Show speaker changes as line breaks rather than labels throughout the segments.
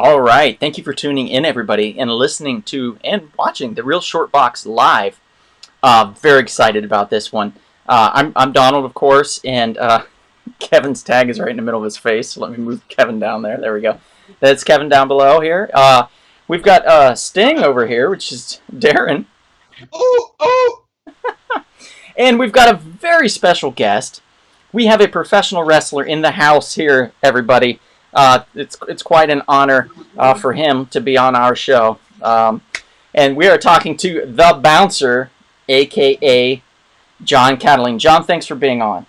All right. Thank you for tuning in, everybody, and listening to and watching the Real Short Box live. Very excited about this one. I'm Donald, of course, and Kevin's tag is right in the middle of his face. So let me move Kevin down there. There we go. That's Kevin down below here. We've got Sting over here, which is Darren.
Oh!
And we've got a very special guest. We have a professional wrestler in the house here, everybody. It's quite an honor for him to be on our show. And we are talking to the Bouncer, a.k.a. John Cataline. John, thanks for being on.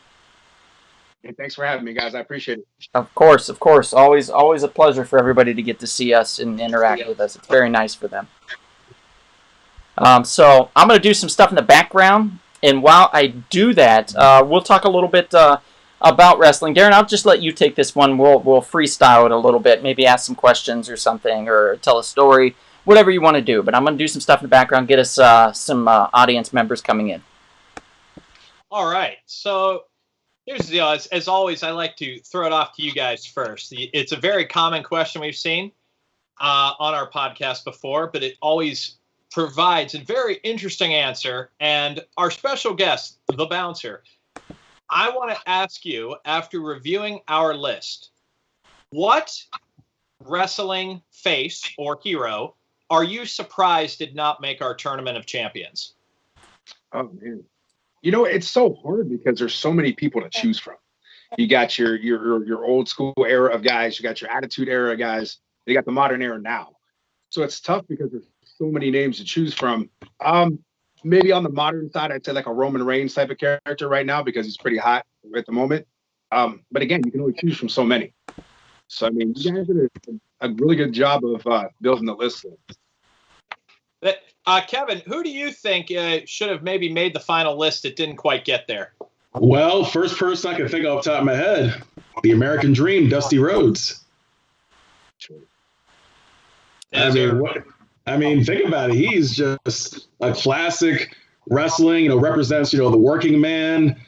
Hey, thanks for having me, guys. I appreciate it.
Of course. Always a pleasure for everybody to get to see us and interact with us. It's very nice for them. So I'm going to do some stuff in the background. And while I do that, we'll talk a little bit about wrestling. Darren, I'll just let you take this one. We'll freestyle it a little bit. Maybe ask some questions or something, or tell a story, whatever you want to do. But I'm going to do some stuff in the background, get us some audience members coming in.
All right. So here's the deal. As always, I like to throw it off to you guys first. It's a very common question we've seen on our podcast before, but it always provides a very interesting answer. And our special guest, the Bouncer, I want to ask you, after reviewing our list, what wrestling face or hero are you surprised did not make our Tournament of Champions?
Oh, man. You know, it's so hard because there's so many people to choose from. You got your old school era of guys. You got your attitude era guys. You got the modern era now. So it's tough because there's so many names to choose from. Maybe on the modern side, I'd say like a Roman Reigns type of character right now because he's pretty hot at the moment. But again, you can only choose from so many. So, I mean, you guys did a really good job of building the list.
Kevin, who do you think should have maybe made the final list that didn't quite get there?
Well, first person I can think of off the top of my head, the American Dream, Dusty Rhodes. I mean, think about it. He's just a classic wrestling, represents, the working man,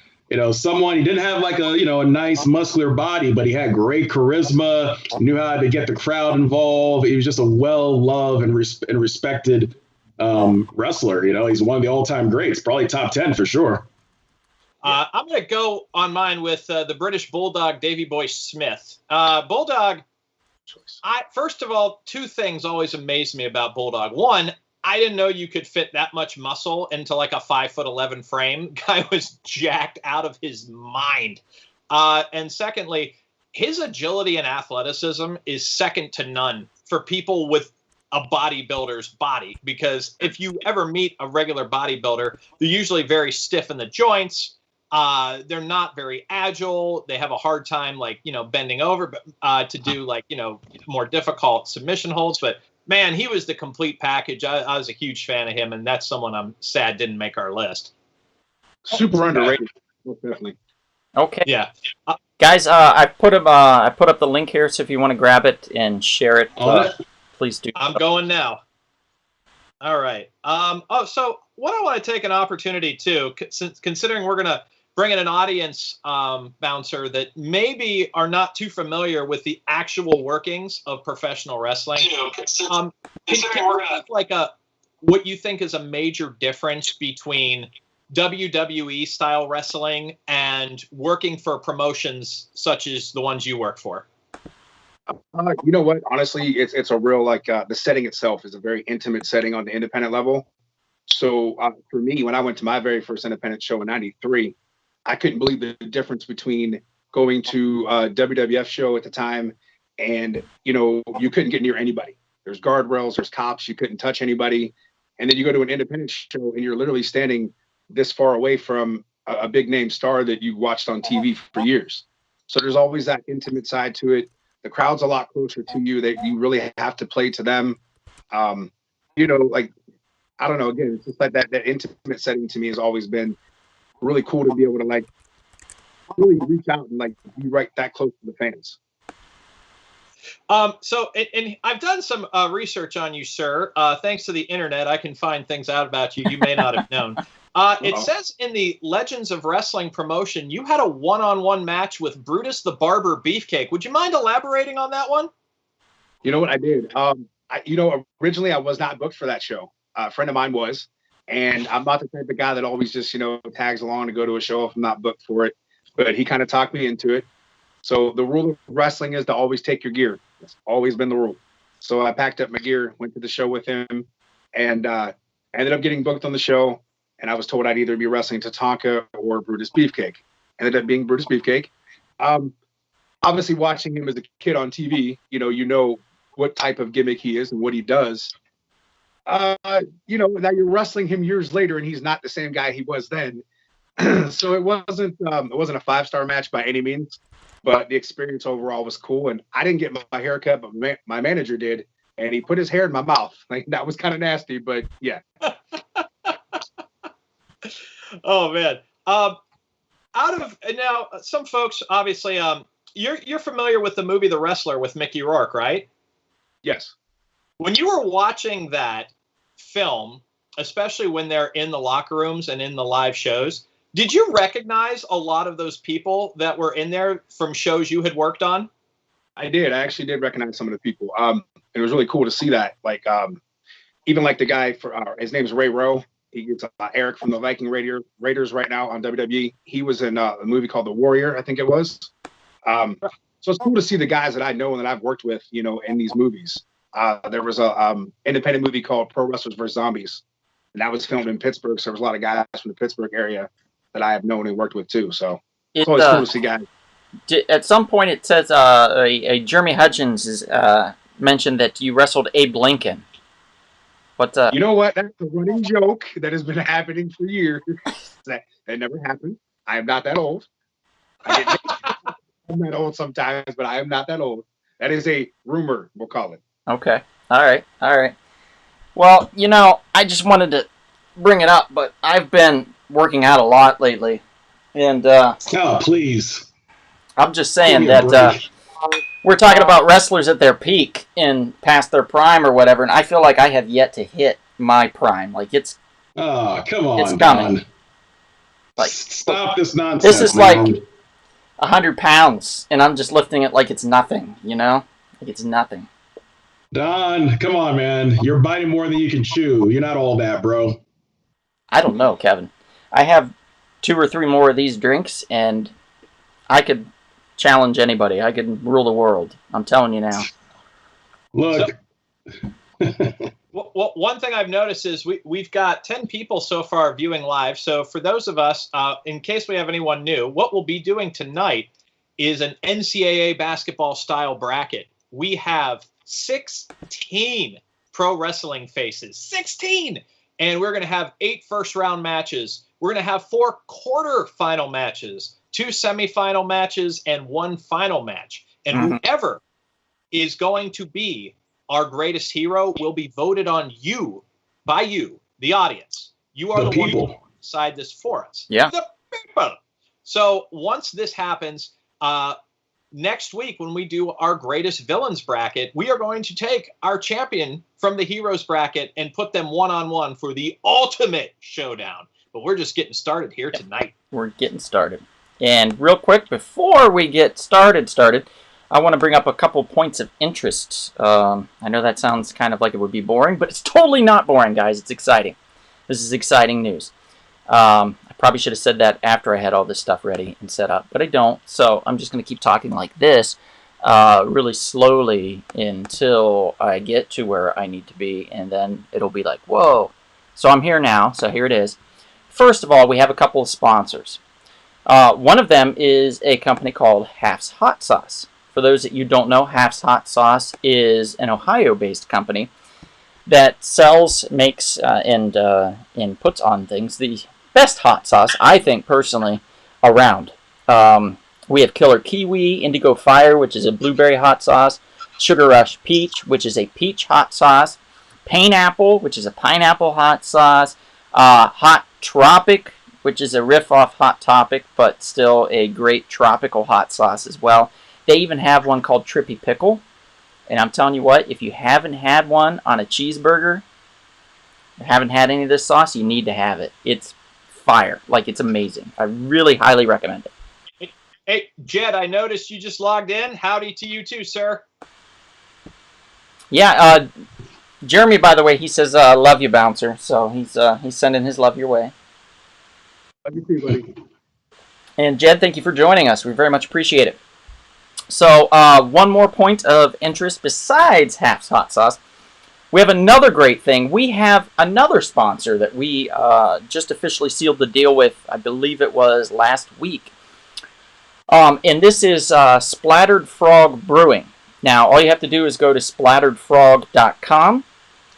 someone, he didn't have like a nice muscular body, but he had great charisma, knew how to get the crowd involved. He was just a well-loved and respected wrestler. He's one of the all-time greats, probably top 10 for sure.
I'm going to go on mine with the British Bulldog, Davey Boy Smith. Bulldog, first of all, two things always amazed me about Bulldog. One, I didn't know you could fit that much muscle into like a 5'11" frame. Guy was jacked out of his mind. And secondly, his agility and athleticism is second to none for people with a bodybuilder's body. Because if you ever meet a regular bodybuilder, they're usually very stiff in the joints. They're not very agile. They have a hard time, bending over, to do more difficult submission holds. But man, he was the complete package. I was a huge fan of him, and that's someone I'm sad didn't make our list.
Super underrated, definitely.
Okay.
Yeah,
guys, I put up the link here, so if you want to grab it and share it, please do.
I'm going now. All right. So what I want to take an opportunity to, considering we're gonna bring in an audience bouncer that maybe are not too familiar with the actual workings of professional wrestling. Can you like what you think is a major difference between WWE style wrestling and working for promotions such as the ones you work for?
You know what? Honestly, it's a real the setting itself is a very intimate setting on the independent level. So for me, when I went to my very first independent show in '93, I couldn't believe the difference between going to a WWF show at the time and, you couldn't get near anybody. There's guardrails, there's cops, you couldn't touch anybody. And then you go to an independent show and you're literally standing this far away from a big name star that you watched on TV for years. So there's always that intimate side to it. The crowd's a lot closer to you, that you really have to play to them. I don't know, again, it's just like that intimate setting to me has always been really cool to be able to really reach out and be right that close to the fans.
So I've done some research on you, sir. Thanks to the internet, I can find things out about you may not have known. It says in the Legends of Wrestling promotion, you had a one-on-one match with Brutus the Barber Beefcake. Would you mind elaborating on that one?
You know what I did? Originally I was not booked for that show. A friend of mine was, and I'm not the type of guy that always just tags along to go to a show if I'm not booked for it. But he kind of talked me into it. So the rule of wrestling is to always take your gear. That's always been the rule. So I packed up my gear, went to the show with him, and ended up getting booked on the show. And I was told I'd either be wrestling Tatanka or Brutus Beefcake. Ended up being Brutus Beefcake. Obviously, watching him as a kid on TV, you know what type of gimmick he is and what he does. Now you're wrestling him years later, and he's not the same guy he was then. So it wasn't a 5-star match by any means, but the experience overall was cool. And I didn't get my haircut, but my manager did, and he put his hair in my mouth. Like, that was kind of nasty, but yeah.
Oh man. Now, some folks obviously, you're familiar with the movie The Wrestler with Mickey Rourke, right?
Yes.
When you were watching that film, especially when they're in the locker rooms and in the live shows, did you recognize a lot of those people that were in there from shows you had worked on?
I did. I actually did recognize some of the people. It was really cool to see that. Like, even like the guy his name's Ray Rowe. He gets Eric from the Viking Raiders right now on WWE. He was in a movie called The Warrior, I think it was. So it's cool to see the guys that I know and that I've worked with, in these movies. There was a independent movie called Pro Wrestlers vs. Zombies, and that was filmed in Pittsburgh. So there was a lot of guys from the Pittsburgh area that I have known and worked with too. So it's always cool to see guys.
At some point, it says a Jeremy Hutchins is mentioned that you wrestled Abe Lincoln. What?
You know what? That's a running joke that has been happening for years. that never happened. I am not that old. I'm that old sometimes, but I am not that old. That is a rumor, we'll call it.
Okay. All right. Well, I just wanted to bring it up, but I've been working out a lot lately, and
please.
I'm just saying that we're talking about wrestlers at their peak and past their prime or whatever, and I feel like I have yet to hit my prime. Like, it's
come on,
it's coming.
Don.
Like,
stop this nonsense.
This is like 100 pounds, and I'm just lifting it like it's nothing. Like it's nothing.
Don, come on, man. You're biting more than you can chew. You're not all that, bro.
I don't know, Kevin. I have 2 or 3 more of these drinks, and I could challenge anybody. I could rule the world. I'm telling you now.
Look.
Well, one thing I've noticed is we've got 10 people so far viewing live. So for those of us, in case we have anyone new, what we'll be doing tonight is an NCAA basketball style bracket. We have 16 pro wrestling faces. 16! And we're going to have 8 first-round matches. We're going to have 4 quarterfinal matches, 2 semifinal matches, and 1 final match. And whoever is going to be our greatest hero will be voted on by you, the audience. You are the one who decide this for us.
Yeah.
The people. So once this happens, next week when we do our greatest villains bracket, we are going to take our champion from the heroes bracket and put them one-on-one for the ultimate showdown. But we're just getting started here tonight.
We're getting started. And real quick, before we get started, I want to bring up a couple points of interest. I know that sounds kind of like it would be boring, but it's totally not boring, guys. It's exciting. This is exciting news. I probably should have said that after I had all this stuff ready and set up, but I don't. So I'm just going to keep talking like this really slowly until I get to where I need to be, and then it'll be like, whoa. So I'm here now, so here it is. First of all, we have a couple of sponsors. One of them is a company called Half's Hot Sauce. For those that you don't know, Half's Hot Sauce is an Ohio-based company that sells, makes, and puts on things the best hot sauce, I think, personally, around. We have Killer Kiwi, Indigo Fire, which is a blueberry hot sauce, Sugar Rush Peach, which is a peach hot sauce, Pineapple, which is a pineapple hot sauce, Hot Tropic, which is a riff off Hot Topic, but still a great tropical hot sauce as well. They even have one called Trippy Pickle. And I'm telling you what, if you haven't had one on a cheeseburger, or haven't had any of this sauce, you need to have it. It's fire. Like, it's amazing. I really highly recommend it.
Hey, Jed, I noticed you just logged in. Howdy to you too, sir.
Yeah, Jeremy, by the way, he says, love you, Bouncer. So he's sending his love your way.
Love you too, buddy.
And Jed, thank you for joining us. We very much appreciate it. So, one more point of interest besides Half's Hot Sauce. We have another great thing. We have another sponsor that we just officially sealed the deal with. I believe it was last week. And this is Splattered Frog Brewing. Now, all you have to do is go to splatteredfrog.com.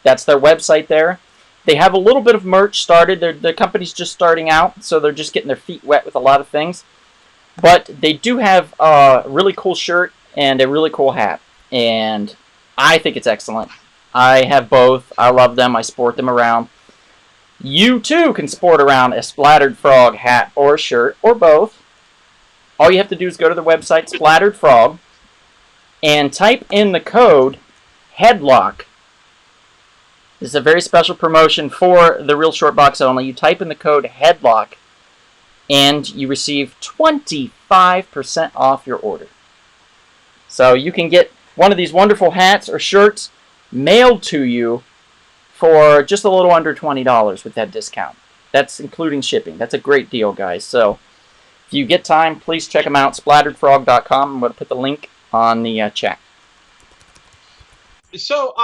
That's their website there. They have a little bit of merch started. The company's just starting out, so they're just getting their feet wet with a lot of things. But they do have a really cool shirt and a really cool hat. And I think it's excellent. I have both. I love them. I sport them around. You, too, can sport around a Splattered Frog hat or shirt, or both. All you have to do is go to the website, Splattered Frog, and type in the code HEADLOCK. This is a very special promotion for the Real Short Box only. You type in the code HEADLOCK, and you receive 25% off your order. So you can get one of these wonderful hats or shirts mailed to you for just a little under $20 with that discount. That's including shipping. That's a great deal, guys. So if you get time, please check them out, splatteredfrog.com. I'm going to put the link on the chat.
So,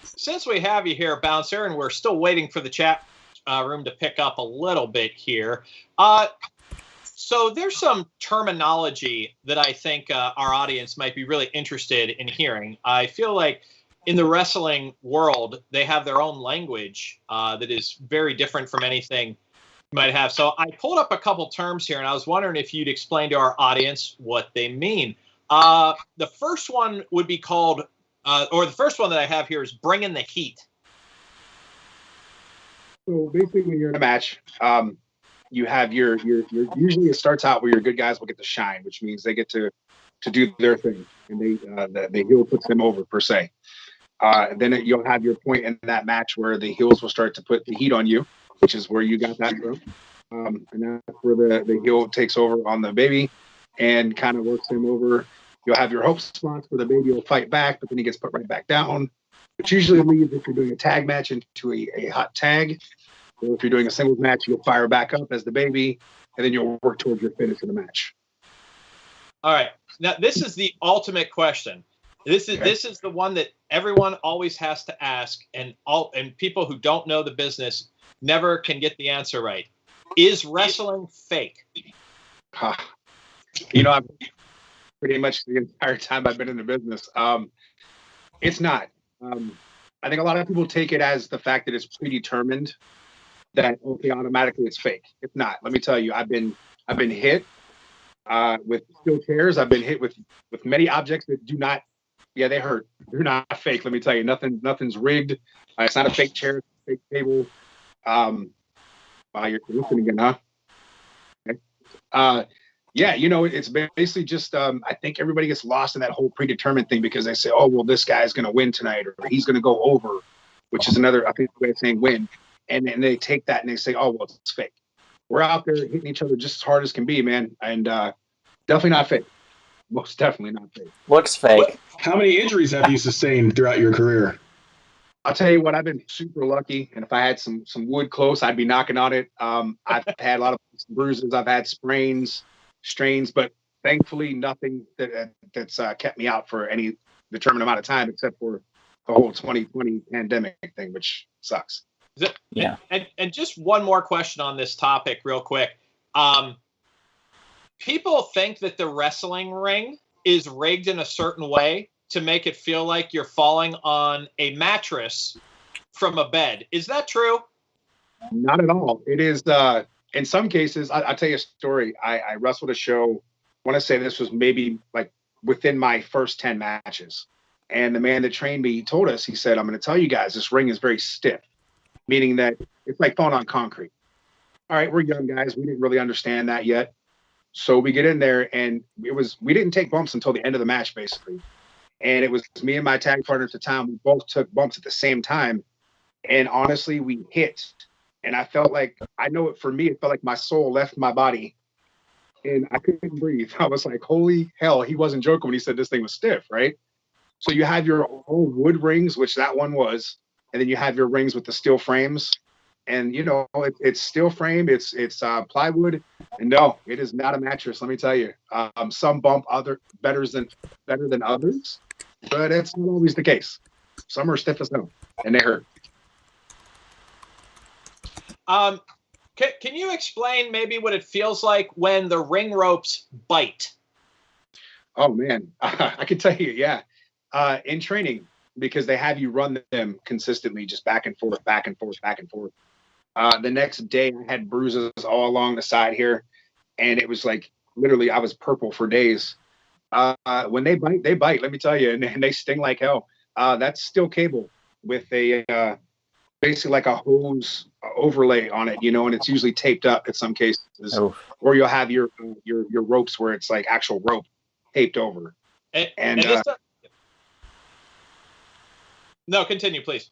since we have you here, Bouncer, and we're still waiting for the chat room to pick up a little bit here, so there's some terminology that I think our audience might be really interested in hearing. I feel like in the wrestling world, they have their own language that is very different from anything you might have. So I pulled up a couple terms here, and I was wondering if you'd explain to our audience what they mean. The first one would be called, or the first one that I have here is bringing the heat.
So basically, when you're in a match, you have your usually it starts out where your good guys will get to shine, which means they get to do their thing, and the heel puts them over per se. Then you'll have your point in that match where the heels will start to put the heat on you, which is where you got that from. And that's where the heel takes over on the baby and kind of works him over. You'll have your hope spots where the baby will fight back, but then he gets put right back down, which usually leads, if you're doing a tag match, into a hot tag. Or if you're doing a singles match, you'll fire back up as the baby, and then you'll work towards your finish of the match.
All right. Now, this is the ultimate question. This is the one that everyone always has to ask, and people who don't know the business never can get the answer right. Is wrestling fake?
You know, I've pretty much the entire time I've been in the business. It's not. I think a lot of people take it as the fact that it's predetermined, that okay, automatically it's fake. It's not. Let me tell you, I've been hit with steel chairs. I've been hit with many objects that do not. Yeah, they hurt. They're not fake. Let me tell you, nothing's rigged. It's not a fake chair, it's a fake table. Wow, you're listening again, huh? Okay. Yeah, you know, it's basically just, I think everybody gets lost in that whole predetermined thing because they say, oh, well, this guy's going to win tonight, or he's going to go over, which is another, I think, way of saying win. And then they take that and they say, oh, well, it's fake. We're out there hitting each other just as hard as can be, man. And definitely not fake. Most definitely not fake.
Looks fake.
How many injuries have you sustained throughout your career?
I'll tell you what, I've been super lucky. And if I had some wood close, I'd be knocking on it. I've had a lot of bruises. I've had sprains, strains, but thankfully nothing that's kept me out for any determined amount of time except for the whole 2020 pandemic thing, which sucks.
Yeah.
And just one more question on this topic real quick. People think that the wrestling ring is rigged in a certain way to make it feel like you're falling on a mattress from a bed. Is that true?
Not at all. It is, in some cases, I'll tell you a story. I wrestled a show, I want to say this was maybe like within my first 10 matches. And the man that trained me, he told us, he said, I'm going to tell you guys, this ring is very stiff, meaning that it's like falling on concrete. All right, we're young guys. We didn't really understand that yet. So we get in there, and we didn't take bumps until the end of the match, basically. And it was me and my tag partner at the time. We both took bumps at the same time. And honestly, we hit. And I felt like, I know it for me, it felt like my soul left my body. And I couldn't breathe. I was like, holy hell, he wasn't joking when he said this thing was stiff, right? So you have your old wood rings, which that one was, and then you have your rings with the steel frames. And it's steel frame, it's plywood, and no, it is not a mattress. Let me tell you, some bump better than others, but it's not always the case. Some are stiff as hell, and they hurt.
Can you explain maybe what it feels like when the ring ropes bite?
Oh man, I can tell you, yeah. In training, because they have you run them consistently, just back and forth, back and forth, back and forth. The next day, I had bruises all along the side here, and it was like literally I was purple for days. When they bite, they bite. Let me tell you, and they sting like hell. That's steel cable with a basically like a hose overlay on it, and it's usually taped up in some cases, or you'll have your ropes where it's like actual rope taped over.
No, continue, please.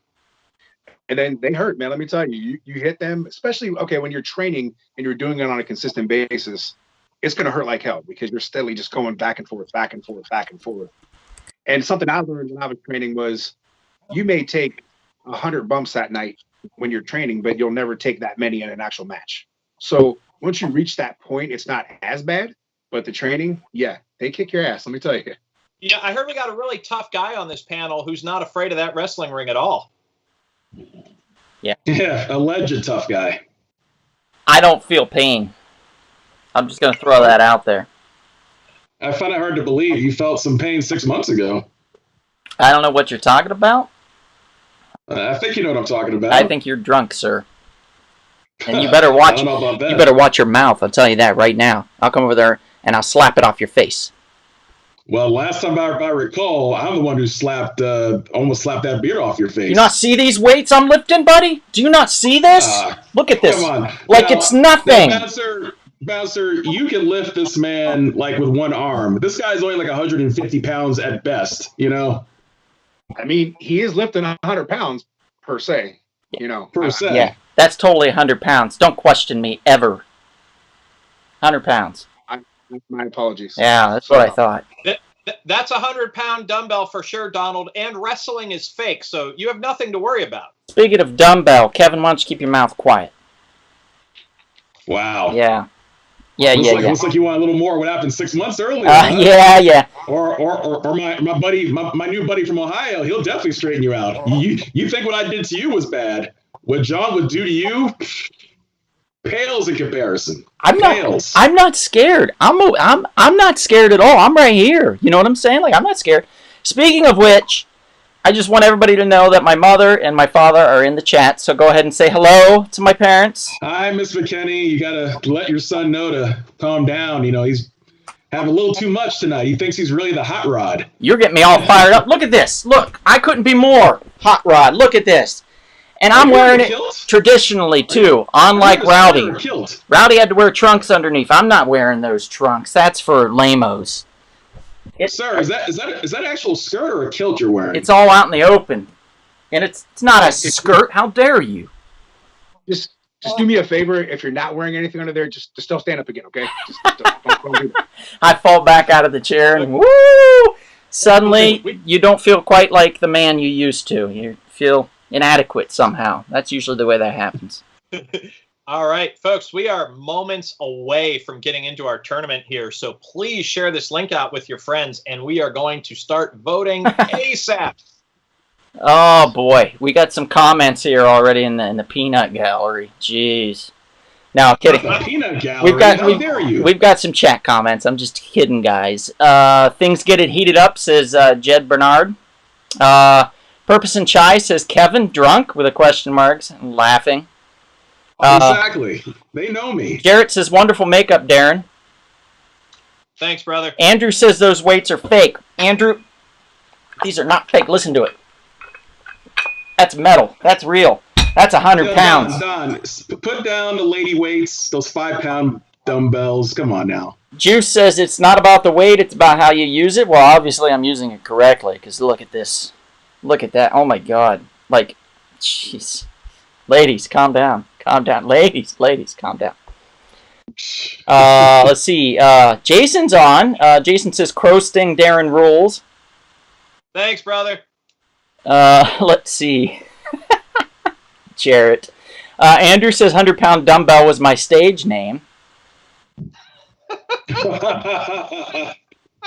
And then they hurt, man. Let me tell you, you hit them, especially when you're training and you're doing it on a consistent basis, it's going to hurt like hell because you're steadily just going back and forth, back and forth, back and forth. And something I learned when I was training was you may take 100 bumps that night when you're training, but you'll never take that many in an actual match. So once you reach that point, it's not as bad, but the training, yeah, they kick your ass. Let me tell you.
Yeah, I heard we got a really tough guy on this panel who's not afraid of that wrestling ring at all.
Yeah, alleged tough guy.
I don't feel pain. I'm just going to throw that out there.
I find it hard to believe you felt some pain 6 months ago.
I don't know what you're talking about.
I think you know what I'm talking about.
I think you're drunk, sir. And you better watch.
I don't know about that.
You better watch your mouth. I'll tell you that right now. I'll come over there and I'll slap it off your face.
Well, last time I recall, I'm the one who almost slapped that beard off your face.
Do you not see these weights I'm lifting, buddy? Do you not see this? Look at this.
Come on.
Like
now,
it's nothing.
Bouncer, you can lift this man like with one arm. This guy's only like 150 pounds at best,
I mean, he is lifting 100 pounds per se,
Per se.
Yeah, that's totally 100 pounds. Don't question me ever. 100 pounds.
My apologies.
Yeah, that's what I thought.
That's a 100-pound dumbbell for sure, Donald, and wrestling is fake, so you have nothing to worry about.
Speaking of dumbbell, Kevin, why don't you keep your mouth quiet?
Wow.
Yeah.
Looks like you want a little more. What happened 6 months earlier?
Yeah.
Or my buddy, my new buddy from Ohio, he'll definitely straighten you out. You think what I did to you was bad? What John would do to you pales in comparison.
I'm not scared. I'm not scared at all. I'm right here. You know what I'm saying? Like, I'm not scared. Speaking of which, I just want everybody to know that my mother and my father are in the chat, so go ahead and say hello to my parents.
Hi, Miss McKinney. You got to let your son know to calm down. He's having a little too much tonight. He thinks he's really the hot rod.
You're getting me all fired up. Look at this. Look, I couldn't be more hot rod. Look at this. And I'm wearing it traditionally, too, unlike Rowdy. Rowdy had to wear trunks underneath. I'm not wearing those trunks. That's for lamos.
Sir, is that actual skirt or a kilt you're wearing?
It's all out in the open. And it's not a skirt. How dare you?
Just do me a favor. If you're not wearing anything under there, just don't stand up again, okay? Don't do that.
I fall back out of the chair and woo! Suddenly, you don't feel quite like the man you used to. You feel inadequate somehow. That's usually the way that happens.
All right, folks, we are moments away from getting into our tournament here, so please share this link out with your friends, and we are going to start voting ASAP.
Oh, boy. We got some comments here already in the peanut gallery. Jeez. No, kidding.
Peanut gallery? How dare you?
We've got some chat comments. I'm just kidding, guys. Things getting heated up, says Jed Bernard. Purpose and Chai says Kevin drunk with a question marks and laughing.
Exactly. They know me.
Jarrett says wonderful makeup, Darren.
Thanks, brother.
Andrew says those weights are fake. Andrew, these are not fake. Listen to it. That's metal. That's real. That's 100 pounds.
Don, put down the lady weights, those 5-pound dumbbells. Come on now.
Juice says it's not about the weight, it's about how you use it. Well, obviously I'm using it correctly, because look at this. Look at that. Oh, my God. Like, jeez. Ladies, calm down. Calm down. Ladies, calm down. Let's see. Jason's on. Jason says, Crow Sting, Darren rules.
Thanks, brother.
Let's see. Jarrett. Andrew says 100-pound dumbbell was my stage name.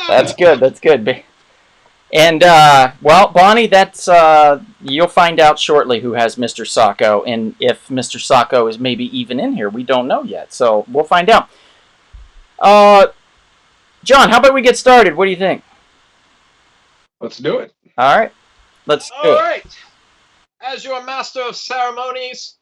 That's good. That's good. And, well, Bonnie, that's, you'll find out shortly who has Mr. Sacco, and if Mr. Sacco is maybe even in here. We don't know yet, so we'll find out. John, how about we get started? What do you think?
Let's do it.
All right. Let's do it.
All right. As your master of ceremonies,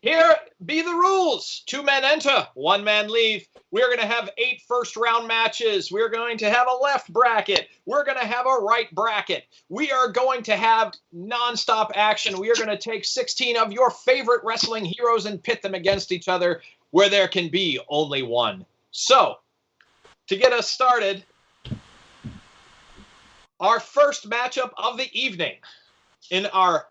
here be the rules. 2 men enter, 1 man leave. We're going to have 8 first-round matches. We're going to have a left bracket. We're going to have a right bracket. We are going to have nonstop action. We are going to take 16 of your favorite wrestling heroes and pit them against each other where there can be only one. So, to get us started, our first matchup of the evening in the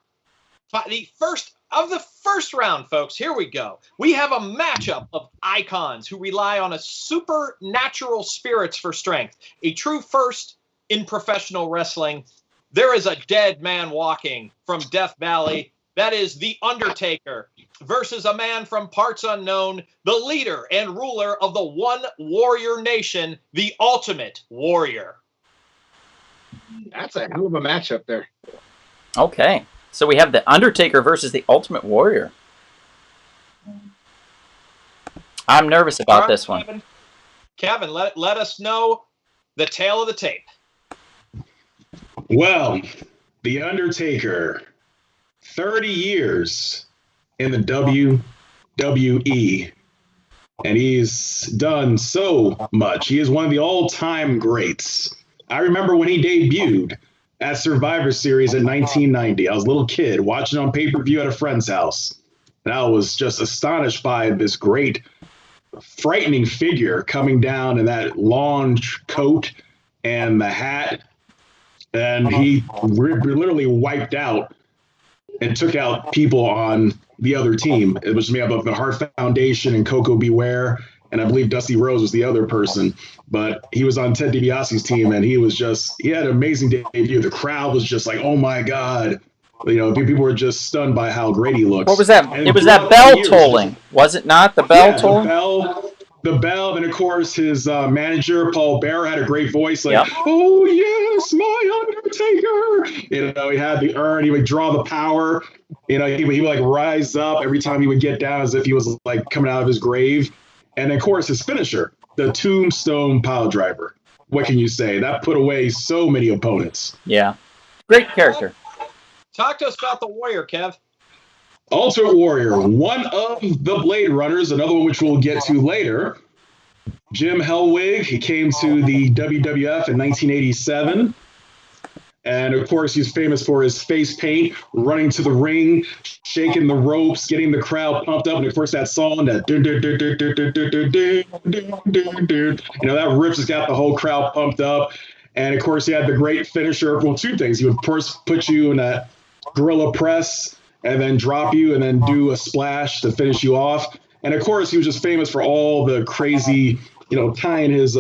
first round, folks. Here we go. We have a matchup of icons who rely on a supernatural spirits for strength. A true first in professional wrestling. There is a dead man walking from Death Valley. That is the Undertaker versus a man from parts unknown, the leader and ruler of the One Warrior Nation, the Ultimate Warrior.
That's a hell of a matchup there.
Okay. So we have the Undertaker versus the Ultimate Warrior. I'm nervous about this one.
Kevin, let us know the tale of the tape.
Well, the Undertaker, 30 years in the WWE, and he's done so much. He is one of the all-time greats. I remember when he debuted at Survivor Series in 1990. I was a little kid watching on pay-per-view at a friend's house. And I was just astonished by this great, frightening figure coming down in that long coat and the hat. And he literally wiped out and took out people on the other team. It was made up of the Hart Foundation and Coco Beware. And I believe Dusty Rhodes was the other person. But he was on Ted DiBiase's team, and he had an amazing debut. The crowd was just like, oh, my God. You know, people were just stunned by how great he looks.
What was that?
And
it was that bell tolling, was it not? The bell tolling?
The bell, and of course his manager, Paul Bearer, had a great voice, like, oh, yes, my Undertaker. You know, he had the urn, he would draw the power. You know, he would like rise up every time he would get down as if he was like coming out of his grave. And of course, his finisher, the Tombstone Pile Driver. What can you say? That put away so many opponents.
Yeah. Great character.
Talk to us about the Warrior, Kev.
Ultimate Warrior, one of the Blade Runners, another one which we'll get to later. Jim Hellwig, he came to the WWF in 1987. And of course, he's famous for his face paint, running to the ring, shaking the ropes, getting the crowd pumped up. And of course, that song, that that riff just got the whole crowd pumped up. And of course, he had the great finisher. Well, 2 things. He would first put you in that gorilla press and then drop you and then do a splash to finish you off. And of course, he was just famous for all the crazy, tying his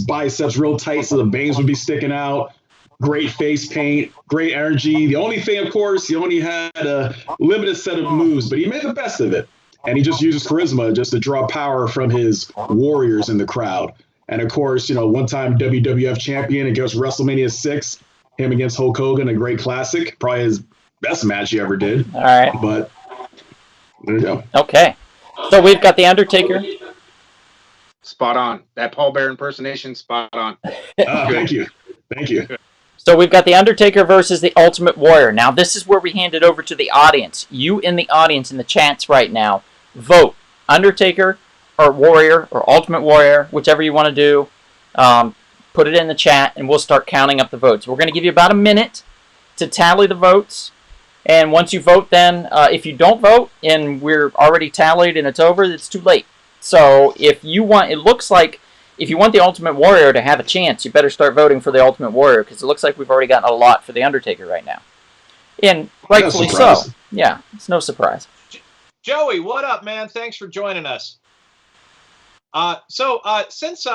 biceps real tight so the veins would be sticking out. Great face paint, great energy. The only thing, of course, he only had a limited set of moves, but he made the best of it. And he just uses charisma just to draw power from his warriors in the crowd. And of course, one-time WWF champion against WrestleMania 6, him against Hulk Hogan, a great classic. Probably his best match he ever did.
All right.
But there you go.
Okay. So we've got The Undertaker.
Spot on. That Paul Bearer impersonation, spot on.
Thank you. Thank you.
So we've got The Undertaker versus the Ultimate Warrior. Now, this is where we hand it over to the audience. You in the audience in the chats right now, vote. Undertaker or Warrior or Ultimate Warrior, whichever you want to do. Put it in the chat, and we'll start counting up the votes. We're going to give you about a minute to tally the votes. And once you vote, then, if you don't vote and we're already tallied and it's over, it's too late. So if you want, it looks like, if you want the Ultimate Warrior to have a chance, you better start voting for the Ultimate Warrior, because it looks like we've already gotten a lot for the Undertaker right now. And rightfully so. Yeah, it's no surprise.
Joey, what up, man? Thanks for joining us. Since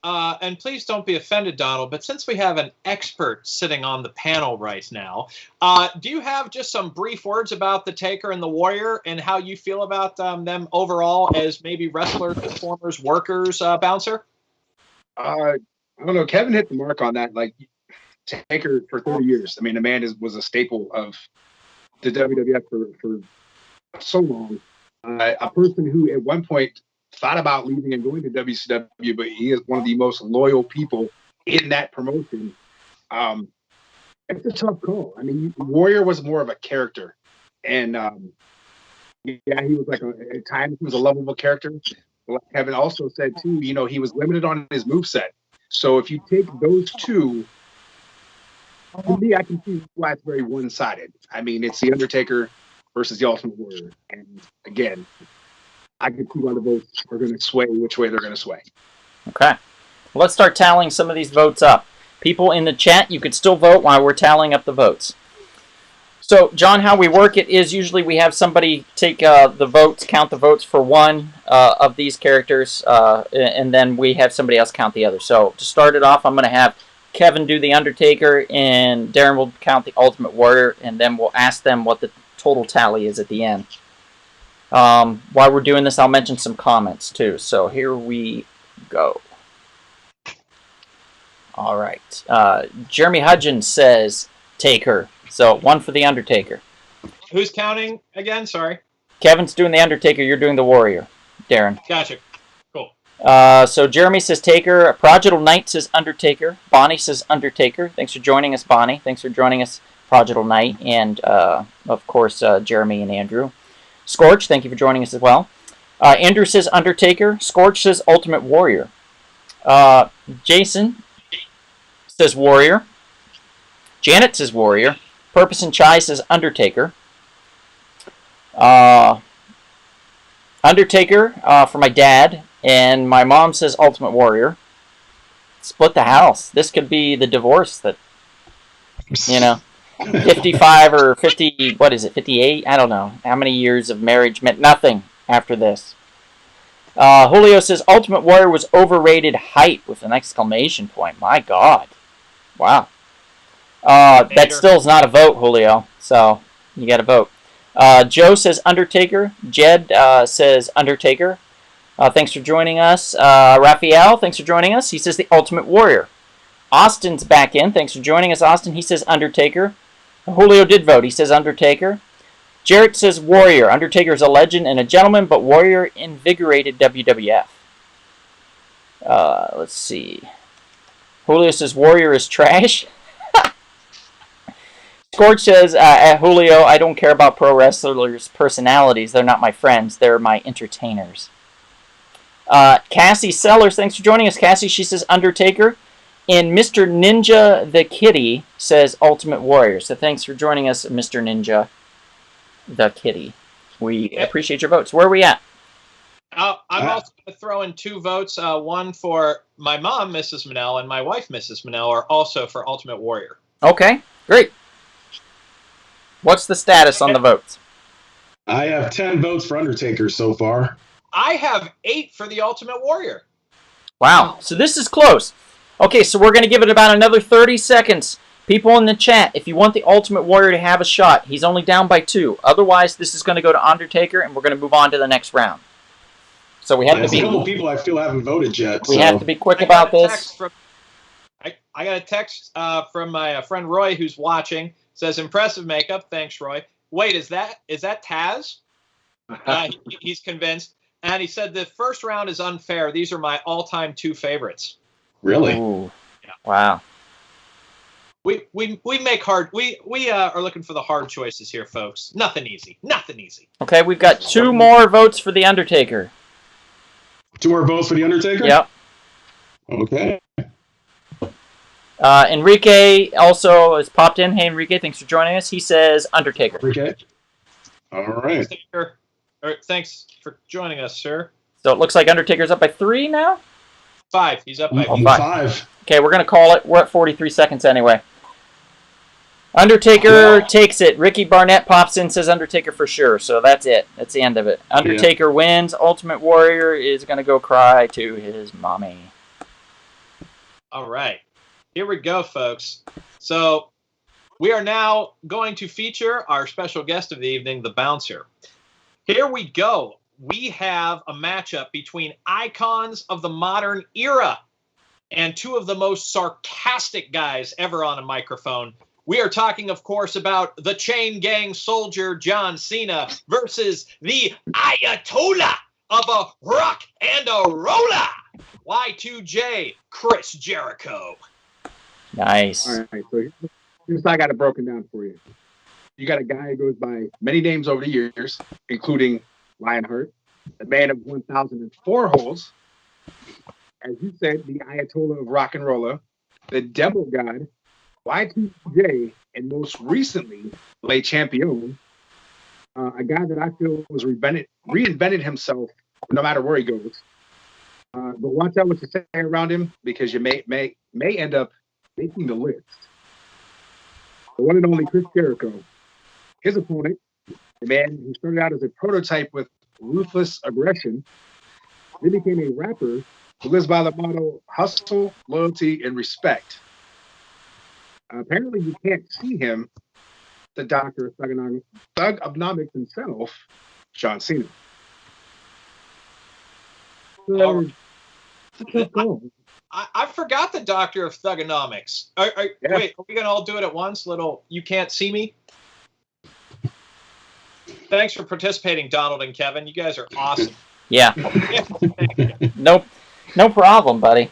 and please don't be offended, Donald, but since we have an expert sitting on the panel right now, do you have just some brief words about the Taker and the Warrior and how you feel about them overall as maybe wrestlers, performers, workers, Bouncer?
I don't know. Kevin hit the mark on that. Like, Taker for 30 years. I mean, the man was a staple of the WWF for so long. A person who at one point thought about leaving and going to WCW, but he is one of the most loyal people in that promotion. It's a tough call. I mean, Warrior was more of a character, and yeah, he was like at times he was a lovable character. Like Kevin also said too, you know, he was limited on his moveset. So if you take those two, to me, I can see why it's very one-sided. I mean, it's the Undertaker versus the Ultimate Warrior, and again, I can see why the votes are going to sway which way they're going to sway.
Okay. Let's start tallying some of these votes up. People in the chat, you could still vote while we're tallying up the votes. So, John, how we work it is usually we have somebody take the votes, count the votes for one of these characters, and then we have somebody else count the other. So, to start it off, I'm going to have Kevin do the Undertaker, and Darren will count the Ultimate Warrior, and then we'll ask them what the total tally is at the end. While we're doing this, I'll mention some comments too. So here we go. All right. Jeremy Hudgens says Taker. So 1 for the Undertaker.
Who's counting again? Sorry.
Kevin's doing the Undertaker. You're doing the Warrior. Darren.
Gotcha. Cool.
So Jeremy says Taker. Prodigal Knight says Undertaker. Bonnie says Undertaker. Thanks for joining us, Bonnie. Thanks for joining us, Prodigal Knight. And, of course, Jeremy and Andrew. Scorch, thank you for joining us as well. Andrew says Undertaker. Scorch says Ultimate Warrior. Jason says Warrior. Janet says Warrior. Purpose and Chai says Undertaker. Undertaker for my dad. And my mom says Ultimate Warrior. Split the house. This could be the divorce that, you know. 55 or 50, what is it, 58? I don't know. How many years of marriage meant nothing after this. Julio says, Ultimate Warrior was overrated hype with an exclamation point. My God. Wow. That still is not a vote, Julio. So, you got to vote. Joe says Undertaker. Jed says Undertaker. Thanks for joining us. Raphael, thanks for joining us. He says the Ultimate Warrior. Austin's back in. Thanks for joining us, Austin. He says Undertaker. Julio did vote. He says Undertaker. Jarrett says Warrior. Undertaker is a legend and a gentleman, but Warrior invigorated WWF. Let's see. Julio says Warrior is trash. Scorch says, Julio, I don't care about pro wrestlers' personalities. They're not my friends. They're my entertainers. Cassie Sellers, thanks for joining us, Cassie. She says Undertaker. And Mr. Ninja the Kitty says Ultimate Warrior. So thanks for joining us, Mr. Ninja the Kitty. We appreciate your votes. Where are we at?
I'm also going to throw in 2 votes. One for my mom, Mrs. Manel, and my wife, Mrs. Manel, are also for Ultimate Warrior.
Okay, great. What's the status on the votes?
I have 10 votes for Undertaker so far.
I have 8 for the Ultimate Warrior.
Wow, so this is close. Okay, so we're going to give it about another 30 seconds. People in the chat, if you want the Ultimate Warrior to have a shot, he's only down by 2. Otherwise, this is going to go to Undertaker, and we're going to move on to the next round. So we have to be...
a couple people I feel haven't voted yet.
We have to be quick about this.
I got a text from my friend Roy, who's watching. Says, impressive makeup. Thanks, Roy. Wait, is that Taz? He's convinced. And he said the first round is unfair. These are my all-time 2 favorites.
Really?
Ooh. Yeah. Wow.
We make hard. We are looking for the hard choices here, folks. Nothing easy. Nothing easy.
Okay, we've got 2 more votes for the Undertaker.
2 more votes for the Undertaker?
Yep.
Okay.
Enrique also has popped in. Hey, Enrique, thanks for joining us. He says Undertaker.
Enrique. All right.
Thanks for joining us, sir.
So it looks like Undertaker's up by 3 now?
5. He's up by
5. Okay, we're going to call it. We're at 43 seconds anyway. Undertaker takes it. Ricky Barnett pops in, says Undertaker for sure. So that's it. That's the end of it. Undertaker wins. Ultimate Warrior is going to go cry to his mommy.
All right. Here we go, folks. So we are now going to feature our special guest of the evening, the Bouncer. Here we go. We have a matchup between icons of the modern era and two of the most sarcastic guys ever on a microphone. We are talking, of course, about the chain gang soldier John Cena versus the Ayatollah of a rock and a roller, Y2J, Chris Jericho.
Nice.
All right, so here's how I got it broken down for you. You got a guy who goes by many names over the years, including Lionheart, the man of 1,004 holes, as you said, the Ayatollah of rock and roller, the Devil God, Y2J, and most recently, Le Champion, a guy that I feel was reinvented himself no matter where he goes. But watch out what you say around him, because you may end up making the list. The one and only Chris Jericho. His opponent, the man who started out as a prototype with ruthless aggression, then became a rapper who lives by the motto hustle, loyalty, and respect. Apparently, you can't see him, the doctor of thugonomics himself, John Cena.
I forgot the doctor of thugonomics. Wait, are we going to all do it at once? Little, you can't see me? Thanks for participating, Donald and Kevin. You guys are awesome.
Yeah. No problem, buddy.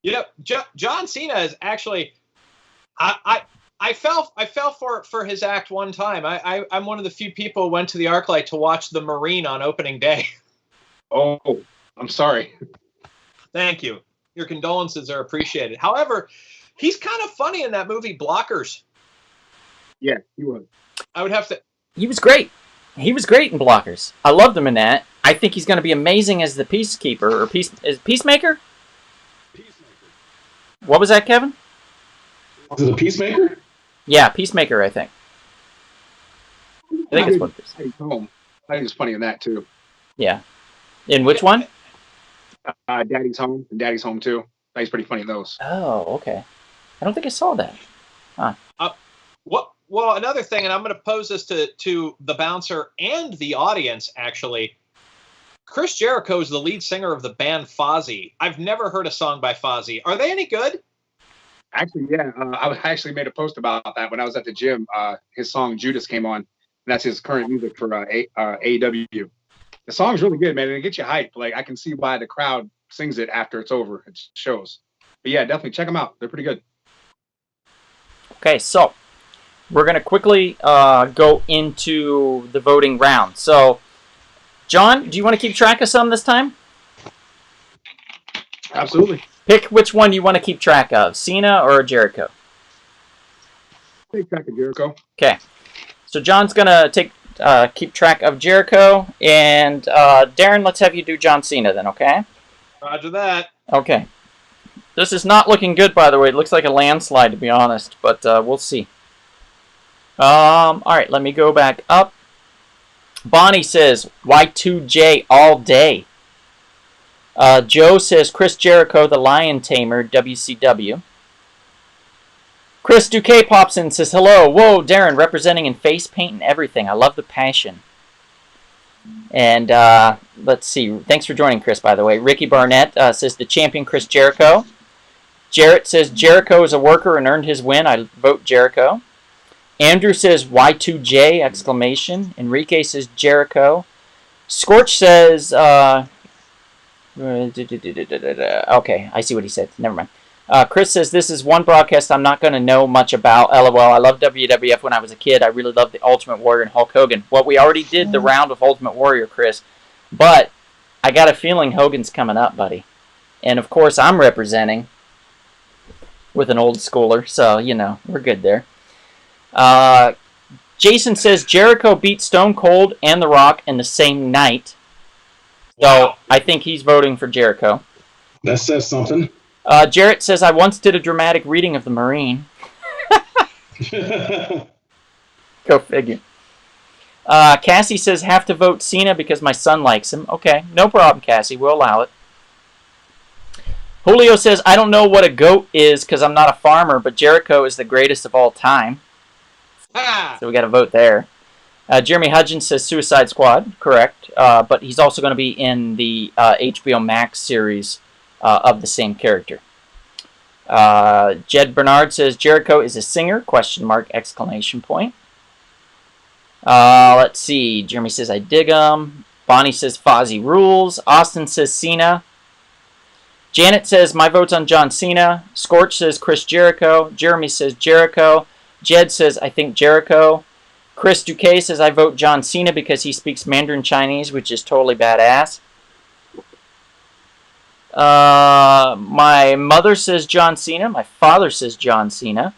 You know, John Cena is actually, I fell for his act one time. I'm one of the few people who went to the ArcLight to watch The Marine on opening day.
Oh, I'm sorry.
Thank you. Your condolences are appreciated. However, he's kind of funny in that movie Blockers.
Yeah, he was.
I would have to.
He was great. He was great in Blockers. I loved him in that. I think he's going to be amazing as the Peacekeeper or Peacemaker. What was that, Kevin?
Was it a Peacemaker?
Yeah, Peacemaker. I think it's what it is.
Daddy's Home. I think it's funny in that too.
Yeah. In which one?
Daddy's Home and Daddy's Home too. I think it's pretty funny in those.
Oh, okay. I don't think I saw that. Huh.
Well, another thing, and I'm going to pose this to the Bouncer and the audience, actually. Chris Jericho is the lead singer of the band Fozzy. I've never heard a song by Fozzy. Are they any good?
Actually, yeah. I actually made a post about that when I was at the gym. His song Judas came on. And that's his current music for AEW. The song's really good, man, and it gets you hyped. Like, I can see why the crowd sings it after it's over. It shows. But yeah, definitely check them out. They're pretty good.
Okay, so we're going to quickly go into the voting round. So, John, do you want to keep track of some this time?
Absolutely.
Pick which one you want to keep track of, Cena or Jericho.
Take track of Jericho.
Okay. So John's going to keep track of Jericho, and Darren, let's have you do John Cena then, okay?
Roger that.
Okay. This is not looking good, by the way. It looks like a landslide, to be honest, but we'll see. All right, let me go back up. Bonnie says Y2J all day. Joe says Chris Jericho, the Lion Tamer, WCW. Chris Duque pops in and says, hello. Whoa, Darren, representing in face paint and everything. I love the passion. And let's see. Thanks for joining, Chris, by the way. Ricky Barnett says the champion, Chris Jericho. Jarrett says Jericho is a worker and earned his win. I vote Jericho. Andrew says Y2J, exclamation. Enrique says Jericho. Scorch says... okay, I see what he said. Never mind. Chris says, this is one broadcast I'm not going to know much about. LOL, I loved WWF when I was a kid. I really loved the Ultimate Warrior and Hulk Hogan. Well, we already did the round of Ultimate Warrior, Chris. But I got a feeling Hogan's coming up, buddy. And, of course, I'm representing with an old schooler. So, you know, we're good there. Jason says Jericho beat Stone Cold and The Rock in the same night. So
Wow.
I think he's voting for Jericho.
That says something.
Jarrett says, I once did a dramatic reading of The Marine. Go figure. Cassie says, have to vote Cena because my son likes him. Okay, no problem, Cassie. We'll allow it. Julio says, I don't know what a goat is because I'm not a farmer, but Jericho is the greatest of all time. So we got a vote there. Jeremy Hudgens says Suicide Squad. Correct. But he's also going to be in the HBO Max series of the same character. Jed Bernard says Jericho is a singer, ? Exclamation point. Let's see. Jeremy says I dig him. Bonnie says Fozzy rules. Austin says Cena. Janet says my vote's on John Cena. Scorch says Chris Jericho. Jeremy says Jericho. Jed says I think Jericho. Chris Duque says I vote John Cena because he speaks Mandarin Chinese, which is totally badass. My mother says John Cena. My father says John Cena.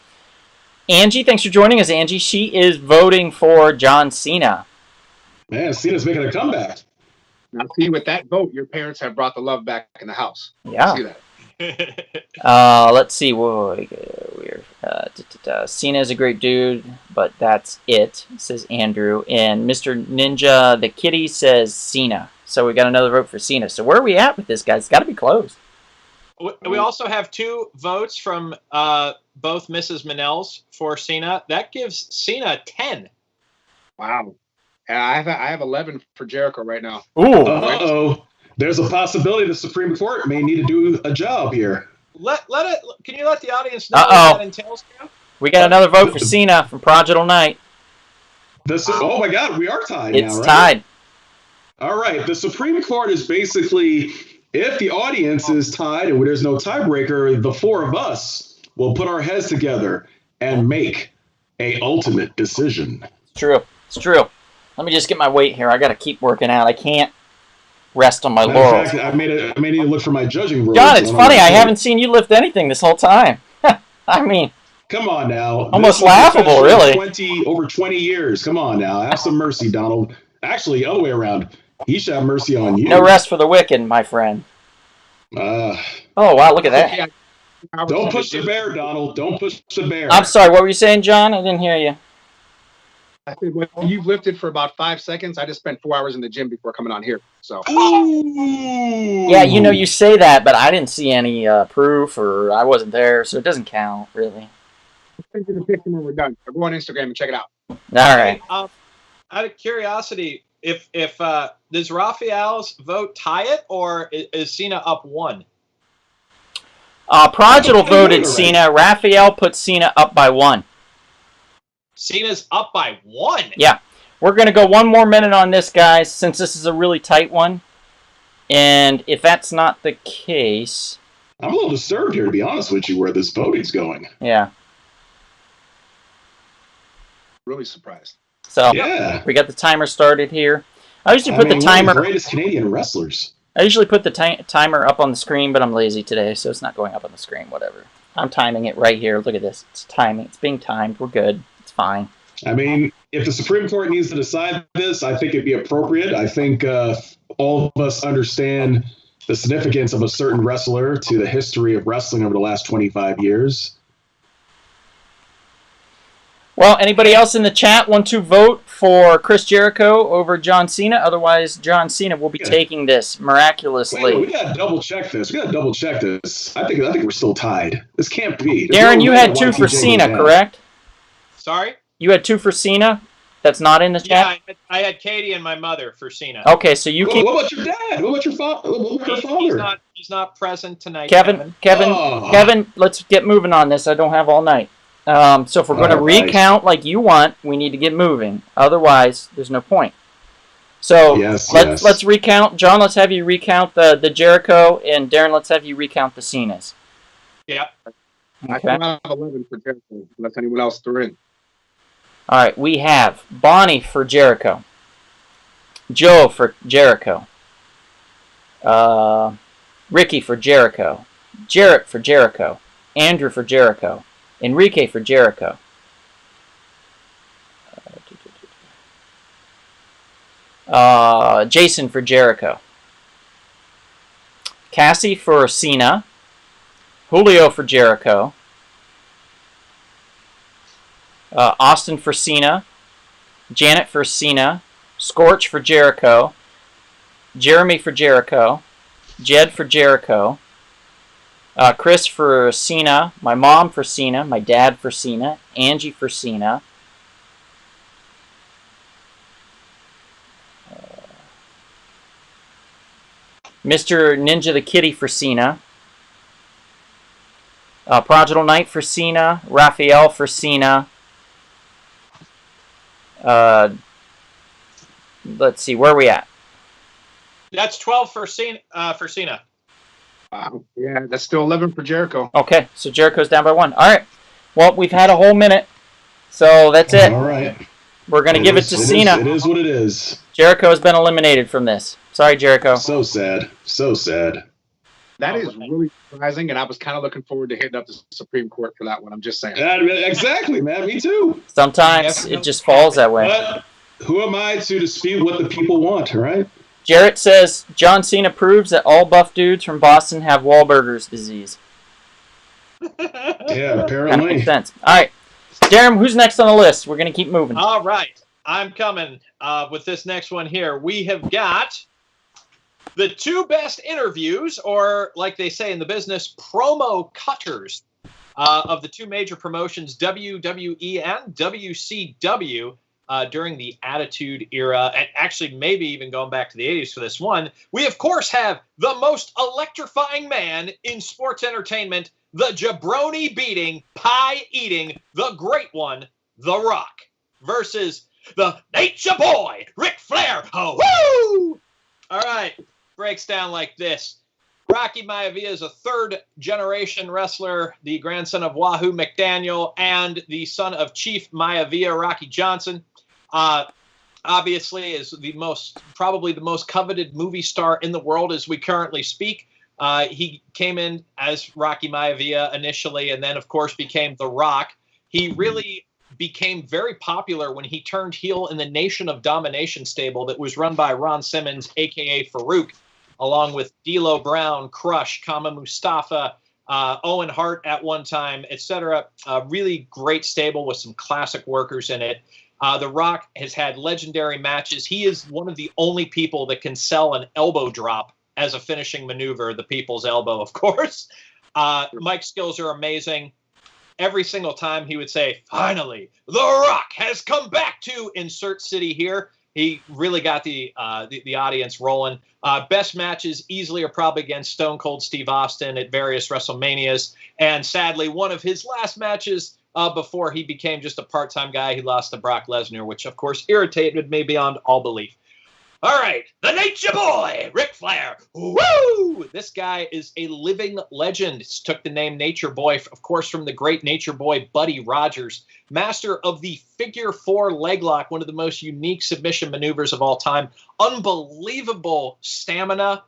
Angie, thanks for joining us, Angie. She is voting for John Cena.
Man, Cena's making a comeback.
Now, see, with that vote, your parents have brought the love back in the house.
Yeah.
See that?
Let's see. Cena is a great dude, but that's it, says Andrew. And Mr. Ninja the Kitty says Cena. So we got another vote for Cena. So where are we at with this, guys? It's got to be close.
We also have 2 votes from both Mrs. Manels for Cena. That gives Cena 10.
Wow. I have 11 for Jericho right now.
Ooh.
Uh-oh. There's a possibility the Supreme Court may need to do a job here.
Can you let the audience know what that entails, Cam?
We got another vote for Cena from Prodigal Night.
Oh my God, we are tied now, right?
It's tied.
All right. The Supreme Court is basically, if the audience is tied and there's no tiebreaker, the 4 of us will put our heads together and make a ultimate decision.
It's true. It's true. Let me just get my weight here. I got to keep working out. I can't rest on my laurels.
In fact, I may need to look for my judging rules.
John, it's funny. I haven't seen you lift anything this whole time. I mean,
come on now.
Almost laughable, really.
Over 20 years. Come on now. Have some mercy, Donald. Actually, other way around. He should have mercy on you.
No rest for the wicked, my friend. Oh, wow. Look at that.
Don't push the bear, Donald. Don't push the bear.
I'm sorry. What were you saying, John? I didn't hear you.
I said, when you've lifted for about 5 seconds, I just spent 4 hours in the gym before coming on here. So.
Yeah, you say that, but I didn't see any proof, or I wasn't there, so it doesn't count, really.
I'll send you the picture when we're done. Go on Instagram and check it out.
All right.
Out of curiosity, if does Raphael's vote tie it, or is Cena up 1?
Prodigal voted Cena. Raphael put Cena up by 1.
Cena's up by 1?
Yeah. We're going to go 1 more minute on this, guys, since this is a really tight one. And if that's not the case...
I'm a little disturbed here, to be honest with you, where this voting's going.
Yeah.
Really surprised.
So,
yeah.
We got the timer started here. I usually put the timer...
One of the greatest Canadian wrestlers.
I usually put the timer up on the screen, but I'm lazy today, so it's not going up on the screen, whatever. I'm timing it right here. Look at this. It's timing. It's being timed. We're good. It's fine.
I mean, if the Supreme Court needs to decide this, I think it'd be appropriate. I think all of us understand the significance of a certain wrestler to the history of wrestling over the last 25 years.
Well, anybody else in the chat want to vote for Chris Jericho over John Cena? Otherwise, John Cena will be taking this miraculously.
Wait, we gotta double check this. I think we're still tied. This can't be.
Darren, you had 2 for Cena, correct?
Sorry?
You had 2 for Cena? That's not in the chat?
Yeah, I had Katie and my mother for Cena.
Okay, so you keep...
What about your dad? What about your father?
He's not present tonight,
Kevin, let's get moving on this. I don't have all night. So if we're going to recount like you want, we need to get moving. Otherwise, there's no point. So let's recount. John, let's have you recount the Jericho, and Darren, let's have you recount the Cenas.
Yeah.
Okay.
I have 11 for Jericho, unless anyone else threw in.
All right, we have Bonnie for Jericho, Joe for Jericho, Ricky for Jericho, Jarrett for Jericho, Andrew for Jericho, Enrique for Jericho. Jason for Jericho. Cassie for Cena. Julio for Jericho. Austin for Cena. Janet for Cena. Scorch for Jericho. Jeremy for Jericho. Jed for Jericho. Chris for Cena. My mom for Cena. My dad for Cena. Angie for Cena. Mr. Ninja the Kitty for Cena. Prodigal Knight for Cena. Raphael for Cena. Let's see, where are we at?
That's 12 for Cena.
Yeah, that's still 11 for Jericho.
Okay, so Jericho's down by 1. All right. Well, we've had a whole minute, so that's it.
All right.
We're going to give it to Cena.
It is what it is.
Jericho has been eliminated from this. Sorry, Jericho.
So sad. So sad.
That is really surprising, and I was kind of looking forward to hitting up the Supreme Court for that one. I'm just saying.
Exactly, man. Me too.
Sometimes it just falls that way.
But who am I to dispute what the people want, right?
Jarrett says, John Cena proves that all buff dudes from Boston have Wahlburgers disease.
Yeah, apparently.
Kind of makes sense. All right. Darren, who's next on the list? We're going to keep moving.
All right. I'm coming with this next one here. We have got the 2 best interviews, or like they say in the business, promo cutters of the 2 major promotions, WWE and WCW, during the Attitude Era, and actually maybe even going back to the 80s for this one. We, of course, have the most electrifying man in sports entertainment, the jabroni-beating, pie-eating, the great one, The Rock, versus the Nature Boy, Ric Flair. Oh, woo! All right. Breaks down like this. Rocky Maivia is a 3rd-generation wrestler, the grandson of Wahoo McDaniel and the son of Chief Maivia, Rocky Johnson. Obviously is probably the most coveted movie star in the world as we currently speak. He came in as Rocky Maivia initially, and then of course became The Rock. He really became very popular when he turned heel in the Nation of Domination stable that was run by Ron Simmons, a.k.a. Farouk, along with D'Lo Brown, Crush, Kama Mustafa, Owen Hart at one time, etc. Really great stable with some classic workers in it. The Rock has had legendary matches. He is one of the only people that can sell an elbow drop as a finishing maneuver, the people's elbow, of course. Mike's skills are amazing. Every single time he would say, finally, The Rock has come back to insert city here. He really got the audience rolling. Best matches easily are probably against Stone Cold Steve Austin at various WrestleManias. And sadly, one of his last matches before he became just a part-time guy, he lost to Brock Lesnar, which, of course, irritated me beyond all belief. All right, the Nature Boy, Ric Flair. Woo! This guy is a living legend. He took the name Nature Boy, of course, from the great Nature Boy Buddy Rogers, master of the Figure 4 leg lock, one of the most unique submission maneuvers of all time. Unbelievable stamina,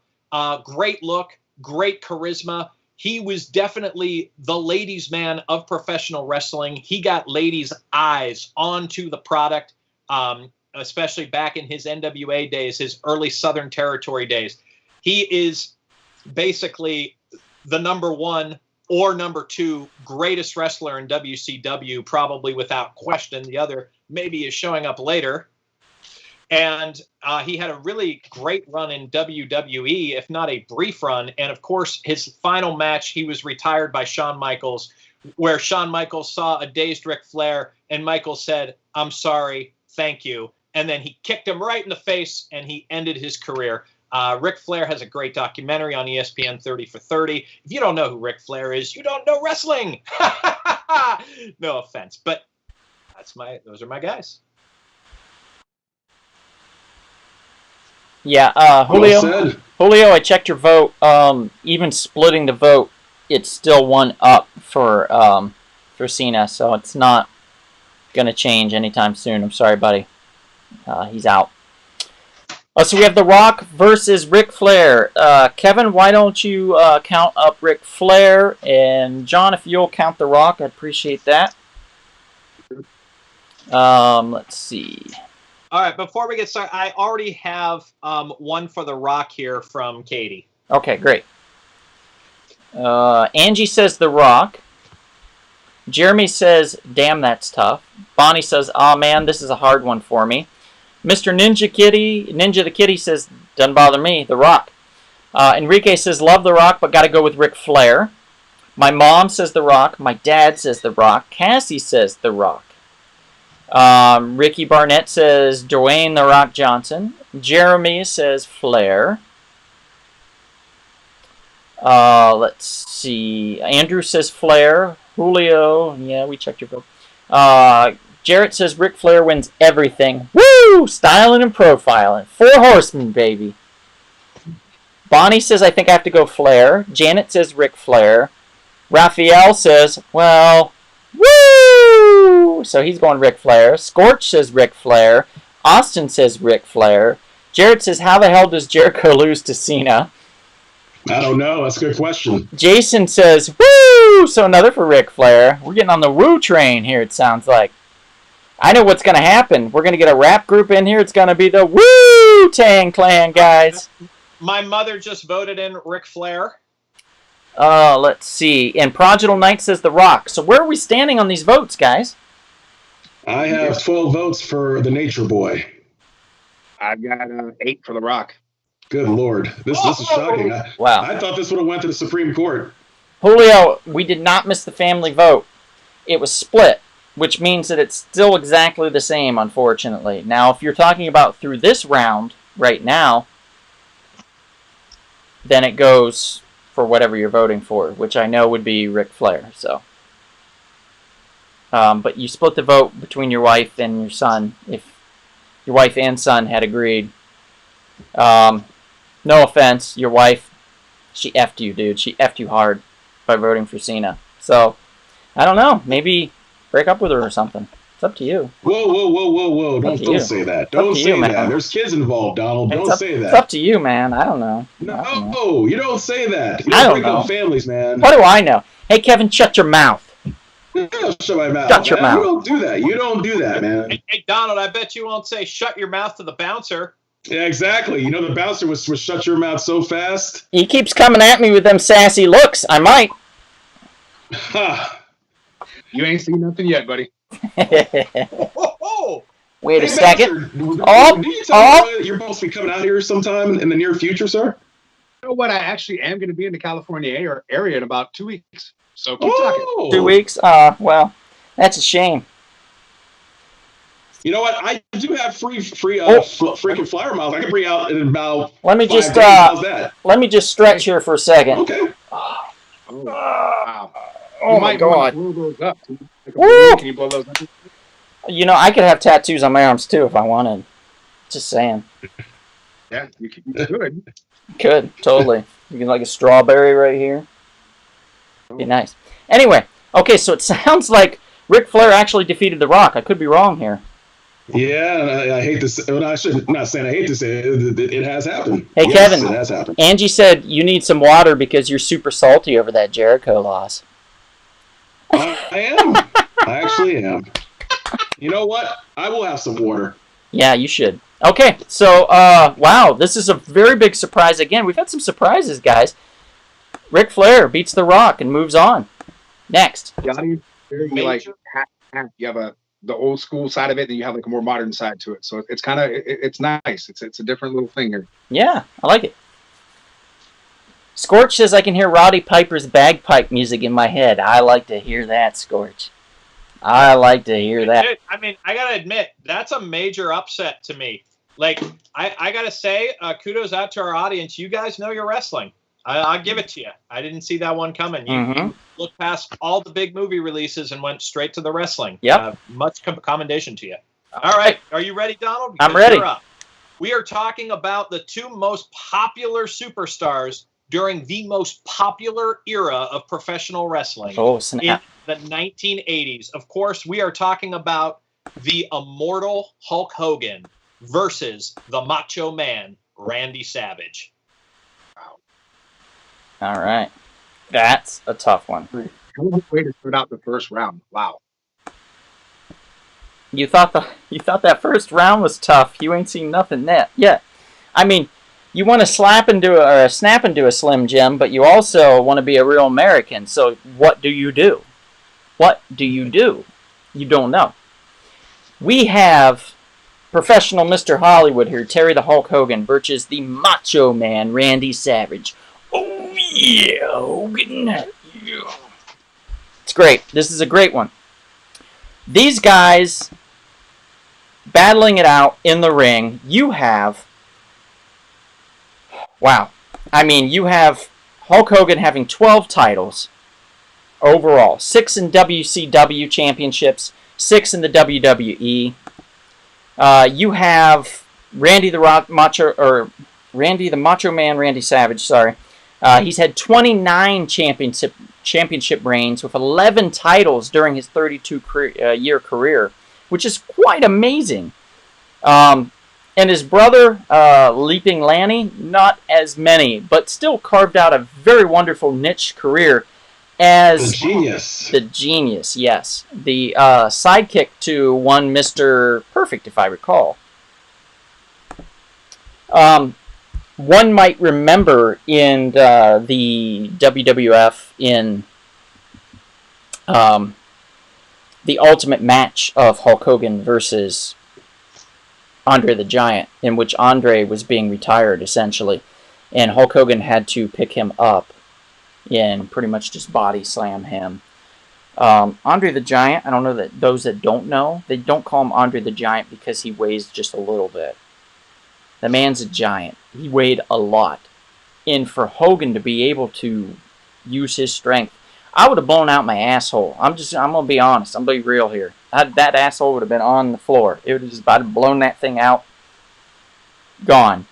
great look, great charisma. He was definitely the ladies' man of professional wrestling. He got ladies' eyes onto the product, especially back in his NWA days, his early Southern Territory days. He is basically the number 1 or number 2 greatest wrestler in WCW, probably without question. The other maybe is showing up later. And he had a really great run in WWE, if not a brief run. And, of course, his final match, he was retired by Shawn Michaels, where Shawn Michaels saw a dazed Ric Flair, and Michaels said, "I'm sorry, thank you." And then he kicked him right in the face, and he ended his career. Ric Flair has a great documentary on ESPN, 30 for 30. If you don't know who Ric Flair is, you don't know wrestling. No offense, but those are my guys.
Yeah, Julio.
Well said.
Julio, I checked your vote. Even splitting the vote, it's still 1 up for Cena, so it's not gonna change anytime soon. I'm sorry, buddy. He's out. So we have The Rock versus Ric Flair. Kevin, why don't you count up Ric Flair? And John, if you'll count The Rock, I'd appreciate that. Let's see.
All right, before we get started, I already have one for The Rock here from Katie.
Okay, great. Angie says The Rock. Jeremy says, damn, that's tough. Bonnie says, aw, man, this is a hard one for me. Mr. Ninja the Kitty says, doesn't bother me, The Rock. Enrique says, love The Rock, but got to go with Ric Flair. My mom says The Rock. My dad says The Rock. Cassie says The Rock. Ricky Barnett says Dwayne The Rock Johnson. Jeremy says Flair. Let's see. Andrew says Flair. Julio, yeah, we checked your vote. Jarrett says Ric Flair wins everything. Woo! Styling and profiling. 4 Horsemen, baby. Bonnie says I think I have to go Flair. Janet says Ric Flair. Raphael says, well, woo! So he's going Ric Flair. Scorch says Ric Flair. Austin says Ric Flair. Jared says, how the hell does Jericho lose to Cena?
I don't know. That's a good question.
Jason says, woo! So another for Ric Flair. We're getting on the woo train here, it sounds like. I know what's going to happen. We're going to get a rap group in here. It's going to be the Wu-Tang Clan, guys.
My mother just voted in Ric Flair.
Let's see. And Prodigal Knight says The Rock. So where are we standing on these votes, guys?
I have 12 votes for the Nature Boy.
I've got 8 for The Rock.
Good Lord. This is shocking.
Wow.
I thought this would have went to the Supreme Court.
Julio, we did not miss the family vote. It was split, which means that it's still exactly the same, unfortunately. Now, if you're talking about through this round right now, then it goes for whatever you're voting for, which I know would be Ric Flair. So, but you split the vote between your wife and your son. If your wife and son had agreed, no offense, your wife, she effed you, dude. She effed you hard by voting for Cena. So, I don't know. Maybe break up with her or something. It's up to you.
Whoa. Don't say that. Don't say that. There's kids involved, Donald. Don't say that.
It's up to you, man. I don't know.
No, you don't say that. You
I don't
break
know.
up families, man.
What do I know? Hey, Kevin, shut your mouth.
Shut my mouth.
Shut your mouth.
You don't do that. You don't do that, man.
Hey, Donald, I bet you won't say shut your mouth to the bouncer.
Yeah, exactly. You know, the bouncer was shut your mouth so fast.
He keeps coming at me with them sassy looks. I might.
Ha.
You ain't seen nothing yet, buddy.
Wait a second.
Did you tell me you're supposed to be coming out here sometime in the near future, sir?
You know what? I actually am going to be in the California area in about 2 weeks. So keep talking.
2 weeks? Well, that's a shame.
You know what? I do have freaking flyer miles. I can bring out in about.
Let me
5
just
days. How's that?
let me just stretch here for a second.
Okay.
Oh, wow.
Oh my God.
Blow those up.
Woo!
Can you blow those up?
You know, I could have tattoos on my arms too if I wanted. Just saying.
Yeah, you could.
Could, totally. You can like a strawberry right here. Be nice. Anyway, okay, so it sounds like Ric Flair actually defeated The Rock. I could be wrong here.
Yeah, I hate to say. Well, I'm not saying I hate to say it. It has happened.
Hey,
yes,
Kevin.
It has happened.
Angie said you need some water because you're super salty over that Jericho loss.
I am. I actually am. You know what? I will have some water.
Yeah, you should. Okay, so, wow, this is a very big surprise again. We've had some surprises, guys. Ric Flair beats The Rock and moves on. Next.
You like you have the old school side of it, and you have like a more modern side to it. So it's kind of it's nice. It's a different little thing here.
Yeah, I like it. Scorch says I can hear Roddy Piper's bagpipe music in my head. I like to hear that, Scorch. I like to hear that.
Dude, I mean, I gotta admit, that's a major upset to me. Like, I gotta say, kudos out to our audience. You guys know your wrestling. I'll give it to you. I didn't see that one coming. You looked past all the big movie releases and went straight to the wrestling.
Yep.
Much commendation to you. All right. Are you ready, Donald?
I'm ready.
You're up. We are talking about the 2 most popular superstars during the most popular era of professional wrestling.
Oh, snap.
In the 1980s. Of course, we are talking about the immortal Hulk Hogan versus the Macho Man, Randy Savage.
All right. That's a tough one.
Way to start out the first round. Wow.
You thought that first round was tough. You ain't seen nothing yet. I mean, you want to snap into a Slim Jim, but you also want to be a real American. So what do you do? What do you do? You don't know. We have professional Mr. Hollywood here, Terry the Hulk Hogan, versus the Macho Man, Randy Savage. Oh, yeah, Hogan. It's great. This is a great one. These guys battling it out in the ring. You have, wow. I mean, you have Hulk Hogan having 12 titles overall. 6 in WCW championships, 6 in the WWE. You have Randy the Macho Man, Randy Savage, sorry. He's had 29 championship reigns with 11 titles during his 32-year career, which is quite amazing. And his brother, Leaping Lanny, not as many, but still carved out a very wonderful niche career as
the Genius.
The Genius, yes. The sidekick to one Mr. Perfect, if I recall. One might remember in the WWF in the ultimate match of Hulk Hogan versus Andre the Giant, in which Andre was being retired, essentially, and Hulk Hogan had to pick him up and pretty much just body slam him. Andre the Giant, I don't know that those that don't know, they don't call him Andre the Giant because he weighs just a little bit. The man's a giant. He weighed a lot. And for Hogan to be able to use his strength, I would have blown out my asshole. I'm going to be honest. I'm going to be real here. That asshole would have been on the floor. It would have just about blown that thing out. Gone.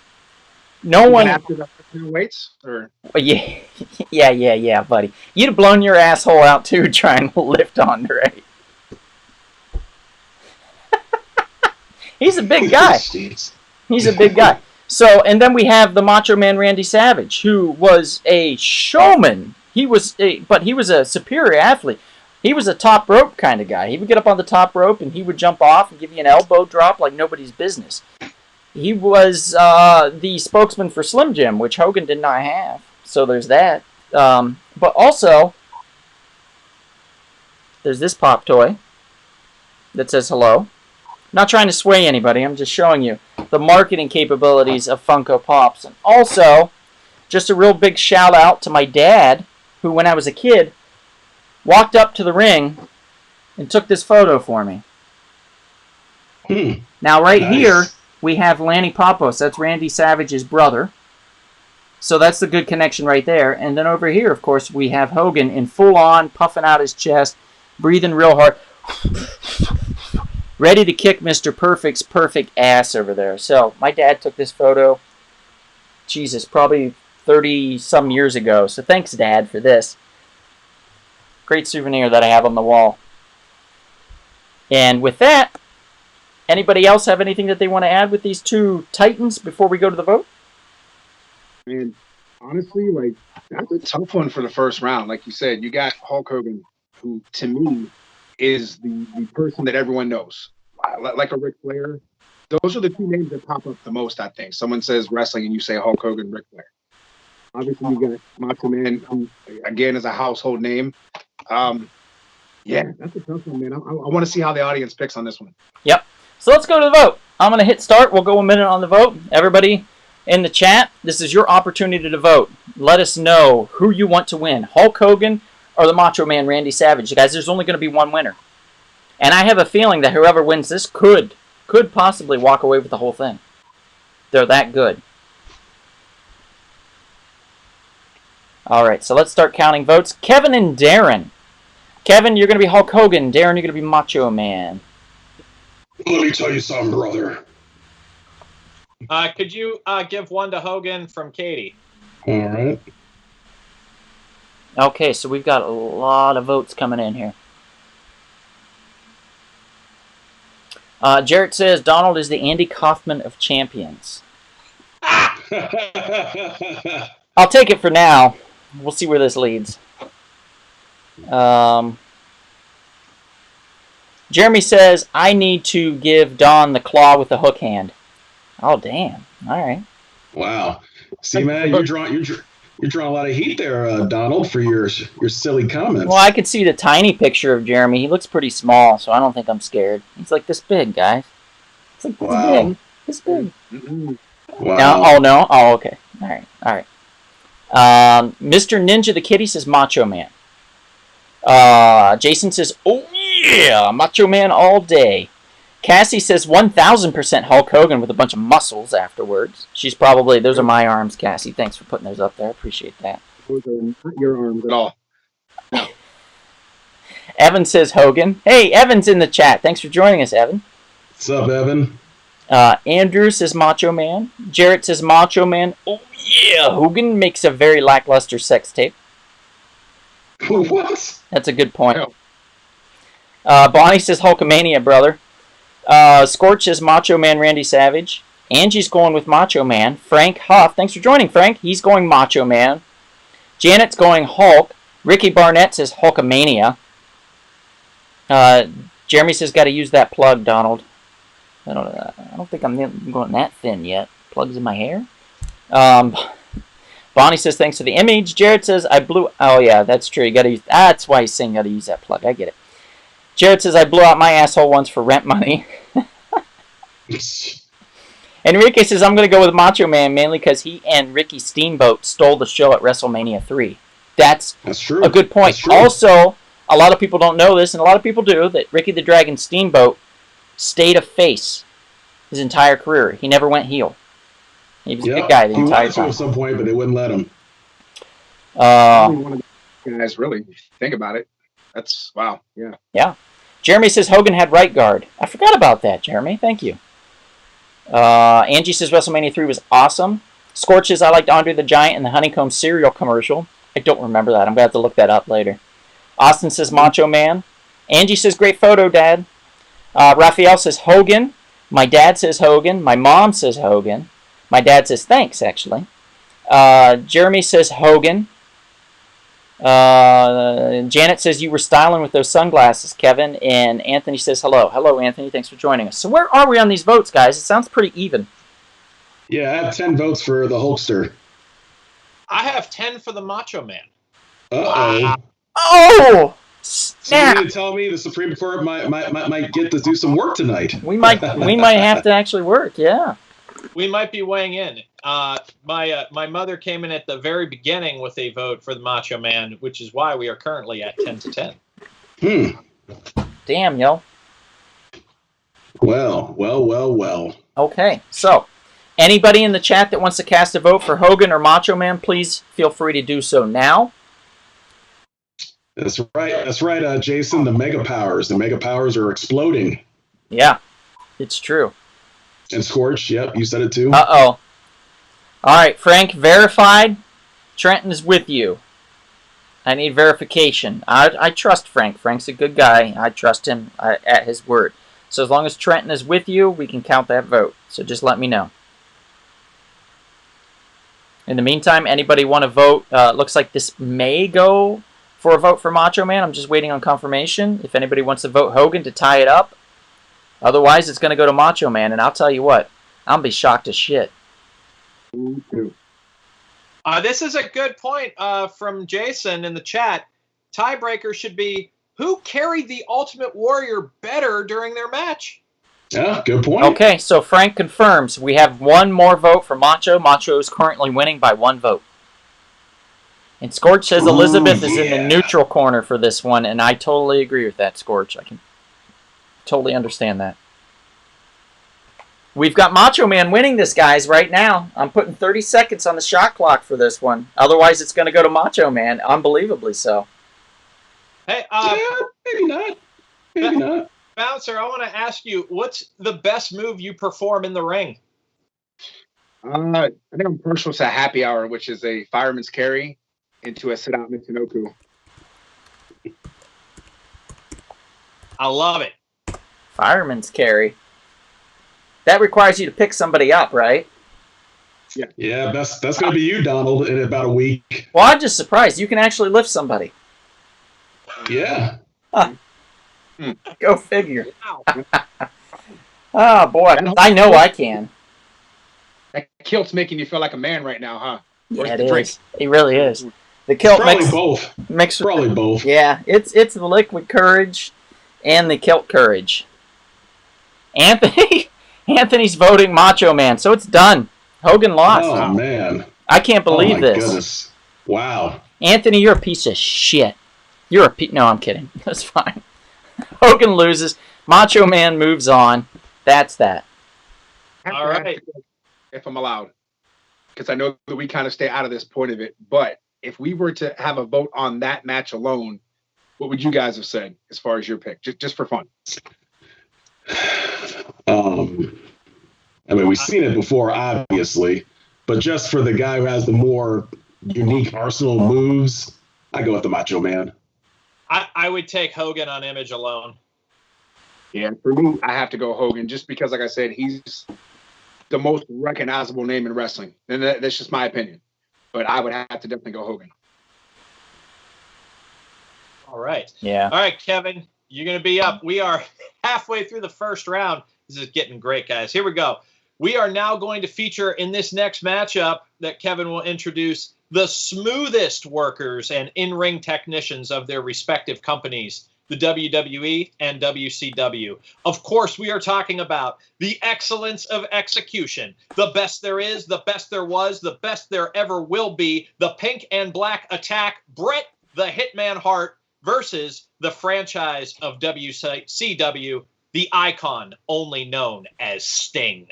No one...
After the weights? Or?
Yeah, buddy. You'd have blown your asshole out, too, trying to lift Andre. He's a big guy. He's a big guy. So, and then we have the Macho Man Randy Savage, who was a showman. But he was a superior athlete. He was a top rope kind of guy. He would get up on the top rope and he would jump off and give you an elbow drop like nobody's business. He was the spokesman for Slim Jim, which Hogan did not have. So there's that. But also, there's this pop toy that says hello. I'm not trying to sway anybody. I'm just showing you the marketing capabilities of Funko Pops. And also, just a real big shout out to my dad, who, when I was a kid, walked up to the ring and took this photo for me. Now, right here, we have Lanny Papos. That's Randy Savage's brother. So that's the good connection right there. And then over here, of course, we have Hogan in full on, puffing out his chest, breathing real hard, ready to kick Mr. Perfect's perfect ass over there. So my dad took this photo, Jesus, probably 30-some years ago. So thanks, Dad, for this. Great souvenir that I have on the wall. And with that, anybody else have anything that they want to add with these two titans before we go to the vote?
Man, honestly, like, that's a tough one for the first round. Like you said, you got Hulk Hogan, who, to me, is the person that everyone knows. Like a Ric Flair. Those are the two names that pop up the most, I think. Someone says wrestling and you say Hulk Hogan, Ric Flair. Obviously, you got Macho Man, who, again, is a household name. Yeah, that's a tough one, man. I want to see how the audience picks on this one.
Yep. So let's go to the vote. I'm going to hit start. We'll go a minute on the vote. Everybody in the chat, this is your opportunity to vote. Let us know who you want to win, Hulk Hogan or the Macho Man Randy Savage. Guys, there's only going to be one winner. And I have a feeling that whoever wins this could possibly walk away with the whole thing. They're that good. All right, so let's start counting votes. Kevin and Darren. Kevin, you're going to be Hulk Hogan. Darren, you're going to be Macho Man.
Let me tell you something, brother.
Could you give one to Hogan from Katie?
All right.
Okay, so we've got a lot of votes coming in here. Jarrett says Donald is the Andy Kaufman of champions. I'll take it for now. We'll see where this leads. Jeremy says, I need to give Don the claw with the hook hand. Oh, damn. All right.
Wow. See, man, you're drawing a lot of heat there, Donald, for your silly comments.
Well, I can see the tiny picture of Jeremy. He looks pretty small, so I don't think I'm scared. He's like this big, guys. It's like this big. This big.
Wow.
No? Oh, no? Oh, okay. All right. Mr. Ninja the Kitty says Macho Man. Jason says, oh yeah, Macho Man all day. Cassie says 1000% Hulk Hogan with a bunch of muscles afterwards. She's probably, those are my arms, Cassie. Thanks for putting those up there. I appreciate that.
Those are not your arms at all. No.
Evan says Hogan. Hey, Evan's in the chat. Thanks for joining us, Evan.
What's up, Evan?
Andrew says Macho Man. Jarrett says Macho Man. Oh yeah, Hogan makes a very lackluster sex tape.
What?
That's a good point.
No.
Bonnie says Hulkamania, brother. Scorch says Macho Man Randy Savage. Angie's going with Macho Man. Frank Huff, thanks for joining, Frank. He's going Macho Man. Janet's going Hulk. Ricky Barnett says Hulkamania. Jeremy says got to use that plug, Donald. I don't think I'm going that thin yet. Plugs in my hair. Bonnie says thanks for the image. Jared says I blew. Oh yeah, that's true. You got to use. That's why he's saying got to use that plug. I get it. Jared says I blew out my asshole once for rent money. Enrique says I'm going to go with Macho Man mainly because he and Ricky Steamboat stole the show at WrestleMania 3. That's
true.
A good point. Also, a lot of people don't know this, and a lot of people do, that Ricky the Dragon Steamboat stayed a face his entire career. He never went heel. He was a good guy the entire time.
At some point, but they wouldn't let him.
One of the guys, really, think about it. That's, wow, yeah.
Yeah. Jeremy says Hogan had right guard. I forgot about that, Jeremy. Thank you. Angie says WrestleMania 3 was awesome. Scorch says I liked Andre the Giant and the Honeycomb cereal commercial. I don't remember that. I'm going to have to look that up later. Austin says Macho Man. Angie says great photo, Dad. Raphael says Hogan. My dad says Hogan. My mom says Hogan. My dad says thanks, actually. Jeremy says Hogan. Janet says you were styling with those sunglasses, Kevin. And Anthony says hello. Hello, Anthony. Thanks for joining us. So where are we on these votes, guys? It sounds pretty even.
Yeah, I have 10 votes for the Hulkster.
I have 10 for the Macho Man.
Uh-oh.
Wow.
Oh!
So you mean to tell me the Supreme Court might get to do some work tonight?
We might have to actually work, yeah.
We might be weighing in. My mother came in at the very beginning with a vote for the Macho Man, which is why we are currently at 10-10.
Damn, yo.
Well.
Okay, so anybody in the chat that wants to cast a vote for Hogan or Macho Man, please feel free to do so now.
That's right, Jason. The mega powers are exploding.
Yeah, it's true.
And Scorch, yep, you said it too.
Uh-oh. All right, Frank, verified. Trenton is with you. I need verification. I trust Frank. Frank's a good guy. I trust him at his word. So as long as Trenton is with you, we can count that vote. So just let me know. In the meantime, anybody want to vote? Looks like this may go for a vote for Macho Man. I'm just waiting on confirmation. If anybody wants to vote Hogan to tie it up. Otherwise, it's going to go to Macho Man. And I'll tell you what, I'll be shocked as shit.
This is a good point from Jason in the chat. Tiebreaker should be who carried the Ultimate Warrior better during their match.
Yeah, good point.
Okay, so Frank confirms we have one more vote for Macho. Macho is currently winning by 1 vote. And Scorch says Elizabeth is in the neutral corner for this one, and I totally agree with that, Scorch. I can totally understand that. We've got Macho Man winning this, guys, right now. I'm putting 30 seconds on the shot clock for this one. Otherwise, it's going to go to Macho Man, unbelievably so.
Hey,
maybe not. Maybe not.
Bouncer, I want to ask you, what's the best move you perform in the ring?
I think I'm partial to happy hour, which is a fireman's carry into a sit-out Michinoku.
I love it.
Fireman's carry. That requires you to pick somebody up, right?
Yeah, that's going to be you, Donald, in about a week.
Well, I'm just surprised. You can actually lift somebody.
Yeah.
Huh. Go figure. Oh, boy. I know I can.
That kilt's making you feel like a man right now, huh?
Yeah, it is. It really is. The kilt makes
Probably both.
Yeah, it's the liquid courage and the kilt courage. Anthony's voting Macho Man, so it's done. Hogan lost.
Oh, man.
I can't believe this.
Goodness. Wow.
Anthony, you're a piece of shit. You're a Pete. No, I'm kidding. That's fine. Hogan loses. Macho Man moves on. That's that.
All right.
If I'm allowed, because I know that we kind of stay out of this point of it, but if we were to have a vote on that match alone, what would you guys have said as far as your pick, just for fun?
I mean, we've seen it before, obviously, but just for the guy who has the more unique arsenal of moves, I go with the Macho Man.
I would take Hogan on Image alone.
Yeah, for me, I have to go Hogan, just because, like I said, he's the most recognizable name in wrestling. And that's just my opinion. But I would have to definitely go Hogan.
All right.
Yeah.
All right, Kevin, you're going to be up. We are halfway through the first round. This is getting great, guys. Here we go. We are now going to feature in this next matchup that Kevin will introduce the smoothest workers and in-ring technicians of their respective companies, the WWE and WCW. Of course, we are talking about the excellence of execution, the best there is, the best there was, the best there ever will be, the pink and black attack, Bret the Hitman Hart versus the franchise of WCW, the icon only known as Sting.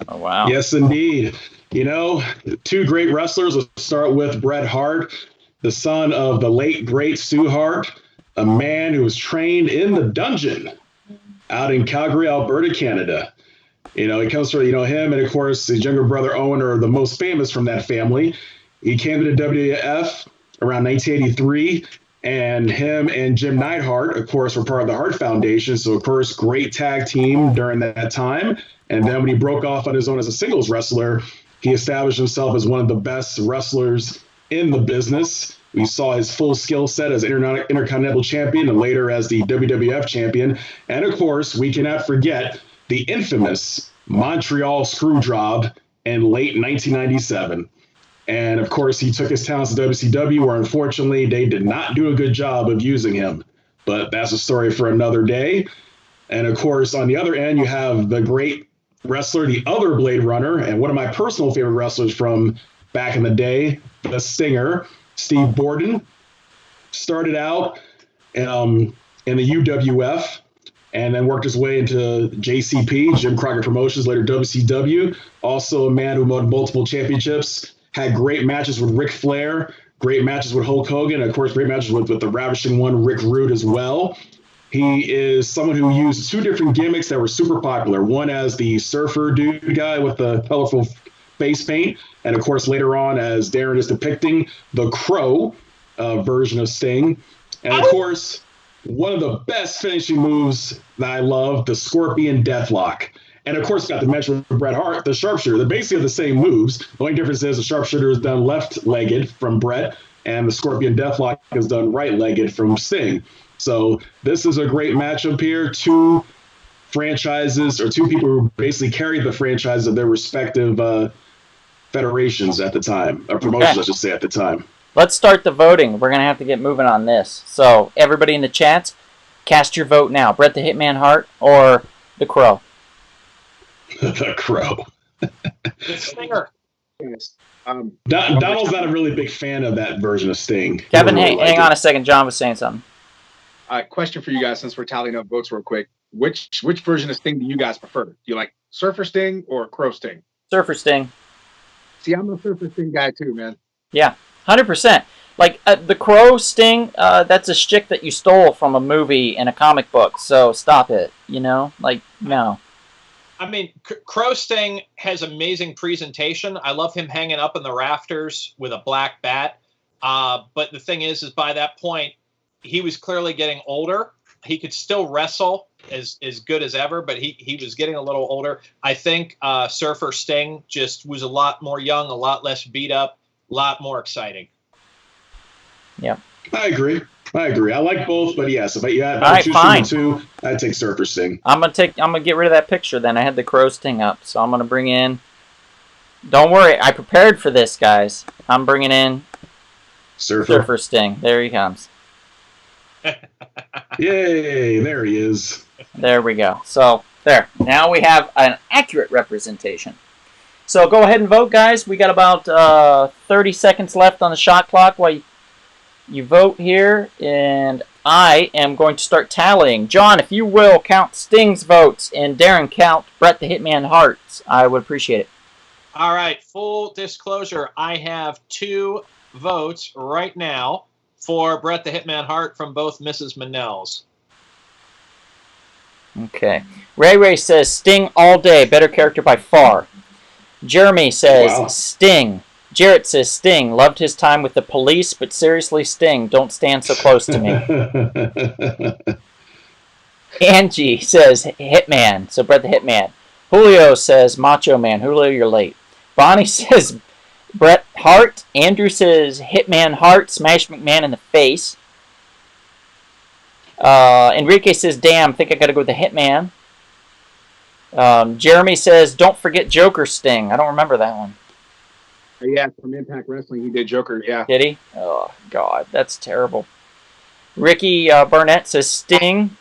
Oh, wow.
Yes, indeed. You know, two great wrestlers. Let's start with Bret Hart, the son of the late, great Stu Hart, a man who was trained in the dungeon out in Calgary, Alberta, Canada. You know, he comes from, him and, of course, his younger brother Owen are the most famous from that family. He came to the WWF around 1983, and him and Jim Neidhart, of course, were part of the Hart Foundation. So, of course, great tag team during that time. And then when he broke off on his own as a singles wrestler, he established himself as one of the best wrestlers in the business. We saw his full skill set as Intercontinental Champion and later as the WWF Champion. And, of course, we cannot forget the infamous Montreal Screwjob in late 1997. And, of course, he took his talents to WCW, where, unfortunately, they did not do a good job of using him. But that's a story for another day. And, of course, on the other end, you have the great wrestler, the other Blade Runner, and one of my personal favorite wrestlers from back in the day, the Stinger, Steve Borden. Started out in the UWF and then worked his way into JCP, Jim Crockett Promotions, later WCW. Also a man who won multiple championships, had great matches with Ric Flair, great matches with Hulk Hogan, and of course, great matches with the ravishing one, Rick Rude, as well. He is someone who used two different gimmicks that were super popular. One as the surfer dude guy with the colorful face paint, and of course later on, as Darren is depicting, the Crow version of Sting. And of course, one of the best finishing moves that I love, the Scorpion Deathlock. And of course, got to mention with Bret Hart, the sharpshooter. They're basically the same moves. The only difference is the sharpshooter is done left-legged from Bret, and the Scorpion Deathlock is done right-legged from Sting. So this is a great matchup here. Two franchises, or two people who basically carried the franchise of their respective federations at the time, or promotions, I should say, at the time.
Let's start the voting. We're going to have to get moving on this. So everybody in the chats, cast your vote now. Bret the Hitman Hart or the Crow?
The Crow.
The Stinger.
Yes.
Donald's not a really big fan of that version of Sting.
Kevin, hang on a second. John was saying something.
Question for you guys, since we're tallying up votes real quick. Which version of Sting do you guys prefer? Do you like Surfer Sting or Crow Sting?
Surfer Sting.
See, I'm a Surfer Sting guy too, man.
Yeah, 100%. Like, the Crow Sting, that's a shtick that you stole from a movie and a comic book, so stop it, Like, no.
I mean, Crow Sting has amazing presentation. I love him hanging up in the rafters with a black bat. But the thing is by that point, he was clearly getting older. He could still wrestle as good as ever, but he was getting a little older. I think Surfer Sting just was a lot more young, a lot less beat up, a lot more exciting.
Yeah.
I agree. I like both, but yes, if I
right,
choose
fine.
two, I'd take Surfer Sting.
I'm gonna get rid of that picture then. I had the Crow Sting up, so I'm gonna bring in. Don't worry, I prepared for this, guys. I'm bringing in Surfer Sting. There he comes.
Yay! There he is.
There we go. So there. Now we have an accurate representation. So go ahead and vote, guys. We got about 30 seconds left on the shot clock while you vote here, and I am going to start tallying. John, if you will, count Sting's votes, and Darren, count Bret the Hitman Hart's. I would appreciate it.
All right, full disclosure, I have 2 votes right now for Bret the Hitman Hart from both Mrs. Manel's.
Okay. Ray says Sting all day, better character by far. Jeremy says Sting. Jarrett says Sting. Loved his time with the police, but seriously, Sting, don't stand so close to me. Angie says Hitman, so Bret the Hitman. Julio says Macho Man. Julio, you're late. Bonnie says Bret Hart. Andrew says Hitman Hart. Smash McMahon in the face. Enrique says, damn, think I gotta go with the Hitman. Jeremy says, don't forget Joker Sting. I don't remember that one.
Yeah, from Impact Wrestling, he did Joker, yeah.
Did he? Oh, God, that's terrible. Ricky Burnett says Sting.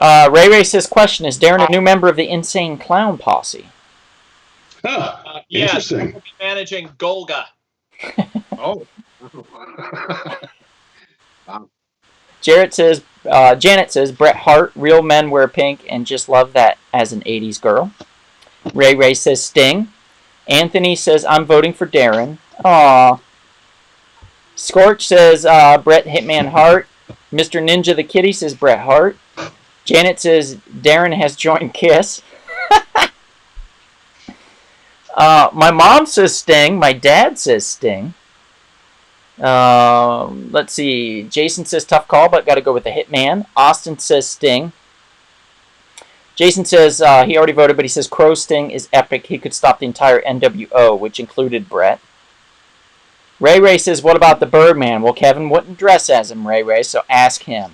Ray says, question, is Darren a new member of the Insane Clown Posse?
Yes, I'm going to be managing Golga.
Oh.
Wow. Janet says, Bret Hart, real men wear pink and just love that as an 80s girl. Ray says Sting. Anthony says, I'm voting for Darren. Aww. Scorch says, Bret Hitman Hart. Mr. Ninja the Kitty says Bret Hart. Janet says, Darren has joined Kiss. My mom says Sting. My dad says Sting. Let's see. Jason says tough call, but got to go with the Hitman. Austin says Sting. Jason says he already voted, but he says Crow Sting is epic. He could stop the entire NWO, which included Bret. Ray says, what about the Birdman? Well, Kevin wouldn't dress as him, Ray, so ask him.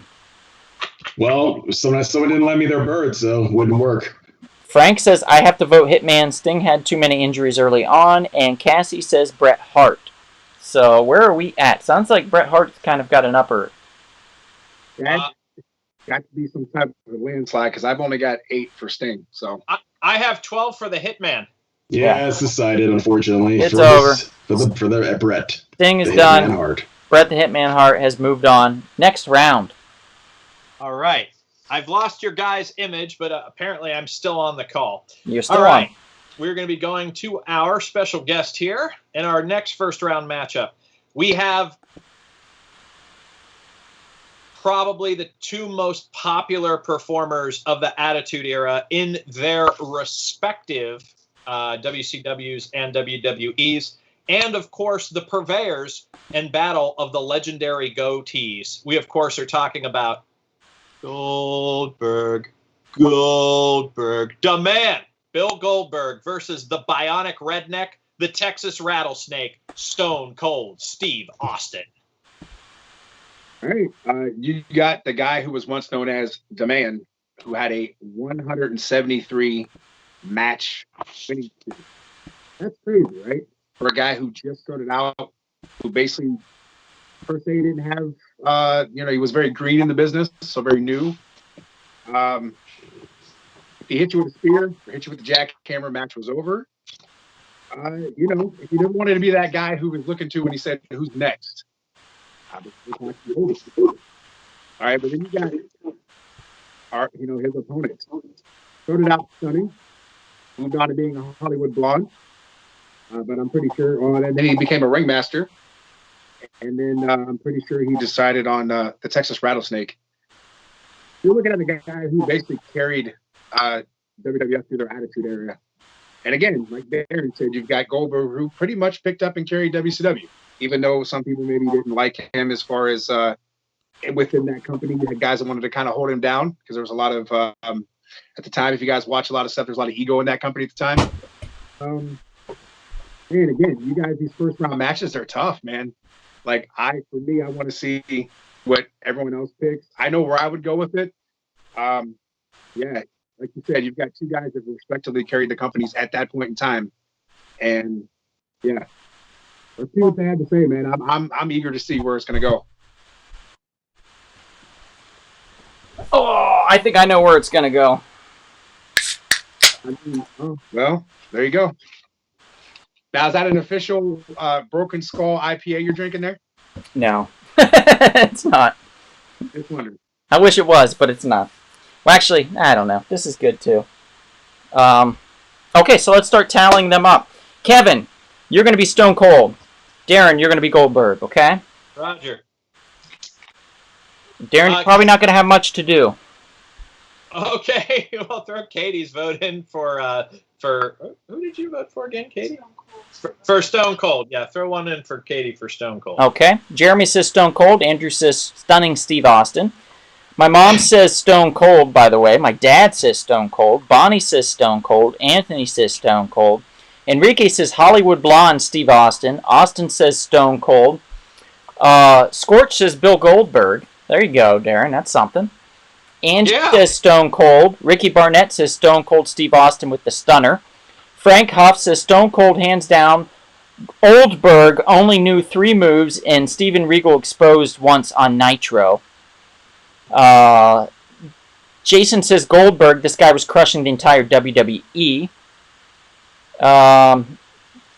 Well, someone didn't lend me their bird, so it wouldn't work.
Frank says, I have to vote Hitman. Sting had too many injuries early on. And Cassie says Bret Hart. So where are we at? Sounds like Bret Hart's kind of got an upper.
Got to be some type of landslide because I've only got 8 for Sting. So
I have 12 for the Hitman.
Yeah, it's decided, unfortunately.
It's over.
For the Bret.
Sting is done. Bret the Hitman Hart has moved on. Next round.
All right. I've lost your guys' image, but apparently I'm still on the call.
You're still on.
We're going to be going to our special guest here in our next first round matchup. We have probably the 2 most popular performers of the Attitude Era in their respective WCWs and WWEs, and of course the purveyors and battle of the legendary goatees. We of course are talking about Goldberg, the man, Bill Goldberg versus the Bionic Redneck, the Texas Rattlesnake, Stone Cold Steve Austin.
All right, you got the guy who was once known as the Man, who had a 173 match winning streak. That's crazy, right? For a guy who just started out, who basically per se didn't have, he was very green in the business, so very new. If he hit you with a spear or hit you with the jackhammer, match was over. If you didn't want to be that guy who was looking to when he said, "Who's next?" All right, but then you got his opponent. Started out stunning, moved on to being a Hollywood blonde, but I'm pretty sure. And then he became a ringmaster, and then I'm pretty sure he decided on the Texas Rattlesnake. You're looking at the guy who basically carried WWF through their Attitude Era. And again, like Darren said, you've got Goldberg, who pretty much picked up and carried WCW, even though some people maybe didn't like him as far as within that company. You had guys that wanted to kind of hold him down because there was a lot of, at the time, if you guys watch a lot of stuff, there's a lot of ego in that company at the time. And again, you guys, these first round matches, they're tough, man. Like, I want to see what everyone else picks. I know where I would go with it. Yeah, like you said, you've got 2 guys that respectively carried the companies at that point in time. And yeah, let's see what they had to say, man. I'm eager to see where it's going to go.
Oh, I think I know where it's going to go.
Well, there you go. Now, is that an official Broken Skull IPA you're drinking there?
No, it's not.
It's wonderful.
I wish it was, but it's not. Well, actually, I don't know. This is good too. Okay, so let's start tallying them up. Kevin, you're going to be Stone Cold. Darren, you're going to be Goldberg, okay?
Roger.
Darren's probably not going to have much to do.
Okay, we'll throw Katie's vote in for who did you vote for again, Katie? For Stone Cold. Yeah, throw one in for Katie for Stone Cold.
Okay. Jeremy says Stone Cold. Andrew says Stunning Steve Austin. My mom says Stone Cold, by the way. My dad says Stone Cold. Bonnie says Stone Cold. Anthony says Stone Cold. Enrique says Hollywood Blonde Steve Austin. Austin says Stone Cold. Scorch says Bill Goldberg. There you go, Darren. That's something. Angie says Stone Cold. Ricky Barnett says Stone Cold Steve Austin with the stunner. Frank Huff says Stone Cold hands down. Oldberg only knew 3 moves, and Steven Regal exposed once on Nitro. Jason says Goldberg. This guy was crushing the entire WWE.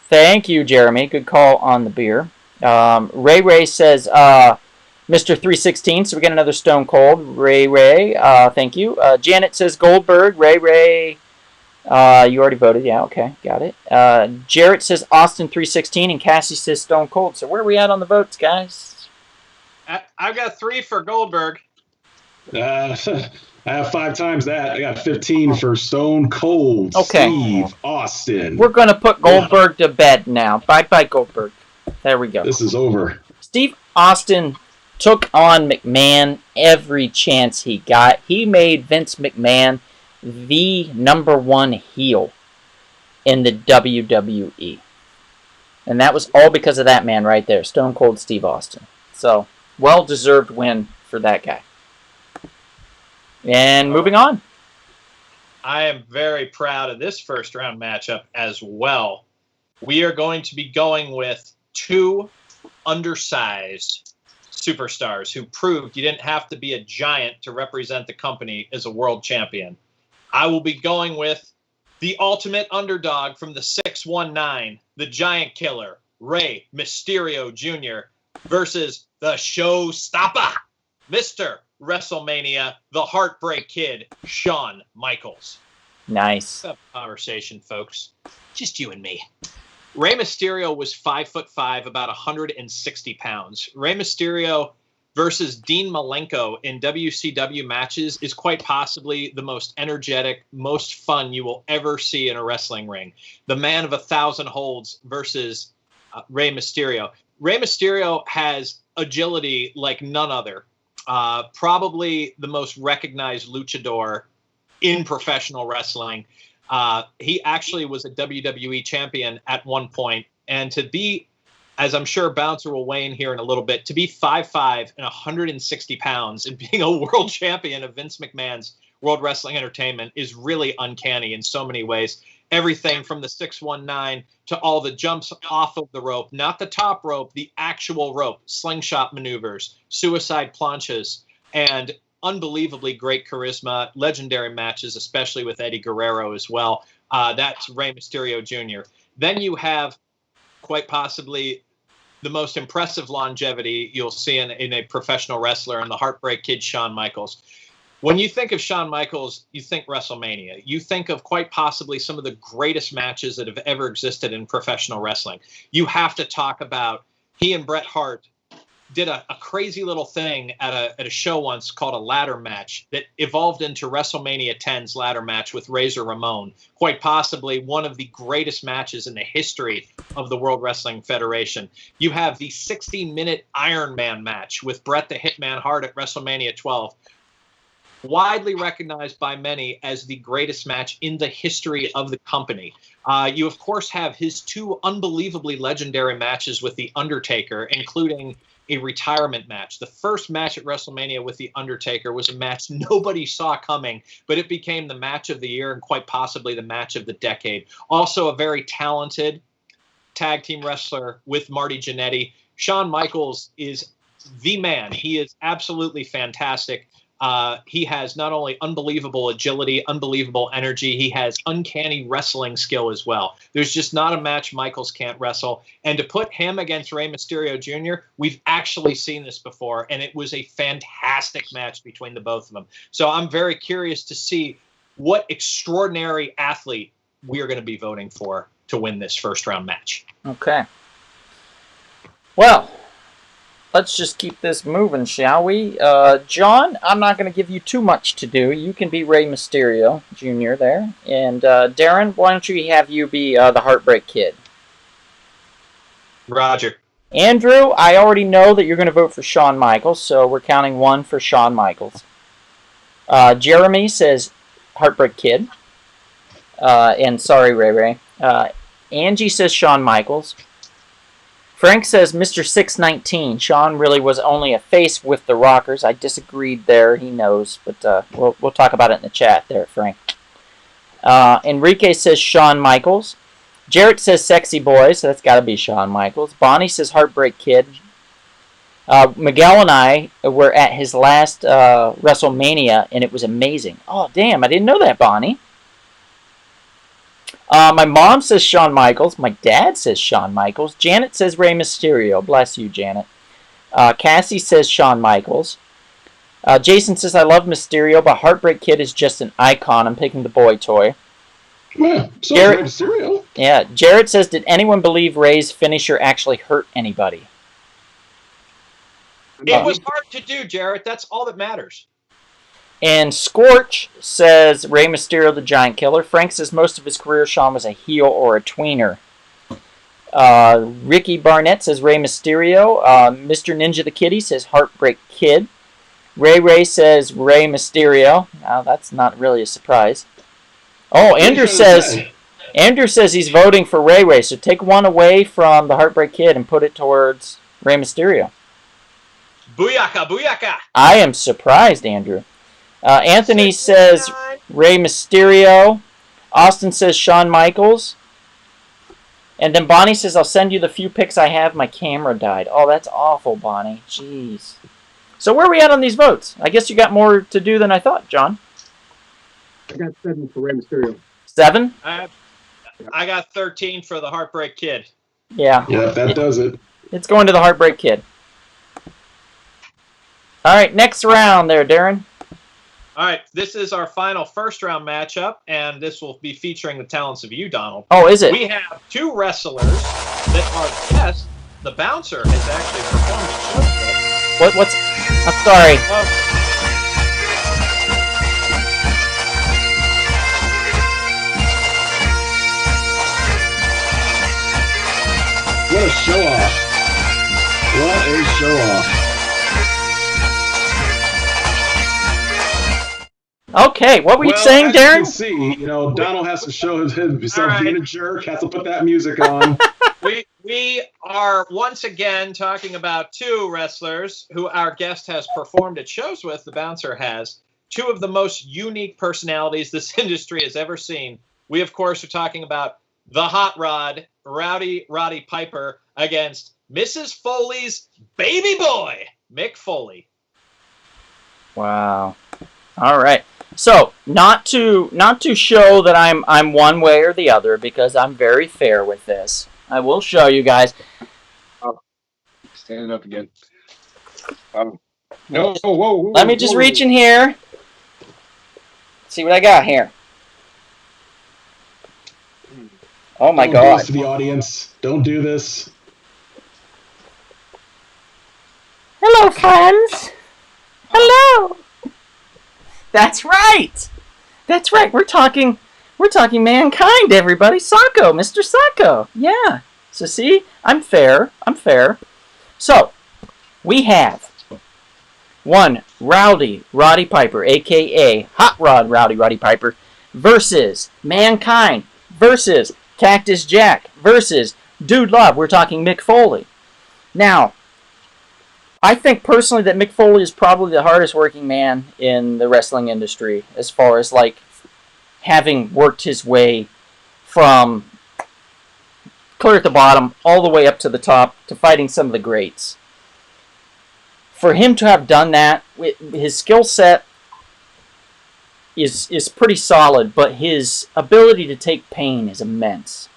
Thank you, Jeremy. Good call on the beer. Ray says Mr. 316, so we get another Stone Cold. Ray, thank you. Janet says Goldberg. Ray, you already voted. Yeah, okay, got it. Jarrett says Austin 316, and Cassie says Stone Cold. So where are we at on the votes, guys?
I've got 3 for Goldberg.
I have 5 times that. I got 15 for Stone Cold.
Okay.
Steve Austin.
We're going to put Goldberg to bed now. Bye-bye, Goldberg. There we go.
This is over.
Steve Austin took on McMahon every chance he got. He made Vince McMahon the #1 heel in the WWE. And that was all because of that man right there, Stone Cold Steve Austin. So, well-deserved win for that guy. And moving on.
I am very proud of this first-round matchup as well. We are going to be going with 2 undersized superstars who proved you didn't have to be a giant to represent the company as a world champion. I will be going with the ultimate underdog from the 619, the giant killer, Rey Mysterio Jr. versus the showstopper, Mr. WrestleMania, the Heartbreak Kid, Shawn Michaels.
Nice.
What's up, conversation, folks? Just you and me. Rey Mysterio was 5'5", about 160 pounds. Rey Mysterio versus Dean Malenko in WCW matches is quite possibly the most energetic, most fun you will ever see in a wrestling ring. The man of 1,000 holds versus Rey Mysterio. Rey Mysterio has agility like none other. Probably the most recognized luchador in professional wrestling. He actually was a WWE champion at one point, and to be, as I'm sure Bouncer will weigh in here in a little bit, to be 5'5" and 160 pounds and being a world champion of Vince McMahon's World Wrestling Entertainment is really uncanny in so many ways. Everything from the 619 to all the jumps off of the rope, not the top rope, the actual rope, slingshot maneuvers, suicide planches, and unbelievably great charisma, legendary matches, especially with Eddie Guerrero as well. That's Rey Mysterio Jr. Then you have quite possibly the most impressive longevity you'll see in a professional wrestler, and the Heartbreak Kid, Shawn Michaels. When you think of Shawn Michaels, you think WrestleMania. You think of quite possibly some of the greatest matches that have ever existed in professional wrestling. You have to talk about he and Bret Hart did a crazy little thing at a show once called a ladder match that evolved into WrestleMania 10's ladder match with Razor Ramon. Quite possibly one of the greatest matches in the history of the World Wrestling Federation. You have the 60-minute Iron Man match with Bret the Hitman Hart at WrestleMania 12. Widely recognized by many as the greatest match in the history of the company. You, of course, have his 2 unbelievably legendary matches with The Undertaker, including a retirement match. The first match at WrestleMania with The Undertaker was a match nobody saw coming, but it became the match of the year and quite possibly the match of the decade. Also a very talented tag team wrestler with Marty Jannetty. Shawn Michaels is the man. He is absolutely fantastic. He has not only unbelievable agility, unbelievable energy, he has uncanny wrestling skill as well. There's just not a match Michaels can't wrestle. And to put him against Rey Mysterio Jr., we've actually seen this before, and it was a fantastic match between the both of them. So I'm very curious to see what extraordinary athlete we are going to be voting for to win this first round match.
Okay. Well, let's just keep this moving, shall we? John, I'm not going to give you too much to do. You can be Rey Mysterio Jr. there. And Darren, why don't you have you be the Heartbreak Kid?
Roger.
Andrew, I already know that you're going to vote for Shawn Michaels, so we're counting 1 for Shawn Michaels. Jeremy says Heartbreak Kid. And sorry, Ray. Angie says Shawn Michaels. Frank says Mr. 619. Shawn really was only a face with the Rockers. I disagreed there. He knows, but we'll talk about it in the chat there, Frank. Enrique says Shawn Michaels. Jarrett says Sexy Boy, so that's got to be Shawn Michaels. Bonnie says Heartbreak Kid. Miguel and I were at his last WrestleMania, and it was amazing. Oh, damn, I didn't know that, Bonnie. My mom says Shawn Michaels. My dad says Shawn Michaels. Janet says Rey Mysterio. Bless you, Janet. Cassie says Shawn Michaels. Jason says, I love Mysterio, but Heartbreak Kid is just an icon. I'm picking the boy toy.
Yeah, so
Jared,
Rey Mysterio.
Yeah, Jared says, did anyone believe Rey's finisher actually hurt anybody?
It was hard to do, Jarrett. That's all that matters.
And Scorch says Rey Mysterio, the Giant Killer. Frank says most of his career, Shawn was a heel or a tweener. Ricky Barnett says Rey Mysterio. Mr. Ninja the Kitty says Heartbreak Kid. Ray says Rey Mysterio. Now, that's not really a surprise. Oh, Andrew says he's voting for Ray. So take 1 away from the Heartbreak Kid and put it towards Rey Mysterio.
Booyaka, booyaka.
I am surprised, Andrew. Anthony says Rey Mysterio. Austin says Shawn Michaels. And then Bonnie says, I'll send you the few pics I have. My camera died. Oh, that's awful, Bonnie. Jeez. So where are we at on these votes? I guess you got more to do than I thought, John.
I got 7 for Rey Mysterio.
7?
I got 13 for the Heartbreak Kid.
Yeah.
Yeah, that does it.
It's going to the Heartbreak Kid. All right, next round there, Darren.
All right, this is our final first-round matchup, and this will be featuring the talents of you, Donald.
Oh, is it?
We have 2 wrestlers that are guests. The Bouncer has actually performed a show with.
What's... I'm sorry.
What a show-off. What a show-off.
Okay, what were you saying, Darren?
As you can see, Donald has to show himself being a jerk, has to put that music on.
We are once again talking about 2 wrestlers who our guest has performed at shows with, the Bouncer has. 2 of the most unique personalities this industry has ever seen. We, of course, are talking about the Hot Rod, Rowdy Roddy Piper, against Mrs. Foley's baby boy, Mick Foley.
Wow. All right. So, not to show that I'm one way or the other, because I'm very fair with this. I will show you guys.
Oh, standing up again. No, whoa.
Let me just reach in here. See what I got here. Oh my
Don't
God!
do this to the audience. Don't do this.
Hello, friends. Hello. That's right. That's right. We're talking mankind, everybody. Sacco, Mr. Sacco. Yeah. So see, I'm fair. So, we have 1 Rowdy Roddy Piper, a.k.a. Hot Rod Roddy Piper, versus Mankind, versus Cactus Jack, versus Dude Love. We're talking Mick Foley. Now, I think personally that Mick Foley is probably the hardest working man in the wrestling industry, as far as having worked his way from clear at the bottom all the way up to the top to fighting some of the greats. for him to have done that, his skill set is pretty solid, but his ability to take pain is immense.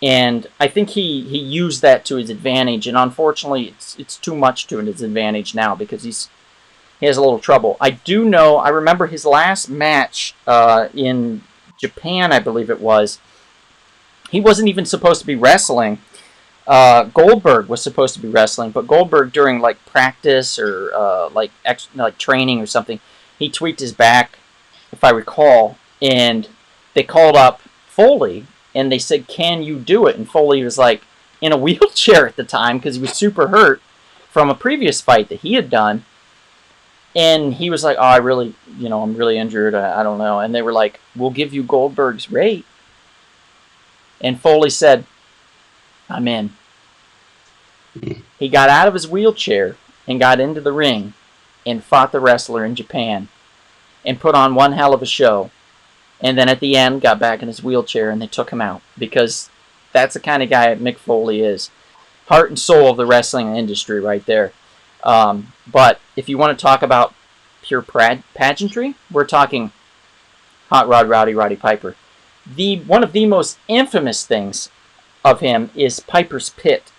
And I think he used that to his advantage, and unfortunately it's too much to his advantage now because he has a little trouble. I do know, I remember his last match in Japan, I believe it was. He wasn't even supposed to be wrestling. Goldberg was supposed to be wrestling, but Goldberg during like practice or like training or something, he tweaked his back, if I recall, and they called up Foley and they said, "Can you do it?" And Foley was like in a wheelchair at the time because he was super hurt from a previous fight that he had done. And he was like, "Oh, I'm really injured. I don't know." And they were like, "We'll give you Goldberg's rate." And Foley said, "I'm in." He got out of his wheelchair and got into the ring and fought the wrestler in Japan and put on one hell of a show. And then at the end, got back in his wheelchair and they took him out because that's the kind of guy Mick Foley is. Heart and soul of the wrestling industry right there. But if you want to talk about pure pageantry, we're talking Hot Rod Roddy Piper. One of the most infamous things of him is Piper's Pit.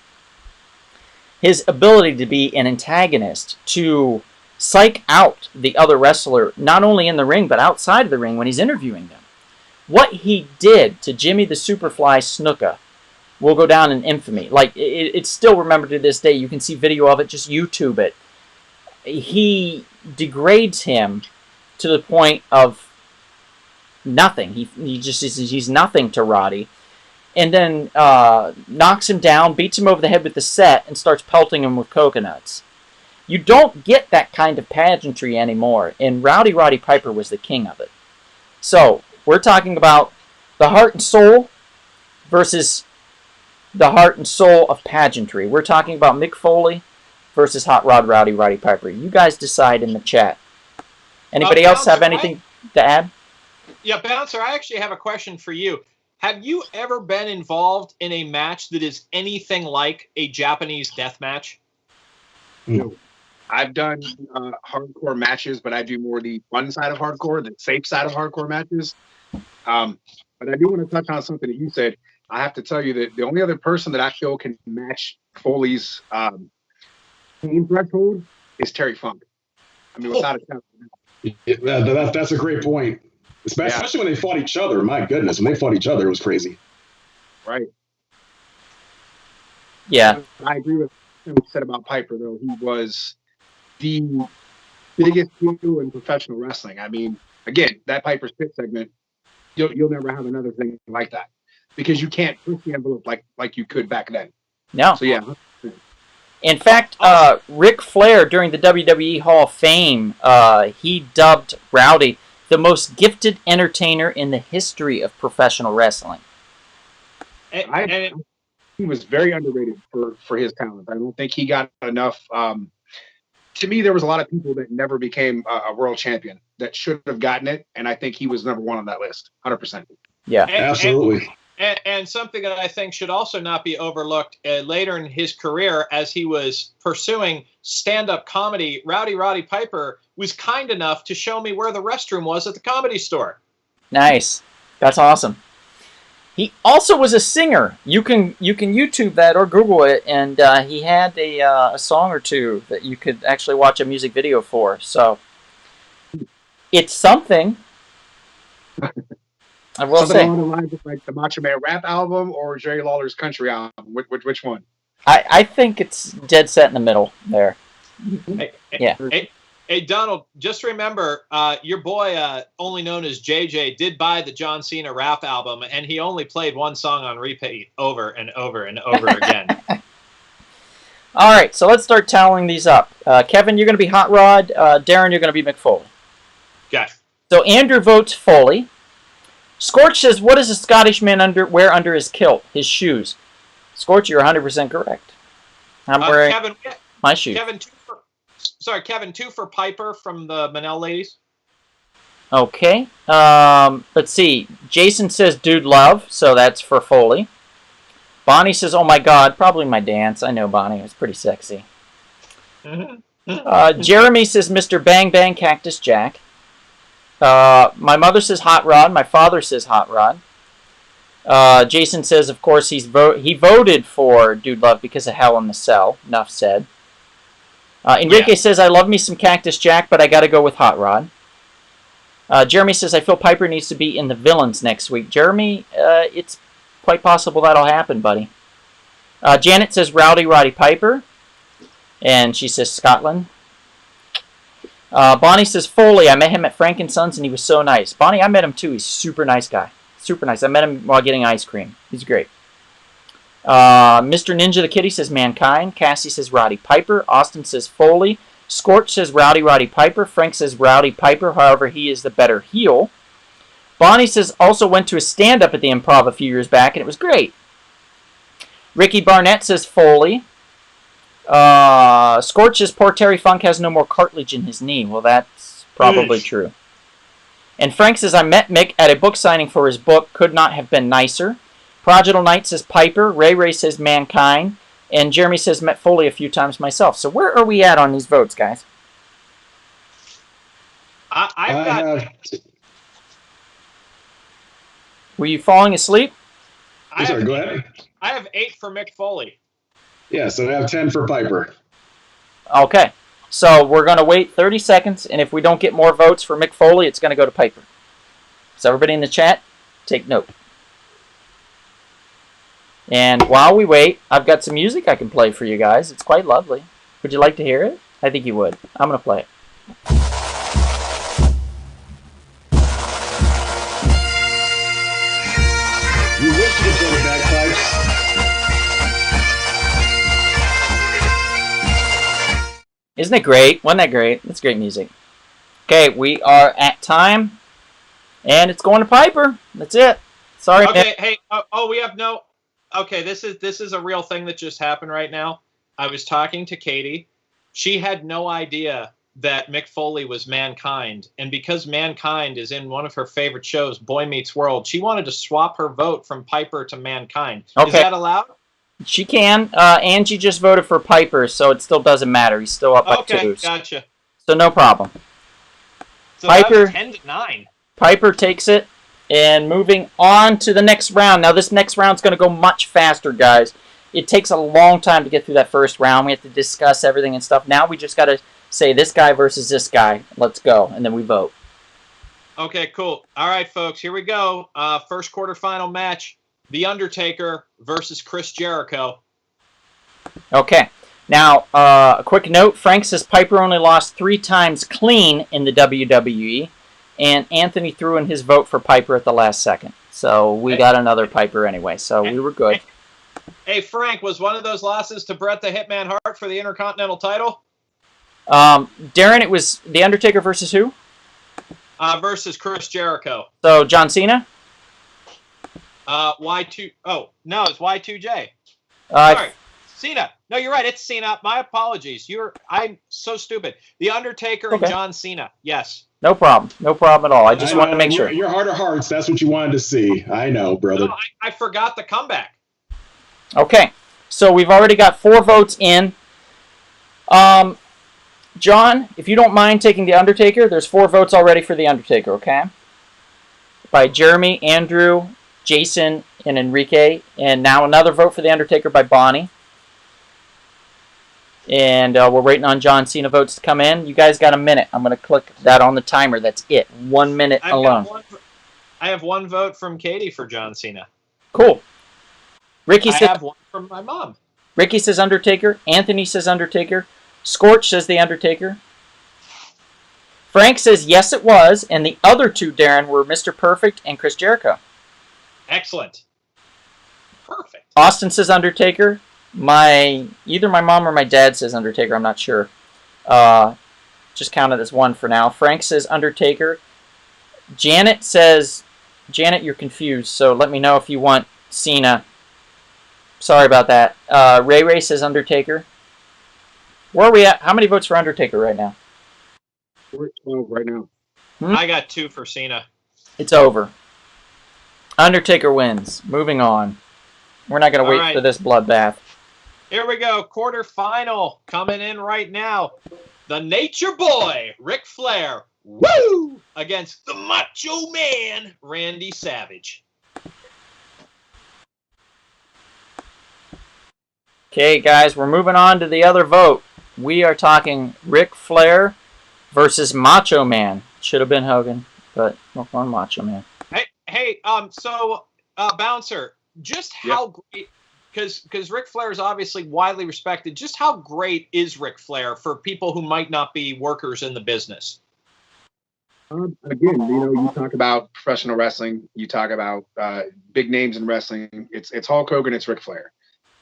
His ability to be an antagonist, to psych out the other wrestler, not only in the ring, but outside of the ring when he's interviewing them. What he did to Jimmy the Superfly Snuka will go down in infamy. Like, it's still remembered to this day. You can see video of it, just YouTube it. He degrades him to the point of nothing. He's nothing to Roddy. And then knocks him down, beats him over the head with the set, and starts pelting him with coconuts. You don't get that kind of pageantry anymore, and Roddy Piper was the king of it. So, we're talking about the heart and soul versus the heart and soul of pageantry. We're talking about Mick Foley versus Hot Rod Roddy Piper. You guys decide in the chat. Anybody else have anything to add?
Yeah, Bouncer, I actually have a question for you. Have you ever been involved in a match that is anything like a Japanese death match?
No. I've done hardcore matches, but I do more the fun side of hardcore, the safe side of hardcore matches. But I do want to touch on something that you said. I have to tell you that the only other person that I feel can match Foley's pain threshold is Terry Funk. I mean, without a doubt.
That's a great point. Especially when they fought each other. My goodness, when they fought each other, it was crazy.
Right.
Yeah.
I agree with what you said about Piper, though. He was the biggest heel in professional wrestling. I mean, again, that Piper's Pit segment, you'll never have another thing like that because you can't push the envelope like you could back then.
No.
So, yeah.
In fact, Ric Flair, during the WWE Hall of Fame, he dubbed Rowdy the most gifted entertainer in the history of professional wrestling.
He was very underrated for his talent. I don't think he got enough. To me, there was a lot of people that never became a world champion that should have gotten it, and I think he was number one on that list, 100%.
Yeah,
absolutely.
And something that I think should also not be overlooked later in his career as he was pursuing stand-up comedy, Roddy Piper was kind enough to show me where the restroom was at the Comedy Store.
Nice. That's awesome. He also was a singer. You can YouTube that or Google it, and he had a song or two that you could actually watch a music video for. So it's something. I will
something
say.
along the lines of like the Macho Man rap album or Jerry Lawler's country album. Which one?
I think it's dead set in the middle there.
Hey, Donald, just remember, your boy, only known as JJ, did buy the John Cena rap album, and he only played one song on repeat over and over and over again.
All right, so let's start tallying these up. Kevin, you're going to be Hot Rod. Darren, you're going to be McFoley.
Okay.
So Andrew votes Foley. Scorch says, what does a Scottish man wear under his kilt? His shoes. Scorch, you're 100% correct. I'm wearing my shoes.
Kevin, two for Piper from the Manel ladies.
Okay. Let's see. Jason says, Dude Love, so that's for Foley. Bonnie says, oh my God, probably my dance. I know Bonnie. It was pretty sexy.
Mm-hmm.
Jeremy says Mr. Bang Bang Cactus Jack. My mother says Hot Rod. My father says Hot Rod. Jason says, of course, he voted for Dude Love because of Hell in the Cell. Enough said. Enrique says, I love me some Cactus Jack, but I got to go with Hot Rod. Jeremy says, I feel Piper needs to be in the villains next week. Jeremy, it's quite possible that'll happen, buddy. Janet says, Rowdy Roddy Piper. And she says, Scotland. Bonnie says, Foley. I met him at Frank & Sons, and he was so nice. Bonnie, I met him, too. He's a super nice guy. Super nice. I met him while getting ice cream. He's great. Mr. Ninja the Kitty says Mankind. Cassie says Roddy Piper. Austin says Foley. Scorch says Rowdy Roddy Piper. Frank says Rowdy Piper. However, he is the better heel. Bonnie says also went to a stand-up at the Improv a few years back, and it was great. Ricky Barnett says Foley. Scorch says poor Terry Funk has no more cartilage in his knee. Well, that's probably true. And Frank says, I met Mick at a book signing for his book. Could not have been nicer. Prodigal Knight says Piper. Ray says Mankind. And Jeremy says met Foley a few times myself. So where are we at on these votes, guys?
I've got...
Were you falling asleep?
Sorry, go ahead.
I have 8 for Mick Foley.
Yeah, so I have 10 for Piper.
Okay. So we're going to wait 30 seconds, and if we don't get more votes for Mick Foley, it's going to go to Piper. So everybody in the chat, take note. And while we wait, I've got some music I can play for you guys. It's quite lovely. Would you like to hear it? I think you would. I'm going to play it.
You wish you could play the bagpipes.
Isn't it great? Wasn't that great? It's great music. Okay, we are at time, and it's going to Piper. That's it. Sorry.
Okay,
man.
hey, we have no... Okay, this is a real thing that just happened right now. I was talking to Katie. She had no idea that Mick Foley was Mankind, and because Mankind is in one of her favorite shows, Boy Meets World, she wanted to swap her vote from Piper to Mankind. Okay. Is that allowed?
She can. Angie just voted for Piper, so it still doesn't matter. He's still up by 2.
Okay, gotcha.
So no problem.
So
Piper,
that was 10-9.
Piper takes it, and moving on to the next round. Now, this next round's going to go much faster, guys. It takes a long time to get through that first round. We have to discuss everything and stuff. Now we just got to say this guy versus this guy. Let's go, and then we vote.
Okay, cool. All right, folks, here we go. First quarterfinal match. The Undertaker versus Chris Jericho.
Okay. Now, a quick note. Frank says Piper only lost 3 times clean in the WWE, and Anthony threw in his vote for Piper at the last second. So we got another Piper anyway, so we were good.
Hey, Frank, was one of those losses to Bret the Hitman Hart for the Intercontinental title?
Darren, it was The Undertaker versus who?
Versus Chris Jericho.
So, John Cena?
Y2. Oh, no, it's Y2J.
Sorry.
Cena. No, you're right. It's Cena. My apologies. I'm so stupid. The Undertaker and John Cena. Yes.
No problem. No problem at all. I just wanted to make sure.
Your heart of hearts, that's what you wanted to see. I know, brother.
No, I forgot the comeback.
Okay. So we've already got 4 votes in. John, if you don't mind taking The Undertaker, there's 4 votes already for The Undertaker, okay? By Jeremy, Andrew, Jason, and Enrique. And now another vote for The Undertaker by Bonnie. And we're waiting on John Cena votes to come in. You guys got a minute. I'm going to click that on the timer. That's it. 1 minute alone.
I have 1 vote from Katie for John Cena.
Cool. Ricky
I have 1 from my mom.
Ricky says Undertaker. Anthony says Undertaker. Scorch says The Undertaker. Frank says yes, it was. And the other 2, Darren, were Mr. Perfect and Chris Jericho.
Excellent. Perfect.
Austin says Undertaker. Either my mom or my dad says Undertaker. I'm not sure. Just count it as 1 for now. Frank says Undertaker. Janet says... Janet, you're confused, so let me know if you want Cena. Sorry about that. Ray says Undertaker. Where are we at? How many votes for Undertaker right now?
We're at 12 right now.
I got 2 for Cena.
It's over. Undertaker wins. Moving on. We're not going to wait for this bloodbath.
Here we go. Quarterfinal coming in right now. the Nature Boy, Ric Flair, woo, against the Macho Man, Randy Savage.
Okay, guys, we're moving on to the other vote. We are talking Ric Flair versus Macho Man. Should have been Hogan, but we're on Macho Man.
Hey, Bouncer, just how great, because Ric Flair is obviously widely respected, just how great is Ric Flair for people who might not be workers in the business?
Again, you talk about professional wrestling, you talk about big names in wrestling. It's Hulk Hogan, it's Ric Flair.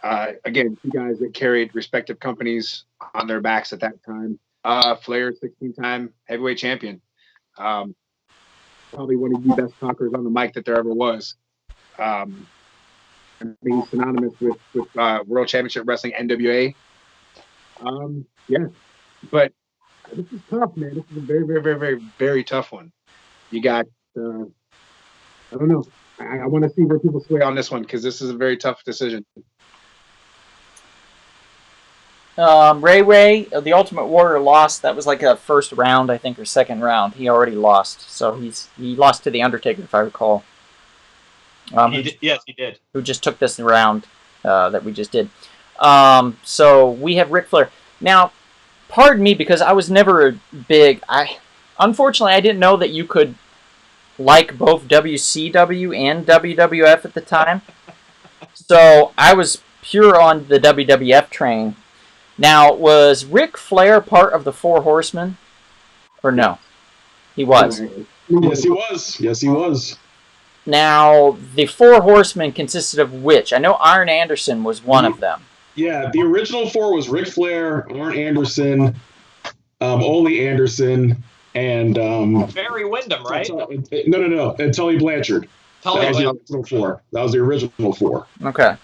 Again, two guys that carried respective companies on their backs at that time. Flair, 16-time heavyweight champion. Probably one of the best talkers on the mic that there ever was. Being synonymous with World Championship Wrestling, NWA. But this is tough, man. This is a very, very, very, very, very tough one. You got, I don't know. I want to see where people sway on this one because this is a very tough decision.
Ray, the Ultimate Warrior lost. That was like a first round, I think, or second round. He already lost, so he lost to the Undertaker, if I recall.
Yes, he did. Who
just took this round that we just did. So we have Ric Flair. Now, pardon me because I was never big. Unfortunately, I didn't know that you could like both WCW and WWF at the time. So I was pure on the WWF train. Now, was Ric Flair part of the Four Horsemen? Or no? He was.
Yes, he was. Yes, he was.
Now, the Four Horsemen consisted of which? I know Arn Anderson was one of them.
Yeah, the original four was Ric Flair, Arn Anderson, Ole Anderson, and
Barry Windham, right?
No, and Tully Blanchard. That was the original four. That was the original four.
Okay.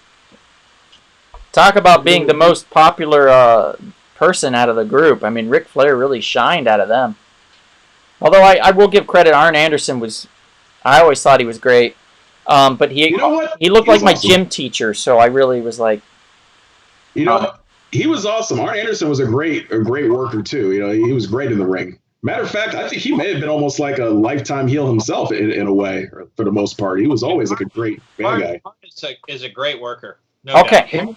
Talk about being the most popular person out of the group. I mean, Ric Flair really shined out of them. Although I will give credit, Arn Anderson was. I always thought he was great, but he looked like my gym teacher, so I really was like.
He was awesome. Arn Anderson was a great worker too. He was great in the ring. Matter of fact, I think he may have been almost like a lifetime heel himself in a way, for the most part. He was always like a great bad guy.
Arn is a great worker. No
okay.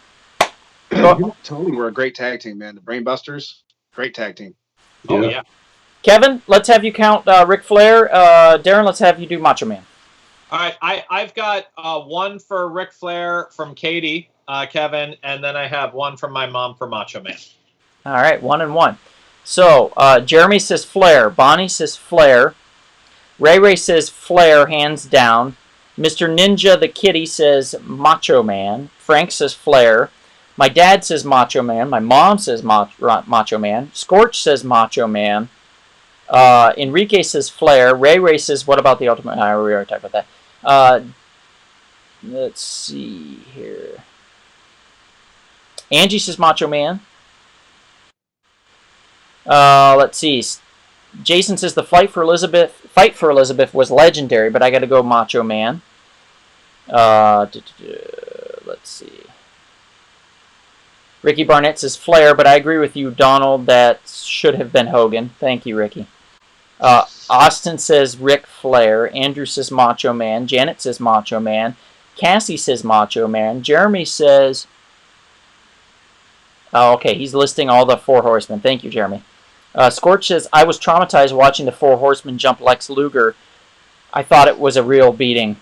Doubt.
Tony were a great tag team, man. The Brainbusters, great tag team.
Oh, yeah.
Kevin, let's have you count Ric Flair. Darren, let's have you do Macho Man.
All right. I've got one for Ric Flair from Katie, Kevin, and then I have one from my mom for Macho Man.
All right, 1 and 1. So, Jeremy says Flair. Bonnie says Flair. Ray says Flair, hands down. Mr. Ninja the Kitty says Macho Man. Frank says Flair. My dad says Macho Man. My mom says Macho Man. Scorch says Macho Man. Enrique says Flair. Ray says, what about the Ultimate? We already talked about that. Let's see here. Angie says Macho Man. Let's see. Jason says the fight for Elizabeth was legendary, but I got to go Macho Man. Let's see. Ricky Barnett says Flair, but I agree with you, Donald. That should have been Hogan. Thank you, Ricky. Austin says Ric Flair. Andrew says Macho Man. Janet says Macho Man. Cassie says Macho Man. Jeremy says... Oh, okay, he's listing all the Four Horsemen. Thank you, Jeremy. Scorch says, I was traumatized watching the Four Horsemen jump Lex Luger. I thought it was a real beating.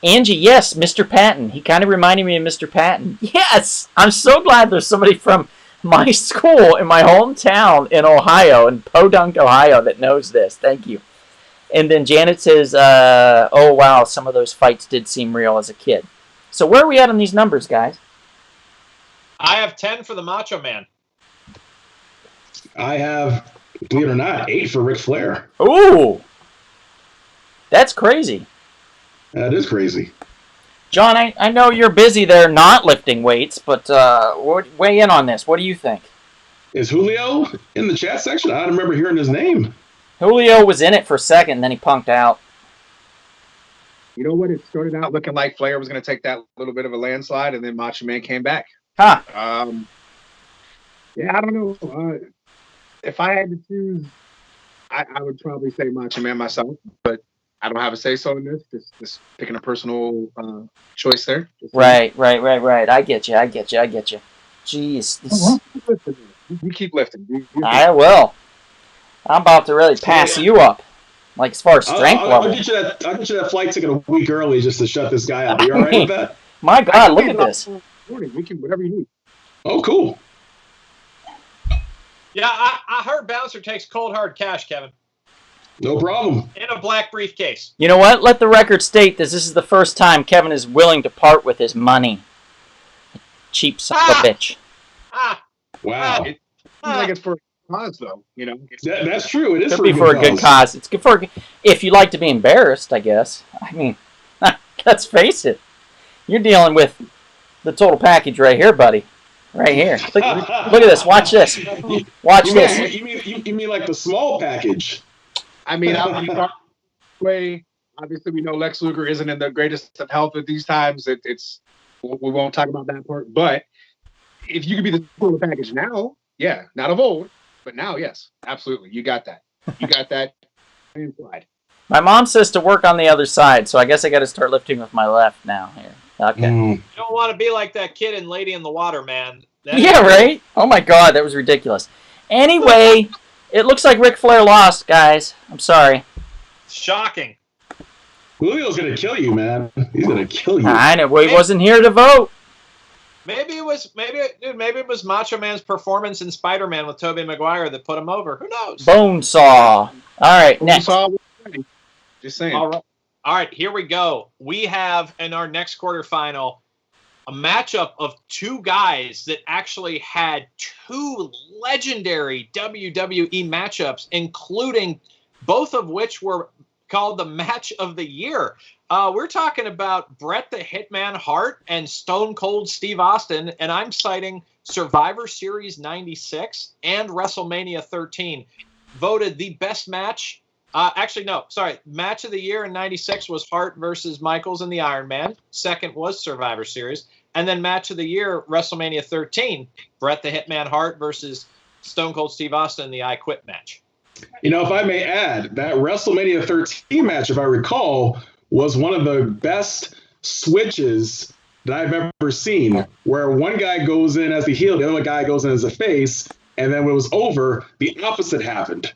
Angie, yes, Mr. Patton. He kind of reminded me of Mr. Patton. Yes! I'm so glad there's somebody from my school in my hometown in Ohio, in Podunk, Ohio, that knows this. Thank you. And then Janet says, oh, wow, some of those fights did seem real as a kid. So where are we at on these numbers, guys?
I have 10 for the Macho Man.
I have, believe it or not, 8 for Ric Flair.
Ooh! That's crazy.
That is crazy.
John, I know you're busy there not lifting weights, but weigh in on this. What do you think?
Is Julio in the chat section? I don't remember hearing his name.
Julio was in it for a second, then he punked out.
You know what? It started out looking like Flair was going to take that little bit of a landslide, and then Macho Man came back.
Huh.
Yeah, I don't know. If I had to choose, I would probably say Macho Man myself, but I don't have a say so in this. Just picking a personal choice there.
Right. I get you. Jeez,
You keep lifting.
I will. I'm about to really pass you up, like as far as strength level.
I'll get you that. I'll get you that flight ticket a week early just to shut this guy out. Are you all right with that?
My God, look at this.
We can whatever you need.
Oh, cool.
Yeah, I heard Bouncer takes cold hard cash, Kevin.
No problem.
In a black briefcase.
You know what? Let the record state this is the first time Kevin is willing to part with his money. Cheap son of a bitch.
Wow.
It seems like it's for a cause, though. You know,
That's true. It is
Could be for a good cause. It's good for if you like to be embarrassed, I guess. I mean, let's face it. You're dealing with the total package right here, buddy. Right here. Look at this. Watch this. Watch this.
You mean like the small package?
I mean, way. Obviously, we know Lex Luger isn't in the greatest of health at these times. We won't talk about that part. But if you could be the total package now, yeah, not of old, but now, yes, absolutely, you got that. You got that.
My mom says to work on the other side, so I guess I got to start lifting with my left now. Here, okay.
You don't want to be like that kid in Lady in the Water, man.
Yeah, right. Oh my God, that was ridiculous. Anyway. It looks like Ric Flair lost, guys. I'm sorry.
Shocking.
Julio's going to kill you, man. He's going to kill you.
I know. Well, he wasn't here to vote.
Maybe it was Macho Man's performance in Spider-Man with Tobey Maguire that put him over. Who knows?
Bonesaw. All right, next.
Just saying.
All right, here we go. We have in our next quarterfinal a matchup of two guys that actually had two legendary WWE matchups, including both of which were called the match of the year. We're talking about Bret the Hitman Hart and Stone Cold Steve Austin, and I'm citing Survivor Series 96 and WrestleMania 13. Voted the best match. Match of the year in 96 was Hart versus Michaels and the Iron Man. Second was Survivor Series. And then match of the year, WrestleMania 13, Bret the Hitman Hart versus Stone Cold Steve Austin in the I Quit match.
You know, if I may add, that WrestleMania 13 match, if I recall, was one of the best switches that I've ever seen, where one guy goes in as the heel, the other guy goes in as a face, and then when it was over, the opposite happened,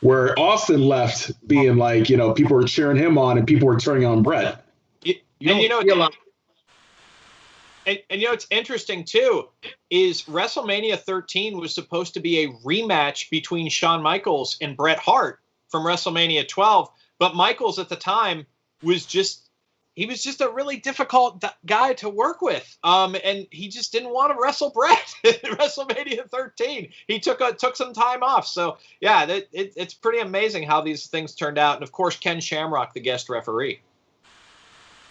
where Austin left being like, you know, people were cheering him on and people were turning on Bret.
And you know what's interesting too is WrestleMania 13 was supposed to be a rematch between Shawn Michaels and Bret Hart from WrestleMania 12, but Michaels at the time was just a really difficult guy to work with, and he just didn't want to wrestle Bret at WrestleMania 13. He took some time off, so yeah, it's pretty amazing how these things turned out. And of course, Ken Shamrock, the guest referee.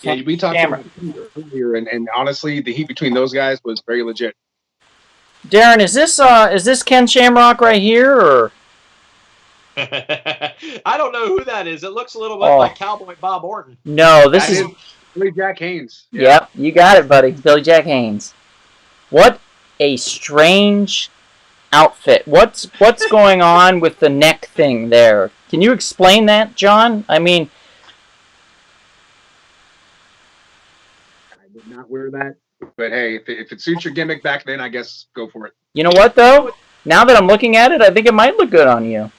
Yeah, we talked about it earlier, and honestly, the heat between those guys was very legit.
Darren, is this Ken Shamrock right here, or?
I don't know who that is. It looks a little bit like Cowboy Bob Orton.
No, this is
Billy Jack Haynes.
Yeah. Yep, you got it, buddy. Billy Jack Haynes. What a strange outfit. What's going on with the neck thing there? Can you explain that, John? I mean,
did not wear that, but hey, if it suits your gimmick back then, I guess go for it.
You know what, though? Now that I'm looking at it, I think it might look good on you.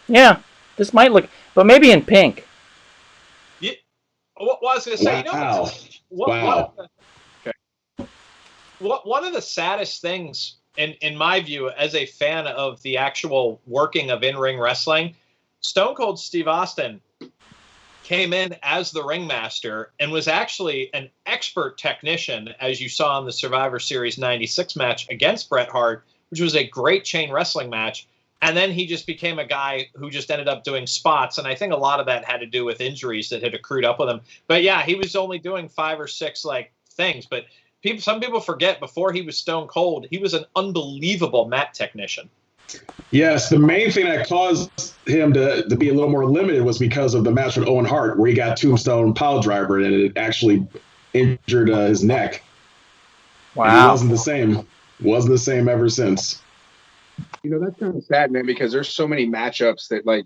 Yeah, this might look, but maybe in pink.
Yeah. Well, I was going to say,
wow.
One of the saddest things, in my view, as a fan of the actual working of in-ring wrestling, Stone Cold Steve Austin came in as the ringmaster and was actually an expert technician, as you saw in the Survivor Series 96 match against Bret Hart, which was a great chain wrestling match. And then he just became a guy who just ended up doing spots. And I think a lot of that had to do with injuries that had accrued up with him. But yeah, he was only doing 5 or 6 things. But some people forget, before he was Stone Cold, he was an unbelievable mat technician.
Yes, the main thing that caused him to be a little more limited was because of the match with Owen Hart, where he got tombstone pile driver and it actually injured his neck.
Wow.
And he wasn't the same. Wasn't the same ever since.
You know, that's kind of sad, man, because there's so many matchups that, like,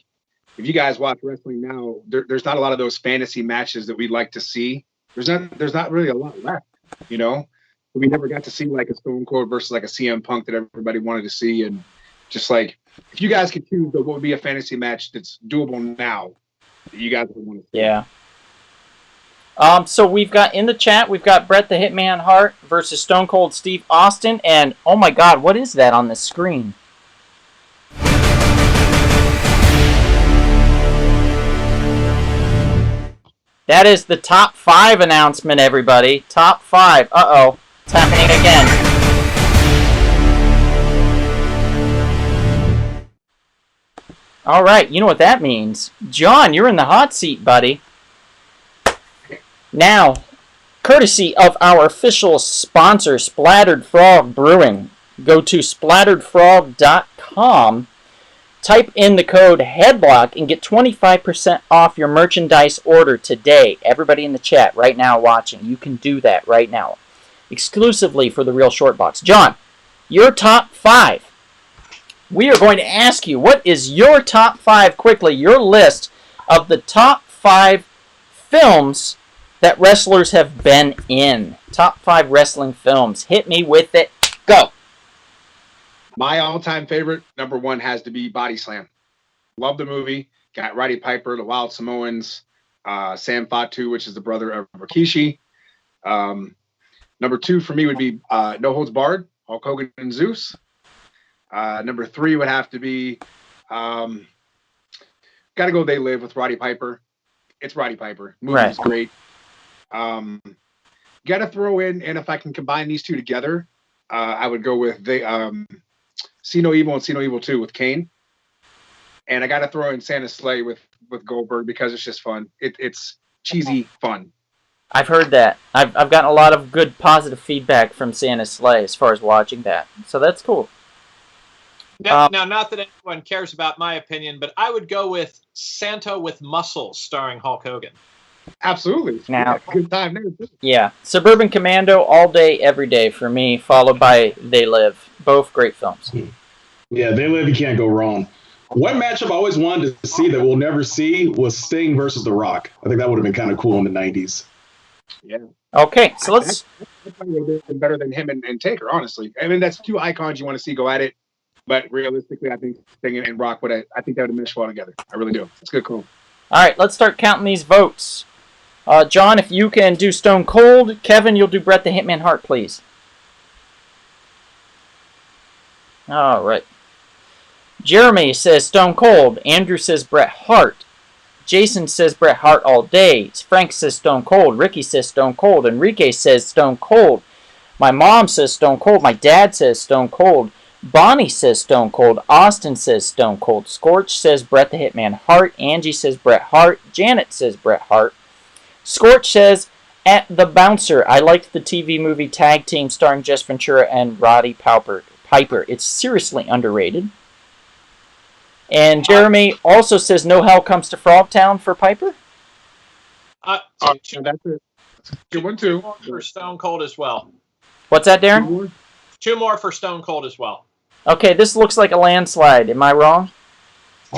if you guys watch wrestling now, there's not a lot of those fantasy matches that we'd like to see. There's not really a lot left, you know. We never got to see like a Stone Cold versus like a CM Punk that everybody wanted to see, and just like if you guys could choose what would be a fantasy match that's doable now, that you guys would want to see.
Yeah. So we've got in the chat, we've got Bret the Hitman Hart versus Stone Cold Steve Austin, and oh my God, what is that on the screen? That is the top 5 announcement, everybody. Top 5. Uh-oh. It's happening again. All right, you know what that means. John, you're in the hot seat, buddy. Now, courtesy of our official sponsor, Splattered Frog Brewing, go to splatteredfrog.com, type in the code HEADLOCK, and get 25% off your merchandise order today. Everybody in the chat right now watching, you can do that right now. Exclusively for the Real Short Box. John, your top 5. We are going to ask you, what is your top 5, quickly, your list of the top 5 films that wrestlers have been in. Top 5 wrestling films. Hit me with it. Go.
My all-time favorite, number 1, has to be Body Slam. Love the movie. Got Roddy Piper, the Wild Samoans, Sam Fatu, which is the brother of Rikishi. Number 2 for me would be No Holds Barred, Hulk Hogan and Zeus. Number 3 would have to be Gotta Go They Live with Roddy Piper. It's Roddy Piper. Movie's great. Gotta throw in, and if I can combine these two together, I would go with See No Evil and See No Evil 2 with Kane. And I gotta throw in Santa's Sleigh with Goldberg because it's just fun. It's cheesy fun.
I've heard that. I've gotten a lot of good positive feedback from Santa's Sleigh as far as watching that. So that's cool.
Now, not that anyone cares about my opinion, but I would go with Santa with Muscles starring Hulk Hogan.
Absolutely.
Now,
good time there.
Yeah. Suburban Commando all day, every day for me, followed by They Live. Both great films.
Yeah, They Live, you can't go wrong. One matchup I always wanted to see that we'll never see was Sting versus The Rock. I think that would have been kind of cool in the 90s.
Yeah.
Okay, so let's...
That's probably better than him and Taker, honestly. I mean, that's 2 icons you want to see go at it. But realistically, I think Sting and Rock I think that would have meshed well together. I really do. It's good, cool.
All right, let's start counting these votes. John, if you can do Stone Cold. Kevin, you'll do Bret the Hitman Hart, please. All right. Jeremy says Stone Cold. Andrew says Bret Hart. Jason says Bret Hart all day. Frank says Stone Cold. Ricky says Stone Cold. Enrique says Stone Cold. My mom says Stone Cold. My dad says Stone Cold. Bonnie says Stone Cold. Austin says Stone Cold. Scorch says Bret the Hitman Hart. Angie says Bret Hart. Janet says Bret Hart. Scorch says, at the Bouncer, I liked the TV movie Tag Team starring Jess Ventura and Roddy Piper. It's seriously underrated. And Jeremy also says No Hell Comes to Frogtown for Piper.
That's it. Good one, too.
For Stone Cold as well.
What's that, Darren?
2 more for Stone Cold as well.
Okay, this looks like a landslide. Am I wrong?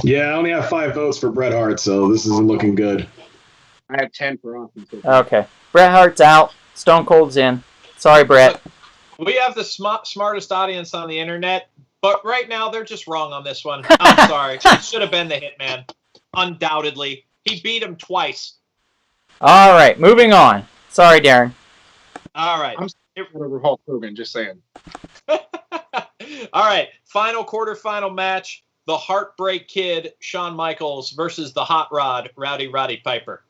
Yeah, I only have 5 votes for Bret Hart, so this isn't looking good.
I have 10 for Austin.
Okay. Bret Hart's out. Stone Cold's in. Sorry, Bret.
We have the smartest audience on the internet, but right now they're just wrong on this one. I'm sorry. It should have been the Hitman. Undoubtedly. He beat him twice.
All right, moving on. Sorry, Darren.
All right.
I'm over Hulk Hogan, just saying.
All right. Final quarterfinal match. The Heartbreak Kid, Shawn Michaels, versus the Hot Rod, Roddy Piper.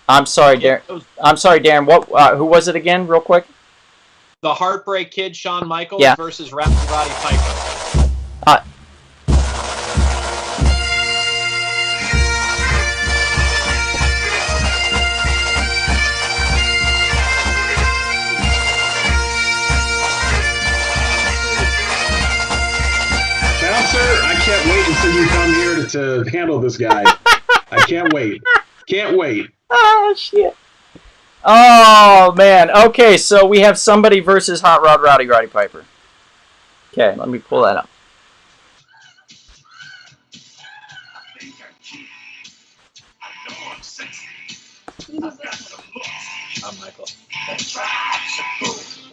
I'm sorry, Darren. What? Who was it again, real quick?
The Heartbreak Kid, Shawn Michaels, versus Roddy Piper.
Bouncer, I can't wait until you come here to handle this guy. I can't wait. Can't wait.
Oh, shit. Oh, man. Okay, so we have somebody versus Hot Rod Roddy Piper. Okay, let me pull that up.
I'm Michael.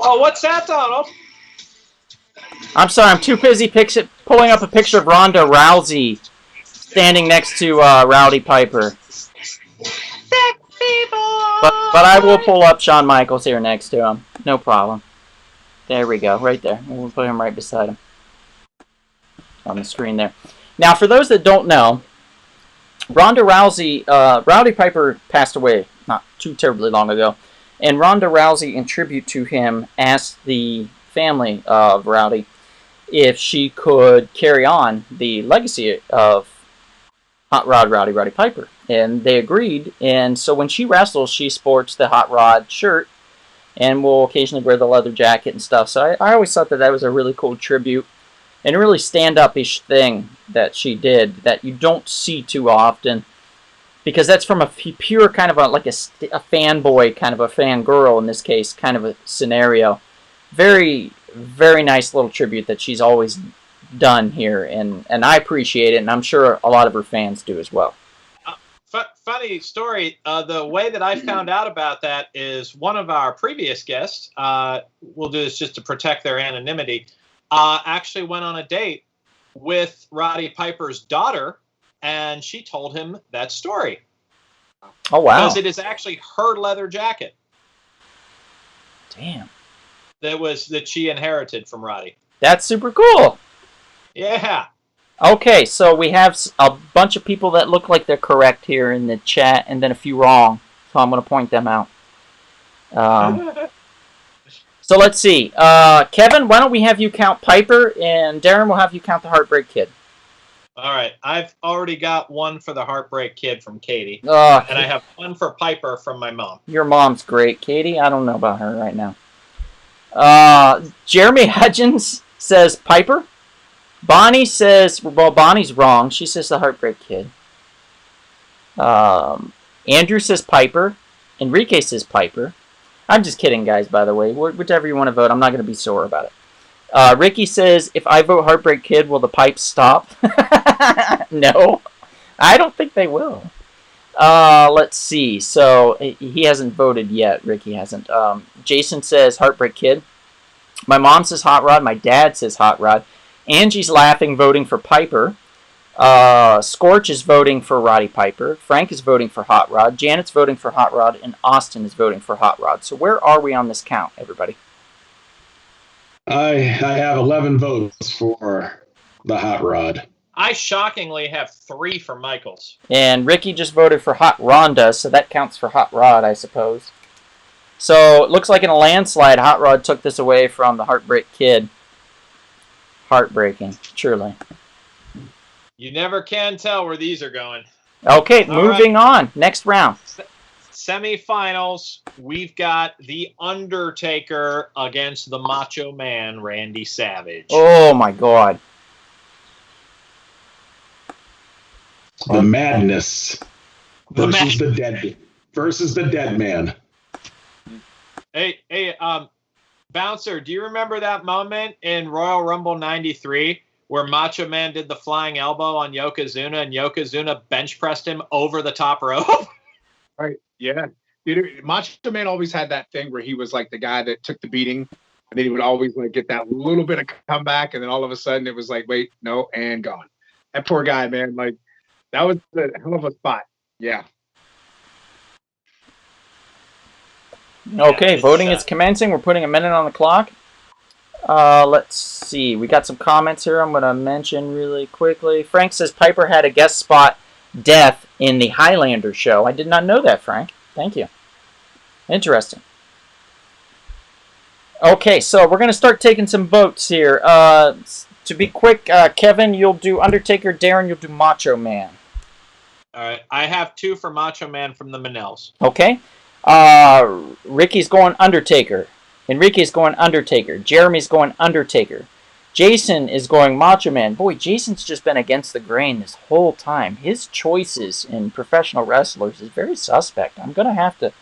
Oh, what's that, Donald?
I'm sorry, I'm too busy pulling up a picture of Ronda Rousey standing next to Rowdy Piper. But I will pull up Shawn Michaels here next to him. No problem. There we go, right there. We'll put him right beside him on the screen there. Now, for those that don't know, Ronda Rousey, Rowdy Piper passed away not too terribly long ago, and Ronda Rousey, in tribute to him, asked the family of Rowdy if she could carry on the legacy of Hot Rod Rowdy Piper. And they agreed, and so when she wrestles, she sports the Hot Rod shirt and will occasionally wear the leather jacket and stuff. So I always thought that was a really cool tribute and a really stand-up-ish thing that she did that you don't see too often, because that's from a pure kind of like a fanboy, kind of a fangirl in this case, kind of a scenario. Very, very nice little tribute that she's always done here, and I appreciate it, and I'm sure a lot of her fans do as well.
Funny story. The way that I found out about that is one of our previous guests, we'll do this just to protect their anonymity, actually went on a date with Roddy Piper's daughter, and she told him that story.
Oh, wow.
Because it is actually her leather jacket.
Damn.
That she inherited from Roddy.
That's super cool.
Yeah.
Okay, so we have a bunch of people that look like they're correct here in the chat, and then a few wrong. So I'm going to point them out. So let's see. Kevin, why don't we have you count Piper, and Darren will have you count the Heartbreak Kid.
All right. I've already got one for the Heartbreak Kid from Katie. And I have one for Piper from my mom.
Your mom's great. Katie, I don't know about her right now. Jeremy Hudgens says Piper. Bonnie says, well, Bonnie's wrong. She says the Heartbreak Kid. Andrew says Piper. Enrique says Piper. I'm just kidding, guys, by the way. Whichever you want to vote, I'm not going to be sore about it. Ricky says, if I vote Heartbreak Kid, will the pipes stop? No, I don't think they will. Let's see. So, he hasn't voted yet. Ricky hasn't. Jason says Heartbreak Kid. My mom says Hot Rod. My dad says Hot Rod. Angie's laughing, voting for Piper. Scorch is voting for Roddy Piper. Frank is voting for Hot Rod. Janet's voting for Hot Rod. And Austin is voting for Hot Rod. So where are we on this count, everybody?
I have 11 votes for the Hot Rod.
I shockingly have 3 for Michaels.
And Ricky just voted for Hot Ronda, so that counts for Hot Rod, I suppose. So it looks like in a landslide, Hot Rod took this away from the Heartbreak Kid. Heartbreaking, truly.
You never can tell where these are going.
Okay, moving on. Next round.
Semifinals, we've got The Undertaker against the Macho Man, Randy Savage.
Oh, my God.
The madness versus the dead man.
Hey, Bouncer, do you remember that moment in Royal Rumble 93 where Macho Man did the flying elbow on Yokozuna and Yokozuna bench pressed him over the top rope?
Right. Yeah. Dude, Macho Man always had that thing where he was like the guy that took the beating, and then he would always like get that little bit of comeback, and then all of a sudden it was like, wait, no, and gone. That poor guy, man. Like, that was a hell of a spot. Yeah.
Okay, voting is commencing. We're putting a minute on the clock. Let's see. We got some comments here I'm going to mention really quickly. Frank says Piper had a guest spot death in the Highlander show. I did not know that, Frank. Thank you. Interesting. Okay, so we're going to start taking some votes here. To be quick, Kevin, you'll do Undertaker. Darren, you'll do Macho Man.
All right. I have 2 for Macho Man from the Manels.
Okay. Ricky's going Undertaker. Enrique's going Undertaker. Jeremy's going Undertaker. Jason is going Macho Man. Boy, Jason's just been against the grain this whole time. His choices in professional wrestlers is very suspect. I'm going to have to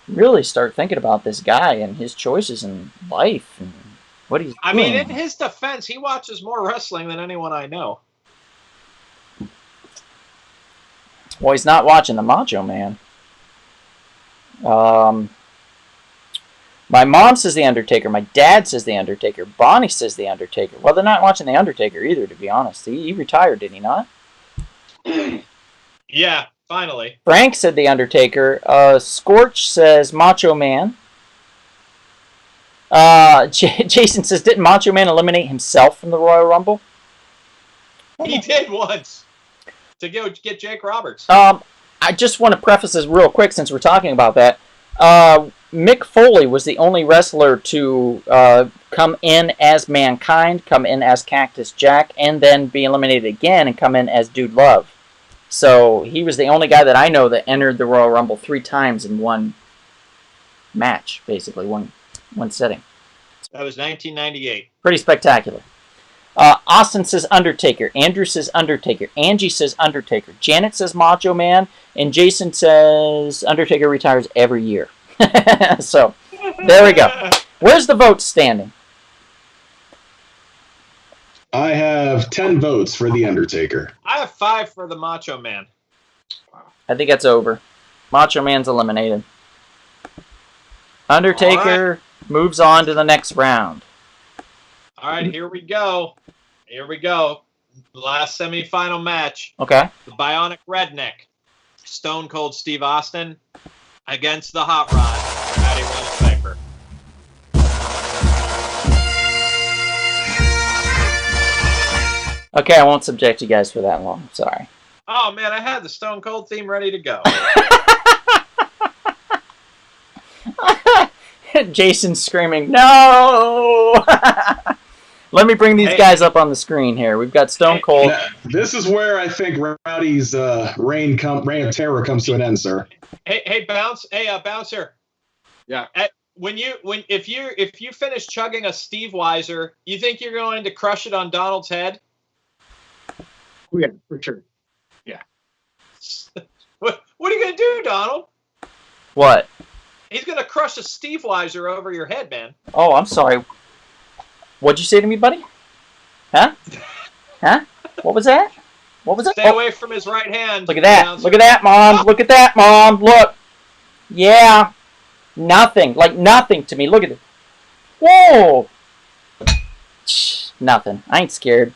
really start thinking about this guy and his choices in life and What he's
I
doing.
mean, in his defense, he watches more wrestling than anyone I know.
Well, he's not watching the Macho Man. My mom says The Undertaker. My dad says The Undertaker. Bonnie says The Undertaker. Well, they're not watching The Undertaker either, to be honest. He retired, did he not?
Yeah, finally.
Frank said The Undertaker. Scorch says Macho Man. Jason says, didn't Macho Man eliminate himself from the Royal Rumble?
He did once to get Jake Roberts.
I just want to preface this real quick since we're talking about that. Mick Foley was the only wrestler to come in as Mankind, come in as Cactus Jack, and then be eliminated again and come in as Dude Love. So he was the only guy that I know that entered the Royal Rumble 3 times in one match, basically, one setting.
That was 1998.
Pretty spectacular. Austin says Undertaker. Andrew says Undertaker. Angie says Undertaker. Janet says Macho Man. And Jason says Undertaker retires every year. So, there we go. Where's the vote standing?
I have 10 votes for The Undertaker.
I have 5 for the Macho Man.
I think that's over. Macho Man's eliminated. Undertaker moves on to the next round.
All right, here we go. Here we go. Last semifinal match.
Okay.
The Bionic Redneck. Stone Cold Steve Austin against the Hot Rod. Matty Rose Piper.
Okay, I won't subject you guys for that long. Sorry.
Oh, man, I had the Stone Cold theme ready to go.
Jason's screaming, no! Let me bring these guys up on the screen here. We've got Stone Cold.
This is where I think Rowdy's reign of terror comes to an end, sir.
Hey, Bouncer.
Yeah.
If you finish chugging a Steve Weiser, you think you're going to crush it on Donald's head?
Oh, yeah, for sure. Yeah.
What are you going to do, Donald?
What?
He's going to crush a Steve Weiser over your head, man.
Oh, I'm sorry. What'd you say to me, buddy? Huh? Huh? What was that? What was it?
Stay away from his right hand.
Look at that. Bouncer. Look at that, Mom. Look at that, Mom. Look. Yeah. Nothing. Like nothing to me. Look at it. Whoa. Nothing. I ain't scared.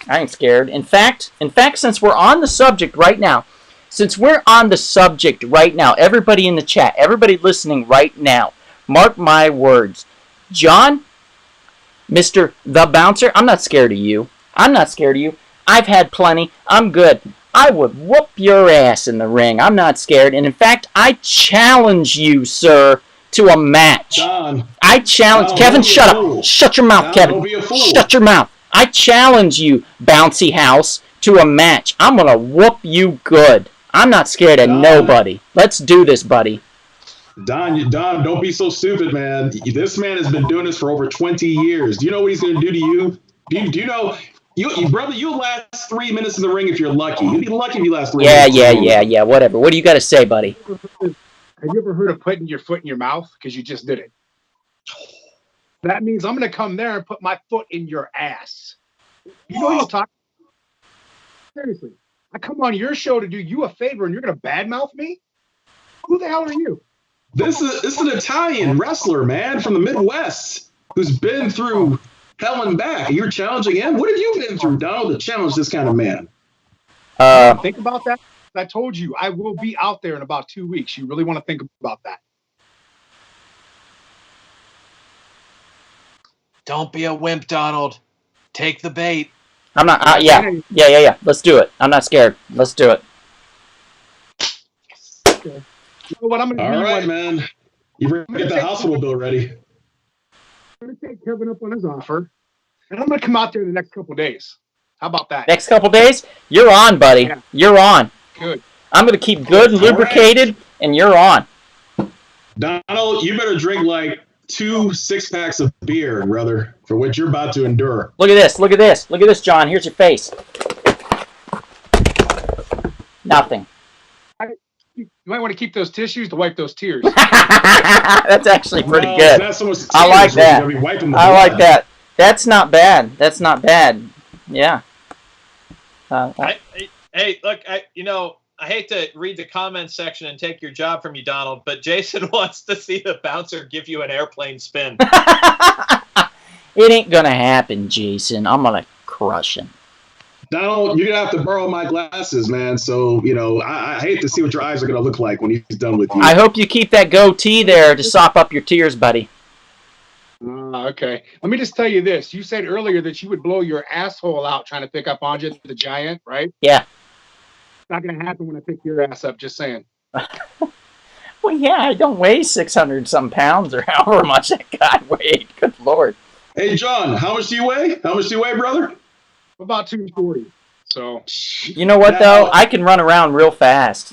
In fact, since we're on the subject right now, everybody in the chat, everybody listening right now, mark my words. John, Mr. The Bouncer, I'm not scared of you. I've had plenty. I'm good. I would whoop your ass in the ring. I'm not scared. And in fact, I challenge you, sir, to a match.
Don,
I challenge...
Don,
Kevin, shut up. Shut your mouth,
Don,
Kevin.
don't be a fool.
Shut your mouth. I challenge you, Bouncy House, to a match. I'm going to whoop you good. I'm not scared of nobody. Let's do this, buddy.
Don, don't be so stupid, man. This man has been doing this for over 20 years. Do you know what he's going to do to you? Do you know, brother, you'll last 3 minutes in the ring if you're lucky. You'll be lucky if you last 3 minutes.
Yeah, whatever. What do you got to say, buddy?
Have you ever heard of putting your foot in your mouth? Because you just did it. That means I'm going to come there and put my foot in your ass. You know what you're talking about? Seriously. I come on your show to do you a favor and you're going to badmouth me? Who the hell are you?
This is an Italian wrestler, man, from the Midwest who's been through hell and back. You're challenging him? What have you been through, Donald, to challenge this kind of man?
Think about that. I told you I will be out there in about 2 weeks. You really want to think about that.
Don't be a wimp, Donald. Take the bait.
I'm not... yeah. Let's do it. I'm not scared. Let's do it.
Okay. You know what I'm going to do?
All right, man. You get the hospital bill ready.
I'm going to take Kevin up on his offer, and I'm going to come out there in the next couple of days. How about that?
Next couple days? You're on, buddy.
Yeah.
You're on.
Good.
I'm going to keep good and lubricated, and you're on.
Donald, you better drink like 2 6-packs of beer, brother, for what you're about to endure.
Look at this. Look at this. Look at this, John. Here's your face. Nothing.
You might want to keep those tissues to wipe those tears.
That's actually pretty
No,
good.
not so much
I like
tears,
that.
you're gonna be wiping the
I like
blood.
that. That's not bad. That's not bad. Yeah.
Hey, look, I hate to read the comments section and take your job from you, Donald, but Jason wants to see the bouncer give you an airplane spin.
It ain't gonna happen, Jason. I'm gonna crush him.
Donald, you're gonna have to borrow my glasses, man. So I hate to see what your eyes are gonna look like when he's done with you.
I hope you keep that goatee there to sop up your tears, buddy.
Okay. Let me just tell you this. You said earlier that you would blow your asshole out trying to pick up Andre the Giant, right?
Yeah.
It's not going to happen when I pick your ass up, just saying.
Well, yeah, I don't weigh 600-some pounds or however much that guy weighed. Good Lord.
Hey, John, how much do you weigh? How much do you weigh, brother?
About 240. So.
You know what, though? I can run around real fast.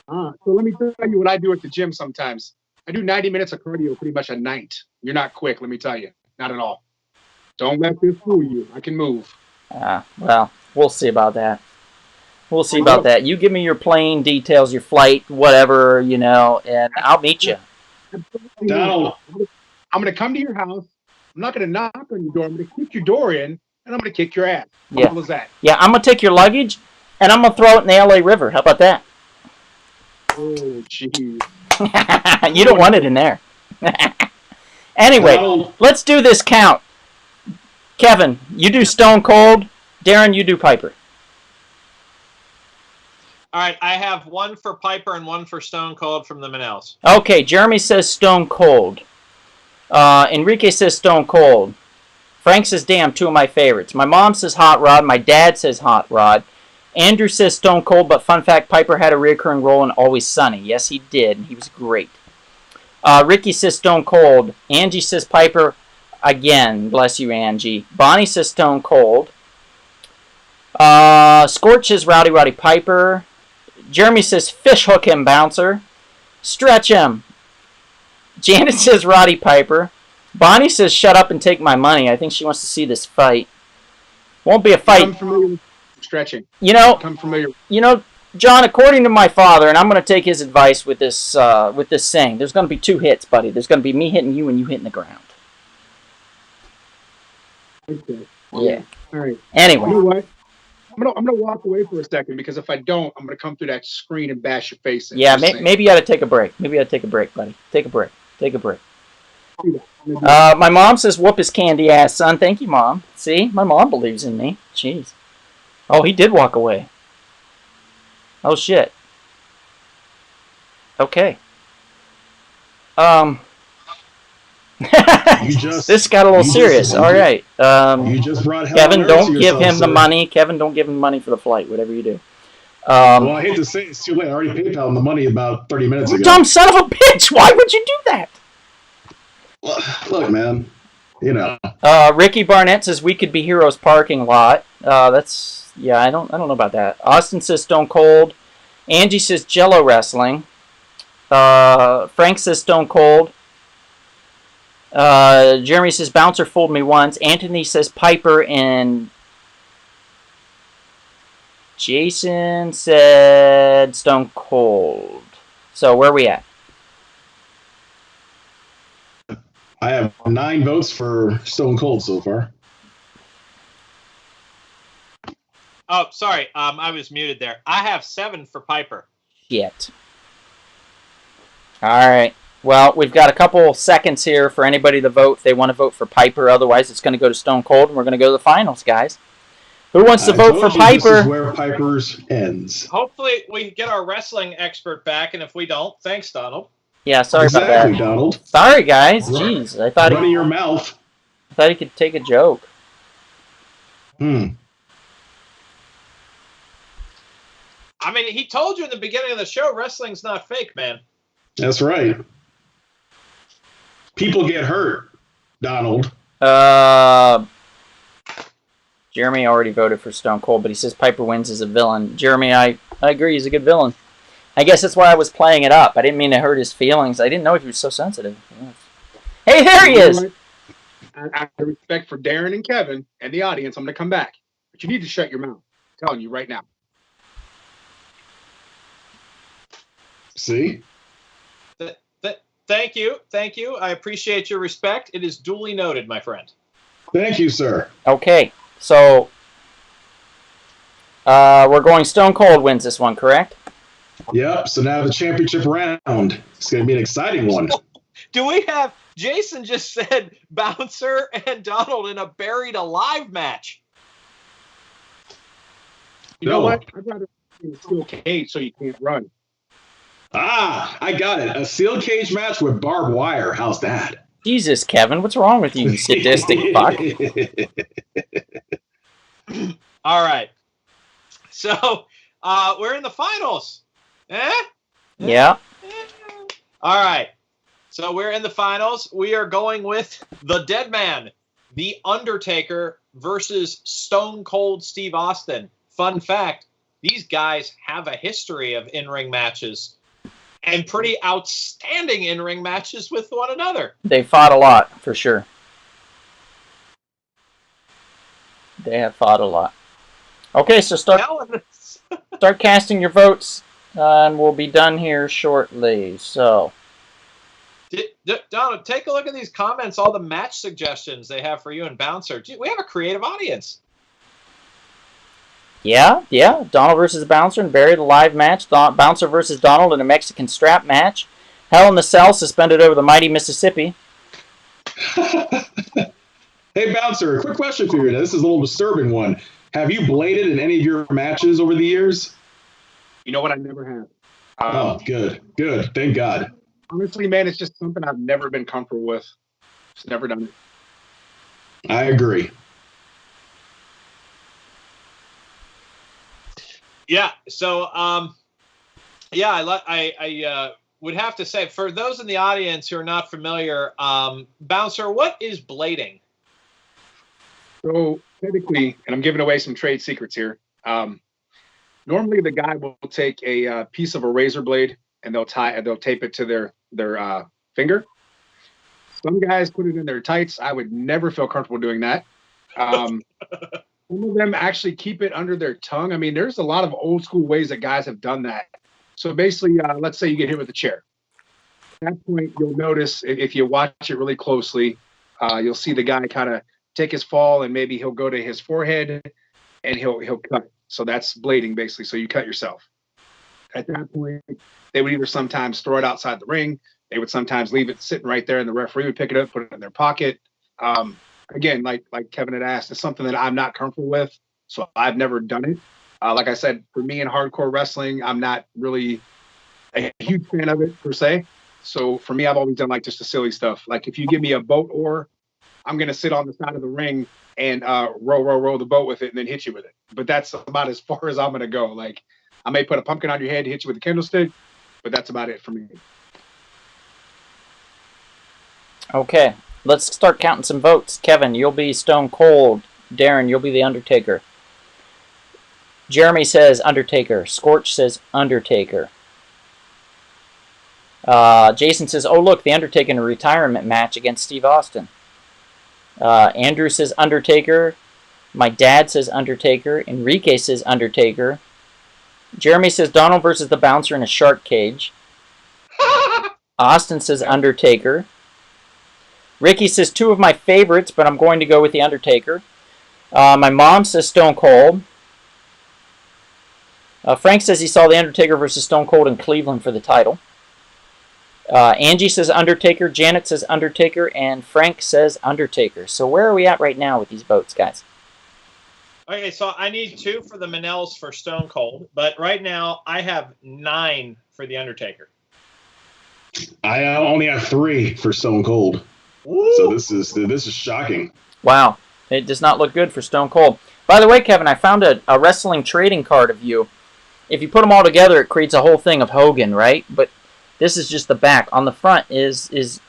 So let me tell you what I do at the gym sometimes. I do 90 minutes of cardio pretty much a night. You're not quick, let me tell you. Not at all. Don't let this fool you. I can move.
Well, we'll see about that. We'll see about that. You give me your plane details, your flight, whatever, and I'll meet you.
Donald. I'm going to come to your house. I'm not going to knock on your door. I'm going to kick your door in, and I'm going to kick your ass. How simple as that?
Yeah, I'm going to take your luggage, and I'm going to throw it in the LA River. How about that?
Oh, jeez.
You don't want it in there. Anyway, let's do this count. Kevin, you do Stone Cold. Darren, you do Piper.
All right, I have one for Piper and one for Stone Cold from the Manels.
Okay, Jeremy says Stone Cold. Enrique says Stone Cold. Frank says, damn, two of my favorites. My mom says Hot Rod. My dad says Hot Rod. Andrew says Stone Cold, but fun fact, Piper had a recurring role in Always Sunny. Yes, he did, and he was great. Ricky says Stone Cold. Angie says Piper again. Bless you, Angie. Bonnie says Stone Cold. Scorch says Rowdy Piper. Jeremy says fish hook him, bouncer. Stretch him. Janet says Roddy Piper. Bonnie says shut up and take my money. I think she wants to see this fight. Won't be a fight.
I'm familiar with stretching.
I'm familiar. John, according to my father, and I'm going to take his advice with this saying, there's going to be two hits, buddy. There's going to be me hitting you and you hitting the ground.
Okay.
Yeah.
All right.
Anyway.
You know what? I'm gonna walk away for a second because if I don't, I'm gonna come through that screen and bash your face in.
Yeah, maybe you ought to take a break. Maybe you ought to take a break, buddy. Take a break. My mom says, whoop his candy ass, son. Thank you, Mom. See? My mom believes in me. Jeez. Oh, he did walk away. Oh, shit. Okay. This got a little serious. All right.
You just brought hell
Kevin,
on earth
don't
to
give
yourself,
him the
sir.
money. Kevin, don't give him money for the flight, whatever you do.
Well, I hate to say it's too late. I already PayPal the money about 30 minutes
You
ago.
dumb son of a bitch! Why would you do that?
Well, look, man.
Ricky Barnett says we could be Heroes parking lot. I don't know about that. Austin says Stone Cold. Angie says Jello wrestling. Frank says Stone Cold. Jeremy says Bouncer fooled me once. Anthony says Piper, and Jason said Stone Cold. So where are we at?
I have 9 votes for Stone Cold so far.
Oh, sorry. I was muted there. I have 7 for Piper.
Shit. All right. Well, we've got a couple seconds here for anybody to vote if they want to vote for Piper. Otherwise, it's going to go to Stone Cold, and we're going to go to the finals, guys. Who wants to vote for Piper?
This is where Piper's ends.
Hopefully, we get our wrestling expert back, and if we don't, thanks, Donald.
Yeah, sorry about that.
Exactly, Donald.
Sorry, guys. Jeez, I thought
running your mouth.
I thought he could take a joke.
I mean, he told you in the beginning of the show, wrestling's not fake, man.
That's right. People get hurt, Donald.
Jeremy already voted for Stone Cold, but he says Piper wins as a villain. Jeremy, I agree. He's a good villain. I guess that's why I was playing it up. I didn't mean to hurt his feelings. I didn't know he was so sensitive. Hey, there he is.
Out of respect for Darren and Kevin and the audience, I'm going to come back. But you need to shut your mouth. I'm telling you right now.
See?
Thank you. Thank you. I appreciate your respect. It is duly noted, my friend.
Thank you, sir.
Okay, so we're going Stone Cold wins this one, correct?
Yep. So now the championship round. It's going to be an exciting one.
Do we have Jason just said Bouncer and Donald in a buried alive match?
You know what? I'd rather be in a steel cage so you can't run.
Ah, I got it. A steel cage match with barbed wire. How's that?
Jesus, Kevin, what's wrong with you, sadistic fuck?
All right. So we're in the finals.
Yeah.
All right. So we're in the finals. We are going with the Dead Man, the Undertaker versus Stone Cold Steve Austin. Fun fact, these guys have a history of in-ring matches and pretty outstanding in-ring matches with one another.
They fought a lot, for sure. They have fought a lot. Okay, so start casting your votes, and we'll be done here shortly. So,
Donald, take a look at these comments, all the match suggestions they have for you and Bouncer. Gee, we have a creative audience.
yeah. Donald versus Bouncer in Buried Alive match. Bouncer versus Donald in a Mexican strap match. Hell in the Cell suspended over the mighty Mississippi.
Hey, Bouncer, quick question for you. Now, this is a little disturbing one. Have you bladed in any of your matches over the years?
You know what? I never have.
Oh, good. Thank God.
Honestly, man, it's just something I've never been comfortable with. Just never done it.
I agree.
Yeah. So, I would have to say, for those in the audience who are not familiar, Bouncer, what is blading?
So typically, and I'm giving away some trade secrets here. Normally, the guy will take a piece of a razor blade and they'll tape it to their finger. Some guys put it in their tights. I would never feel comfortable doing that. Some of them actually keep it under their tongue. I mean, there's a lot of old school ways that guys have done that. So basically, let's say you get hit with a chair. At that point, you'll notice if you watch it really closely, you'll see the guy kind of take his fall and maybe he'll go to his forehead and he'll cut. So that's blading basically. So you cut yourself. At that point, they would either sometimes throw it outside the ring. They would sometimes leave it sitting right there and the referee would pick it up, put it in their pocket. Again, like Kevin had asked, it's something that I'm not comfortable with. So I've never done it. Like I said, for me in hardcore wrestling, I'm not really a huge fan of it per se. So for me, I've always done like just the silly stuff. Like if you give me a boat oar, I'm going to sit on the side of the ring and row the boat with it and then hit you with it. But that's about as far as I'm going to go. Like I may put a pumpkin on your head, hit you with a candlestick, but that's about it for me.
Okay, let's start counting some votes. Kevin, you'll be Stone Cold. Darren, you'll be the Undertaker. Jeremy says Undertaker. Scorch says Undertaker. Jason says, oh, look, the Undertaker in a retirement match against Steve Austin. Andrew says Undertaker. My dad says Undertaker. Enrique says Undertaker. Jeremy says Donald versus the Bouncer in a shark cage. Austin says Undertaker. Ricky says two of my favorites, but I'm going to go with the Undertaker. My mom says Stone Cold. Frank says he saw the Undertaker versus Stone Cold in Cleveland for the title. Angie says Undertaker. Janet says Undertaker. And Frank says Undertaker. So where are we at right now with these votes, guys?
Okay, so I need 2 for the Manels for Stone Cold, but right now I have 9 for the Undertaker.
I only have 3 for Stone Cold. Ooh. So this is shocking.
Wow, it does not look good for Stone Cold. By the way, Kevin, I found a wrestling trading card of you. If you put them all together, it creates a whole thing of Hogan, right? But this is just the back. On the front is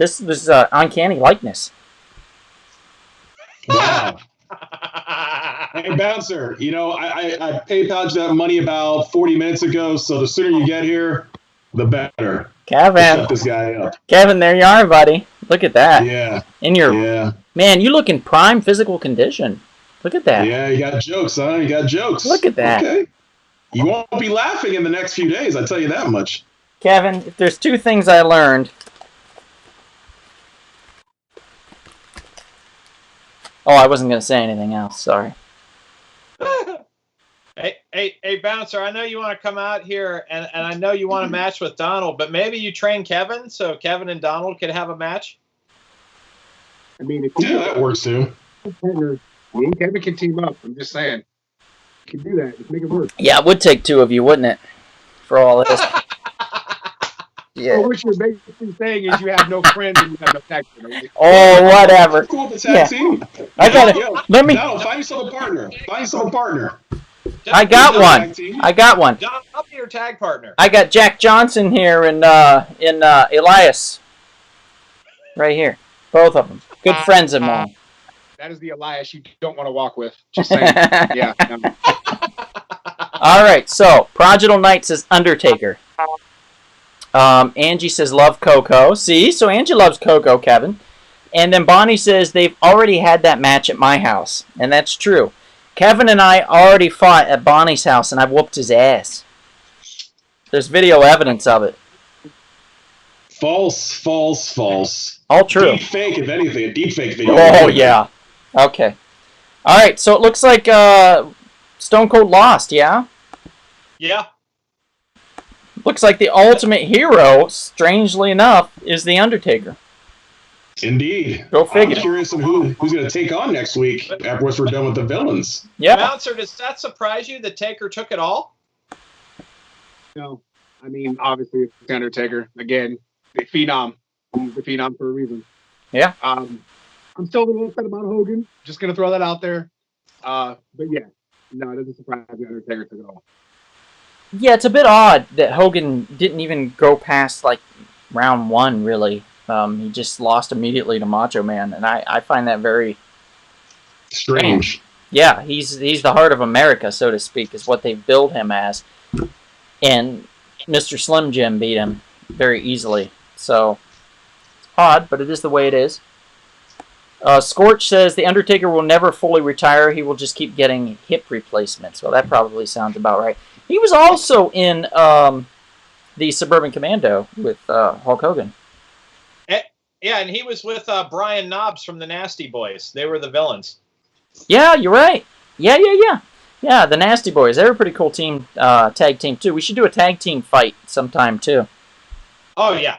uncanny likeness.
Wow. Hey, Bouncer, you know, I PayPal'd you that money about 40 minutes ago, so the sooner you get here, the better.
Kevin.
Shut this guy up.
Kevin, there you are, buddy. Look at that.
Yeah.
Man, you look in prime physical condition. Look at that.
Yeah, you got jokes, huh? You got jokes.
Look at that.
Okay. You won't be laughing in the next few days, I tell you that much.
Kevin, if there's two things I learned. Oh, I wasn't going to say anything else. Sorry.
Hey, Bouncer, I know you want to come out here, and I know you want to match with Donald, but maybe you train Kevin so Kevin and Donald could have a match?
I mean, if
that works too.
Partner, me and Kevin can team up. I'm just saying. You can do that. Just make it work.
Yeah, it would take two of you, wouldn't it? For all this.
Yeah. So what you're basically saying is you have no friends and you have no tag team.
Oh, whatever.
Cool with the tag team.
I got it. Let me.
No, find yourself a partner. Find yourself a partner.
I got one. I got one.
John, I'll be your tag partner.
I got Jack Johnson here and Elias. Right here. Both of them. Good friends of mine.
That is the Elias you don't want to walk with. Just saying. Yeah.
All right. So, Prodigal Knight says Undertaker. Angie says love Coco. See? So, Angie loves Coco, Kevin. And then Bonnie says they've already had that match at my house. And that's true. Kevin and I already fought at Bonnie's house, and I whooped his ass. There's video evidence of it.
False.
All true.
Deep fake, if anything. A deep fake video.
Oh, yeah. Okay. All right, so it looks like Stone Cold lost, yeah?
Yeah.
Looks like the ultimate hero, strangely enough, is The Undertaker.
Indeed.
Go figure.
I'm curious on who's going to take on next week after we're done with the villains.
Yeah.
Bouncer, does that surprise you that Taker took it all?
No. I mean, obviously, it's the Undertaker. Again, the phenom. He's the phenom for a reason.
Yeah.
I'm still a little upset about Hogan. Just going to throw that out there. But yeah. No, it doesn't surprise me Undertaker took it all.
Yeah, it's a bit odd that Hogan didn't even go past, like, round one, really. He just lost immediately to Macho Man, and I find that very
strange.
Yeah, he's the heart of America, so to speak, is what they've billed him as. And Mr. Slim Jim beat him very easily. So, it's odd, but it is the way it is. Scorch says, The Undertaker will never fully retire. He will just keep getting hip replacements. Well, that probably sounds about right. He was also in the Suburban Commando with Hulk Hogan.
Yeah, and he was with Brian Knobbs from the Nasty Boys. They were the villains.
Yeah, you're right. Yeah. Yeah, the Nasty Boys. They were a pretty cool team, tag team, too. We should do a tag team fight sometime, too.
Oh, yeah.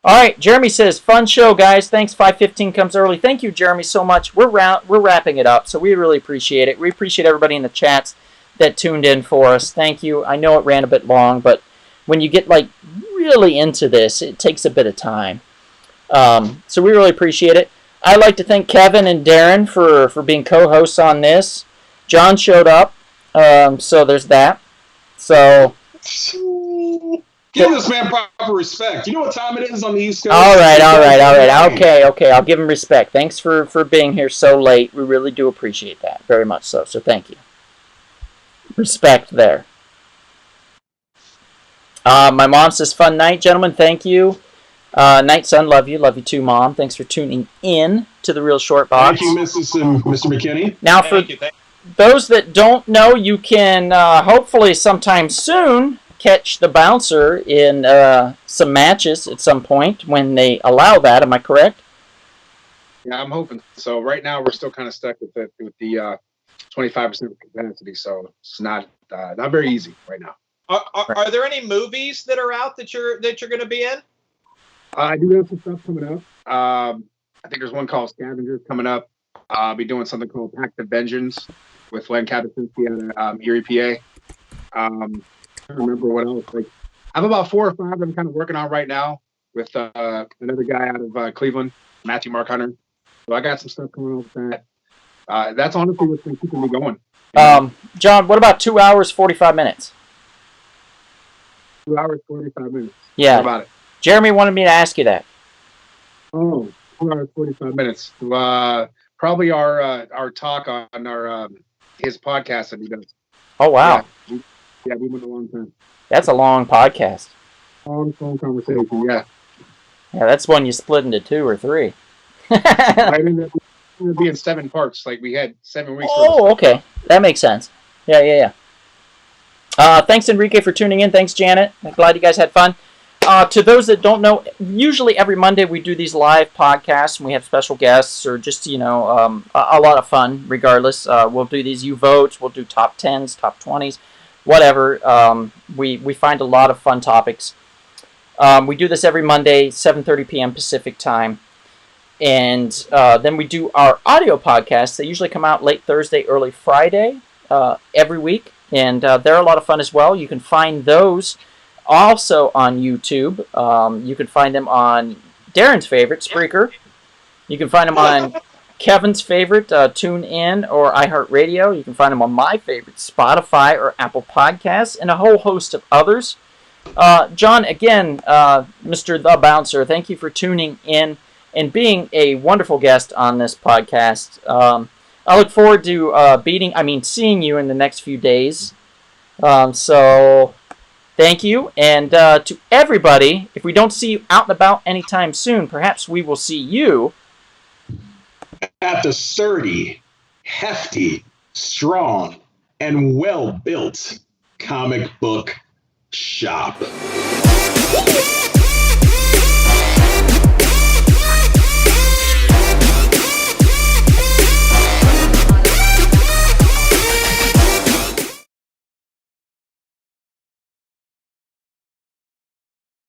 All right, Jeremy says, fun show, guys. Thanks, 5:15 comes early. Thank you, Jeremy, so much. We're wrapping it up, so we really appreciate it. We appreciate everybody in the chats that tuned in for us. Thank you. I know it ran a bit long, but when you get, like, really into this, it takes a bit of time. So we really appreciate it. I'd like to thank Kevin and Darren for being co-hosts on this. John showed up, so there's that. So
give this man proper respect. You know what time it is on the East Coast?
All right. Okay. I'll give him respect. Thanks for being here so late. We really do appreciate that very much. So thank you. Respect there. My mom says, fun night, gentlemen. Thank you. Night Son, love you. Love you too, Mom. Thanks for tuning in to The Real Short Box.
Thank you, Mr. McKinney.
Now, for those that don't know, you can hopefully sometime soon catch the Bouncer in some matches at some point when they allow that. Am I correct?
Yeah, I'm hoping. So right now we're still kind of stuck with the 25% capacity, so it's not very easy right now.
Are there any movies that are out that you're going to be in?
I do have some stuff coming up. I think there's one called Scavengers coming up. I'll be doing something called Pact of Vengeance with Len Kabasinski out of Erie, PA. I don't remember what else. Like, I have about 4 or 5 I'm kind of working on right now with another guy out of Cleveland, Matthew Mark Hunter. So I got some stuff coming up with that. That's honestly what's been keeping me going.
John, what about 2 hours, 45 minutes?
2 hours, 45 minutes.
Yeah.
What about it?
Jeremy wanted me to ask you that.
Oh, 2 hours, 45 minutes. Probably our talk on our his podcast that he does.
Oh, wow.
Yeah, we went a long time.
That's a long podcast.
Long conversation, yeah.
Yeah, that's one you split into 2 or 3.
I ended up being 7 parts. Like, we had 7 weeks.
Oh, okay. That makes sense. Yeah. Thanks, Enrique, for tuning in. Thanks, Janet. I'm glad you guys had fun. To those that don't know, usually every Monday we do these live podcasts, and we have special guests, or just a lot of fun. Regardless, we'll do these U votes, we'll do top 10s, top 20s, whatever. We find a lot of fun topics. We do this every Monday, 7:30 p.m. Pacific time, and then we do our audio podcasts. They usually come out late Thursday, early Friday, every week, and they're a lot of fun as well. You can find those also on YouTube. You can find them on Darren's favorite, Spreaker. You can find them on Kevin's favorite, TuneIn or iHeartRadio. You can find them on my favorite, Spotify or Apple Podcasts, and a whole host of others. John, again, Mr. The Bouncer, thank you for tuning in and being a wonderful guest on this podcast. I look forward to seeing you in the next few days. So thank you. And to everybody, if we don't see you out and about anytime soon, perhaps we will see you
at the sturdy, hefty, strong, and well-built comic book shop.